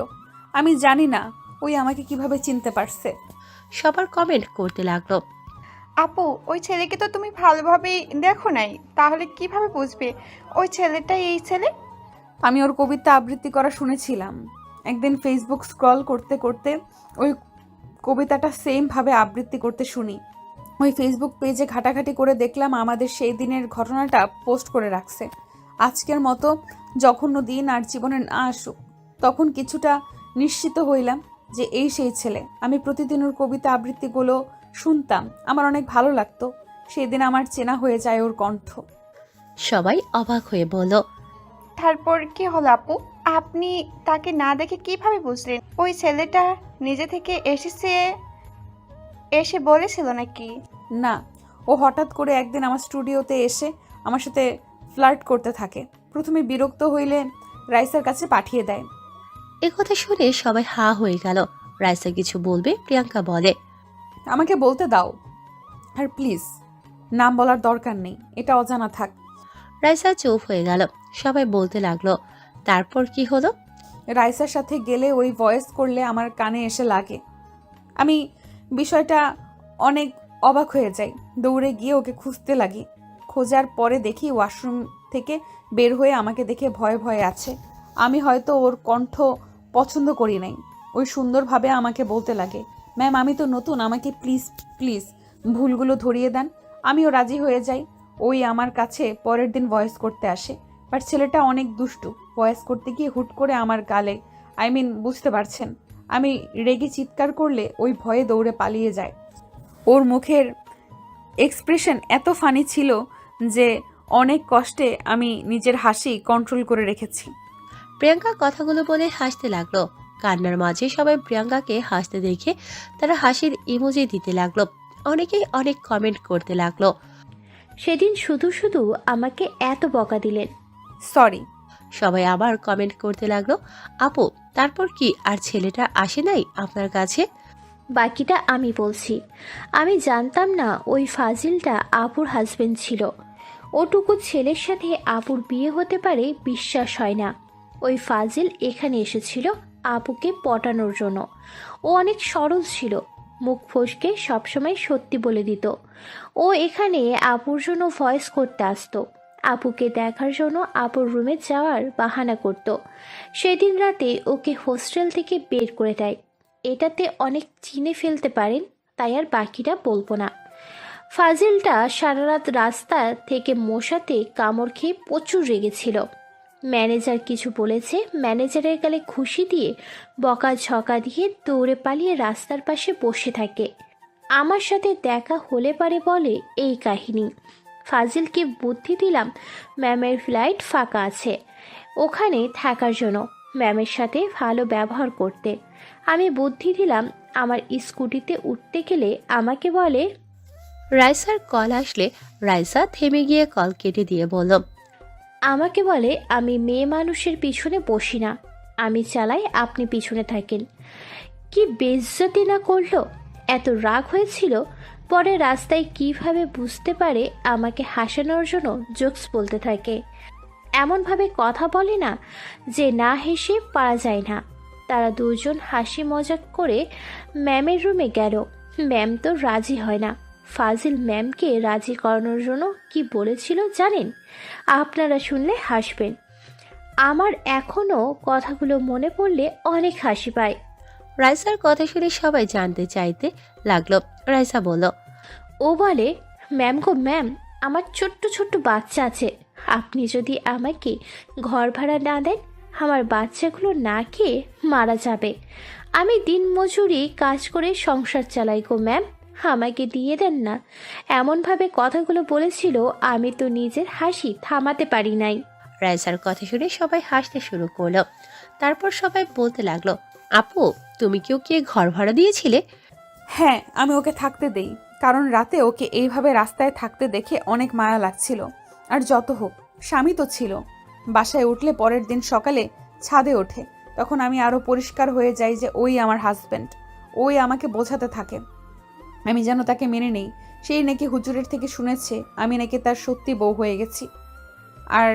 আমি জানি না ওই আমাকে কিভাবে চিনতে পারছে। সবার কমেন্ট করতে লাগলো। আপু ওই ছেলেকে তো তুমি ভালোভাবে দেখো নাই, তাহলে কিভাবে বুঝবে ওই ছেলেটাই এই ছেলে? আমি ওর কবিতা আবৃত্তি করা শুনেছিলাম। একদিন ফেসবুক স্ক্রল করতে করতে ওই কবিতাটা সেমভাবে আবৃত্তি করতে শুনি। ওই ফেসবুক পেজে ঘাটাঘাটি করে দেখলাম আমাদের সেই দিনের ঘটনাটা পোস্ট করে রাখছে। আজকের মতো জঘন্য দিন আর জীবনে না আসুক, তখন কিছুটা নিশ্চিত হইলাম যে এই সেই ছেলে। আমি প্রতিদিন ওর কবিতা আবৃত্তিগুলো শুনতাম, আমার অনেক ভালো লাগতো। সেই দিন আমার চেনা হয়ে যায় ওর কণ্ঠ। সবাই অবাক হয়ে বলল, তারপর কি হলো আপু? আপনি তাকে না দেখে কিভাবে বুঝলেন ওই ছেলেটা নিজে থেকে এসে বলেছিল নাকি? না, ও হঠাৎ করে একদিন আমার স্টুডিওতে এসে আমার সাথে ফ্লার্ট করতে থাকে। প্রথমে বিরক্ত হইলে রাইসার কাছে পাঠিয়ে দেয়। একথা শুনে সবাই হা হয়ে গেল। রাইসা কিছু বলবে, প্রিয়াঙ্কা বলে, আমাকে বলতে দাও। আর প্লিজ নাম বলার দরকার নেই, এটা অজানা থাক। রাইসা চুপ হয়ে গেল। সবাই বলতে লাগলো, তারপর কি হলো? রাইসার সাথে গেলে ওই ভয়েস করলে আমার কানে এসে লাগে। আমি বিষয়টা অনেক অবাক হয়ে যাই। দৌড়ে গিয়ে ওকে খুঁজতে লাগি। খোঁজার পরে দেখি ওয়াশরুম থেকে বের হয়ে আমাকে দেখে ভয়ে ভয়ে আছে। আমি হয়তো ওর কণ্ঠ পছন্দ করি নাই। ওই সুন্দরভাবে আমাকে বলতে লাগে, ম্যাম আমি তো নতুন, আমাকে প্লিজ প্লিজ ভুলগুলো ধরিয়ে দেন। আমিও রাজি হয়ে যাই। ওই আমার কাছে পরের দিন ভয়েস করতে আসে। বাট ছেলেটা অনেক দুষ্টু। ভয়েস করতে গিয়ে হুট করে আমার গালে, বুঝতে পারছেন, আমি রেগে চিৎকার করলে ওই ভয়ে দৌড়ে পালিয়ে যায়। ওর মুখের এক্সপ্রেশন এত ফানি ছিল যে অনেক কষ্টে আমি নিজের হাসি কন্ট্রোল করে রেখেছি। প্রিয়াঙ্কা কথাগুলো বলে হাসতে লাগলো। কান্নার মাঝে সবাই প্রিয়াঙ্কাকে হাসতে দেখে তারা হাসির ইমোজি দিতে লাগলো। অনেকেই অনেক কমেন্ট করতে লাগলো। সেদিন শুধু শুধু আমাকে এত বকা দিলেন। সরি। সবাই আবার কমেন্ট করতে লাগলো, আপু তারপর কি আর ছেলেটা আসে নাই আপনার কাছে? বাকিটা আমি বলছি। আমি জানতাম না ওই ফাজিলটা আপুর হাজবেন্ড ছিল। ওটুকু ছেলের সাথে আপুর বিয়ে হতে পারে বিশ্বাস হয় না। ওই ফাজিল এখানে এসেছিল আপুকে পটানোর জন্য। ও অনেক সরল ছিল, মুখ ফসকে সবসময় সত্যি বলে দিত। ও এখানে আপুর জন্য ভয়েস করতে আসতো, আপুকে দেখার জন্য আপুর রুমে যাওয়ার বাহানা করত। সেদিন রাতে ওকে হোস্টেল থেকে বের করে দেয়। এটাতে অনেক চিনে ফেলতে পারেন, তাই আর বাকিটা বলবো না। ফাজিলটা সারা রাত রাস্তা থেকে মশাতে কামড় খেয়ে প্রচুর রেগেছিল। ম্যানেজার কিছু বলেছে, ম্যানেজারের গালে খুশি দিয়ে বকাঝকা দিয়ে দৌড়ে পালিয়ে রাস্তার পাশে বসে থাকে। আমার সাথে দেখা হলে পারে বলে এই কাহিনী। ফাজিলকে বুদ্ধি দিলাম ম্যামের ফ্লাইট ফাঁকা আছে, ওখানে থাকার জন্য ম্যামের সাথে ভালো ব্যবহার করতে। আমি বুদ্ধি দিলাম আমার স্কুটিতে উঠতে গেলে আমাকে বলে। রাইসার কল আসলে রাইসা থেমে গিয়ে কল কেটে দিয়ে বলল, আমাকে বলে আমি মেয়ে মানুষের পিছনে বসি না, আমি চালাই, আপনি পিছনে থাকেন। কি বেইজ্জতি না করলো! এত রাগ হয়েছিল। পরে রাস্তায় কিভাবে বুঝতে পারে আমাকে হাসানোর জন্য জোকস বলতে থাকে। এমনভাবে কথা বলে না যে না হেসে পারা যায় না। তারা দুজন হাসি মজাক করে ম্যামের রুমে গেল। ম্যাম তো রাজি হয় না। ফাজিল ম্যামকে রাজি করানোর জন্য কি বলেছিল জানেন? আপনারা শুনলে হাসবেন। আমার এখনও কথাগুলো মনে পড়লে অনেক হাসি পায়। রাইসার কথা শুনে সবাই জানতে চাইতে লাগলো। রাইসা বলল, ও বলে, ম্যাম গো ম্যাম, আমার ছোট্ট ছোট্ট বাচ্চা আছে, আপনি যদি আমাকে ঘর ভাড়া না দেন আমার বাচ্চাগুলো না খেয়ে মারা যাবে। আমি দিন মজুরি কাজ করে সংসার চালাই গো ম্যাম, আমাকে দিয়ে দেন না। এমনভাবে কথাগুলো বলেছিল আমি তো নিজের হাসি থামাতে পারি নাই। রাইসার কথা শুনে সবাই হাসতে শুরু করলো। তারপর সবাই বলতে লাগলো, আপু তুমি কি ওকে ঘর ভাড়া দিয়েছিলে? হ্যাঁ, আমি ওকে থাকতে দেই, কারণ রাতে ওকে এইভাবে রাস্তায় থাকতে দেখে অনেক মায়া লাগছিল। আর যত হোক স্বামী তো ছিল। বাসায় উঠলে পরের দিন সকালে ছাদে ওঠে, তখন আমি আরও পরিষ্কার হয়ে যাই যে ওই আমার হাজব্যান্ড। ওই আমাকে বোঝাতে থাকে আমি যেন তাকে মেনে নেই। সেই নাকি হুজুরের থেকে শুনেছে আমি নাকি তার সত্যি বউ হয়ে গেছি, আর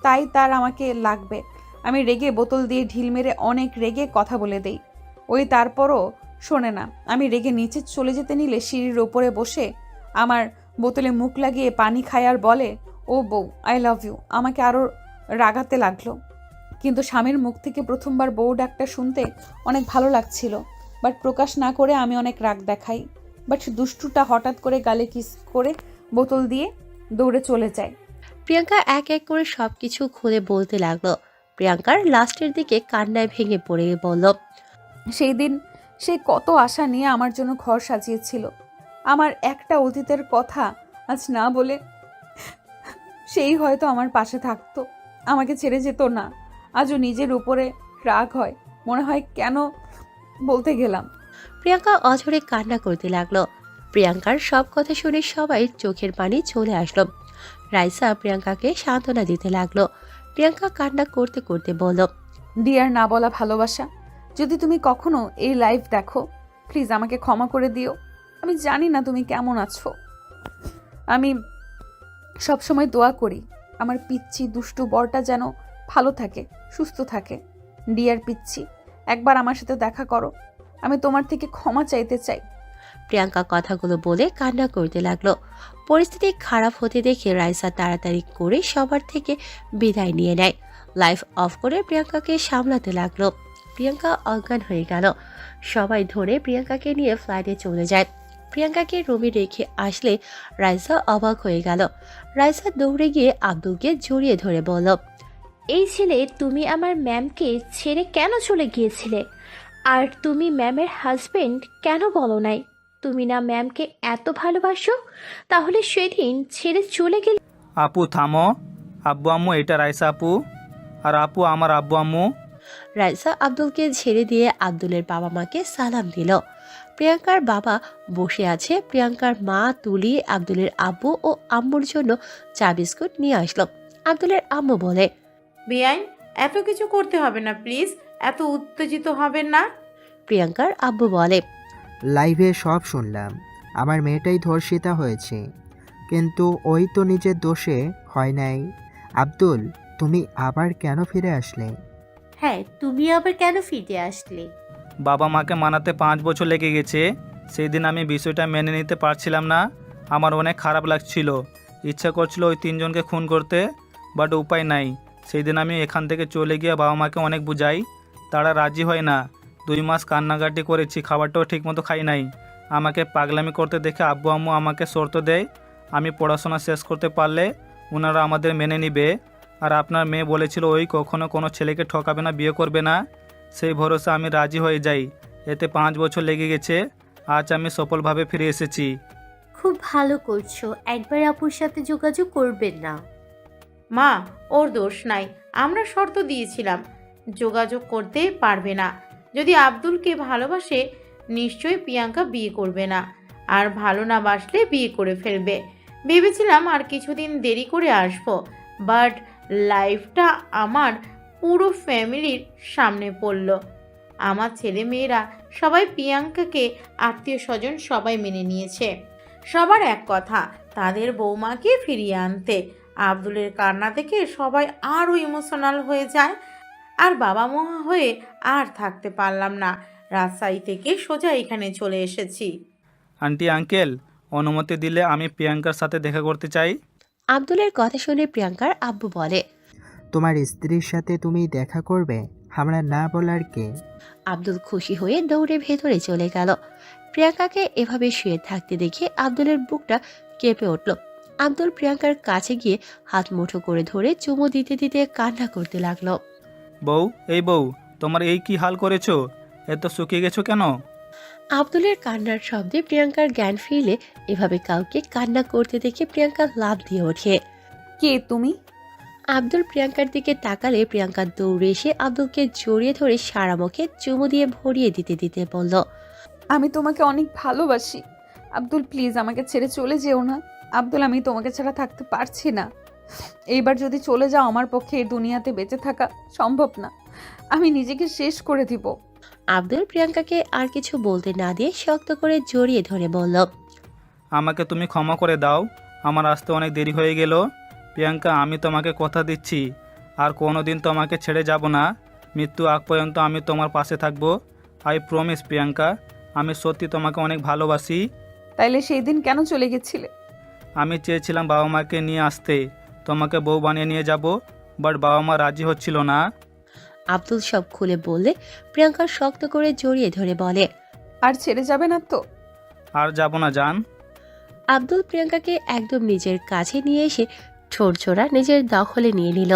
তাই তার আমাকে লাগবে। আমি রেগে বোতল দিয়ে ঢিল মেরে অনেক রেগে কথা বলে দেই। ওই তারপরও শোনে না। আমি রেগে নিচে চলে যেতে নিলে সিঁড়ির ওপরে বসে আমার বোতলে মুখ লাগিয়ে পানি খায় আর বলে, ও বউ আই লাভ ইউ। আমাকে আরও রাগাতে লাগলো। কিন্তু স্বামীর মুখ থেকে প্রথমবার বউ ডাকটা শুনতে অনেক ভালো লাগছিল, বাট প্রকাশ না করে আমি অনেক রাগ দেখাই। বাট দুষ্টুটা হঠাৎ করে গালে কিস করে বোতল দিয়ে দৌড়ে চলে যায়। প্রিয়াঙ্কা এক এক করে সবকিছু খুলে বলতে লাগলো। প্রিয়াঙ্কার লাস্টের দিকে কান্নায় ভেঙে পড়ে বলল, সেই দিন সে কত আশা নিয়ে আমার জন্য ঘর সাজিয়েছিল। আমার একটা অতীতের কথা আজ না বলে সেই হয়তো আমার পাশে থাকতো, আমাকে ছেড়ে যেত না। আজও নিজের উপরে রাগ হয়, মনে হয় কেন বলতে গেলাম। প্রিয়াঙ্কা অঝরে কান্না করতে লাগলো। প্রিয়াঙ্কার সব কথা শুনে সবাই চোখের পানি চলে আসলো। রাইসা প্রিয়াঙ্কাকে সান্ত্বনা দিতে লাগলো। প্রিয়াঙ্কা কান্না করতে করতে বলল, ডিয়ার না বলা ভালোবাসা, যদি তুমি কখনো এই লাইভ দেখো প্লিজ আমাকে ক্ষমা করে দিও। আমি জানি না তুমি কেমন আছো। আমি সবসময় দোয়া করি আমার পিচ্ছি দুষ্টু বরটা যেন ভালো থাকে, সুস্থ থাকে। ডিয়ার পিচ্ছি, একবার আমার সাথে দেখা করো, আমি তোমার থেকে ক্ষমা চাইতে চাই। প্রিয়াঙ্কা কথাগুলো বলে কান্না করতে লাগলো। পরিস্থিতি খারাপ হতে দেখে রাইসা তাড়াতাড়ি করে সবার থেকে বিদায় নিয়ে নেয়। লাইফ অফ করে প্রিয়াঙ্কাকে সামলাতে লাগলো। প্রিয়াঙ্কা অজ্ঞান হয়ে গেল। সবাই ধরে প্রিয়াঙ্কাকে নিয়ে ফ্লাইটে চলে যায়। প্রিয়াঙ্কাকে রুমে রেখে আসলে রাইসা অবাক হয়ে গেল। রাইসা দৌড়ে গিয়ে আব্দুলকে জড়িয়ে ধরে বলল, এই ছেলে, তুমি আমার ম্যামকে ছেড়ে কেন চলে গিয়েছিলে? আর তুমি ম্যামের হাজবেন্ড কেন বলো নাই? তুমি না ম্যামকে এত ভালোবাসো, তাহলে সেদিন ছেড়ে চলে গেলে? আপু থামো। আব্বু আম্মু এটা রাইসা আপু, আর আপু আমার আব্বু আম্মু। রাইসা আব্দুলকে ছেড়ে দিয়ে আব্দুলের বাবা মাকে সালাম দিল। প্রিয়াঙ্কার বাবা বসে আছে। প্রিয়াঙ্কার মা তুলি আব্দুলের আব্বু ও আম্মুর জন্য চা বিস্কুট নিয়ে আসলো। আব্দুলের আম্মু বলে, বেআইন, এত কিছু করতে হবে না প্লিজ, এত উত্তেজিত হবেন না। প্রিয়াঙ্কার আব্বু বলে, লাইভে সব শুনলাম, আমার মেয়েটাই ধর্ষিতা হয়েছে, কিন্তু ওই তো নিজের দোষে হয় নাই। আব্দুল, তুমি আবার কেন ফিরে আসলে? হ্যাঁ, তুমি আবার কেন ফিরে আসলে? বাবা মাকে মানাতে 5 বছর লেগে গেছে। সেই দিন আমি বিষয়টা মেনে নিতে পারছিলাম না, আমার অনেক খারাপ লাগছিল। ইচ্ছা করছিল ওই 3 জনকে খুন করতে, বাট উপায় নাই। সেই দিন আমি এখান থেকে চলে গিয়ে বাবা মাকে অনেক বুঝাই, তারা রাজি হয় না। 2 মাস কান্নাকাটি করেছি, খাবারটাও ঠিকমতো খাই নাই। আমাকে পাগলামি করতে দেখে আব্বু আম্মু আমাকে শর্ত দেয়, আমি পড়াশোনা শেষ করতে পারলে ওনারা আমাদের মেনে নিবে। আর আপনার মেয়ে বলেছিল ওই কখনো কোনো ছেলেকে ঠকাবে না, বিয়ে করবে না। সেই ভরসা আমি রাজি হয়ে যাই। এতে 5 বছর লেগে গেছে, আজ আমি সফলভাবে ফিরে এসেছি। খুব ভালো করছো, একবার আপুর সাথে যোগাযোগ করবেন না। মা, ওর দোষ নাই, আমরা শর্ত দিয়েছিলাম যোগাযোগ করতে পারবে না। যদি আব্দুলকে ভালোবাসে নিশ্চয়ই প্রিয়াঙ্কা বিয়ে করবে না, আর ভালো না বাসলে বিয়ে করে ফেলবে। ভেবেছিলাম আর কিছুদিন দেরি করে আসবো, বাট লাইফটা আমার পুরো ফ্যামিলির সামনে পড়ল। আমার ছেলে মেয়েরা সবাই প্রিয়াঙ্কাকে, আত্মীয় স্বজন সবাই মেনে নিয়েছে। সবার এক কথা, তাদের বৌমাকে ফিরিয়ে আনতে। আব্দুলের কান্না দেখে সবাই আরও ইমোশনাল হয়ে যায়। আর বাবা মা হয়ে আর থাকতে পারলাম না, রাজশাহী থেকে সোজা এখানে চলে এসেছি। আন্টি আঙ্কেল, অনুমতি দিলে আমি প্রিয়াঙ্কার সাথে দেখা করতে চাই। আব্দুলের কথা শুনে প্রিয়াঙ্কার আব্বু বলে। তোমার স্ত্রীর সাথে তুমি দেখা করবে, আমরা না বলার কে? আব্দুল খুশি হয়ে দৌড়ে ভেতরে চলে গেল। প্রিয়াঙ্কাকে এভাবে শুয়ে থাকতে দেখে আব্দুলের বুকটা কেঁপে উঠল। আব্দুল প্রিয়াঙ্কার কাছে গিয়ে হাত মুঠো করে ধরে চুমু দিতে দিতে কান্না করতে লাগলো। বউ, এই বউ, তোমার এই কি হাল করেছো? এত শুকিয়ে গেছো কেন? আব্দুলের কান্নার শব্দে প্রিয়াঙ্কার জ্ঞান ফিরলে এভাবে কাউকে কান্না করতে দেখে প্রিয়াঙ্কা লাফ দিয়ে ওঠে। কে তুমি? আব্দুল প্রিয়াঙ্কার দিকে তাকালে প্রিয়াঙ্কা দৌড়ে এসে আব্দুলকে জড়িয়ে ধরে সারা মুখে চুমু দিয়ে ভরিয়ে দিতে দিতে বলল, আমি তোমাকে অনেক ভালোবাসি আব্দুল, প্লিজ আমাকে ছেড়ে চলে যেও না। আব্দুল, আমি তোমাকে ছাড়া থাকতে পারছি না। এইবার যদি চলে যাও আমার পক্ষে এই দুনিয়াতে বেঁচে থাকা সম্ভব না। আমি নিজেকে শেষ করে দিব। আব্দুল প্রিয়াঙ্কাকে আর কিছু বলতে না দিয়ে শক্ত করে জড়িয়ে ধরে বলল, আমাকে তুমি ক্ষমা করে দাও, আমার আসতে অনেক দেরি হয়ে গেল। প্রিয়াঙ্কা, আমি তোমাকে কথা দিচ্ছি আর কোনোদিন তোমাকে ছেড়ে যাব না। মৃত্যু আগ পর্যন্ত আমি তোমার পাশে থাকবো। আই প্রমিস প্রিয়াঙ্কা, আমি সত্যি তোমাকে অনেক ভালোবাসি। তাইলে সেই দিন কেন চলে গেছিলে? আমি চেয়েছিলাম বাবা মাকে নিয়ে আসতে, তোমাকে বউ বানিয়ে নিয়ে যাব, বাট বাবা মা রাজি হচ্ছিল না। আব্দুল সব খুলে বললে প্রিয়াঙ্কা শক্ত করে জড়িয়ে ধরে বলে, আর ছেড়ে যাবে না তো? আর যাব না জান। আব্দুল প্রিয়াঙ্কাকে একদম নিজের কাছে নিয়ে এসে ঠোঁট জোড়া নিজের দখলে নিয়ে নিল।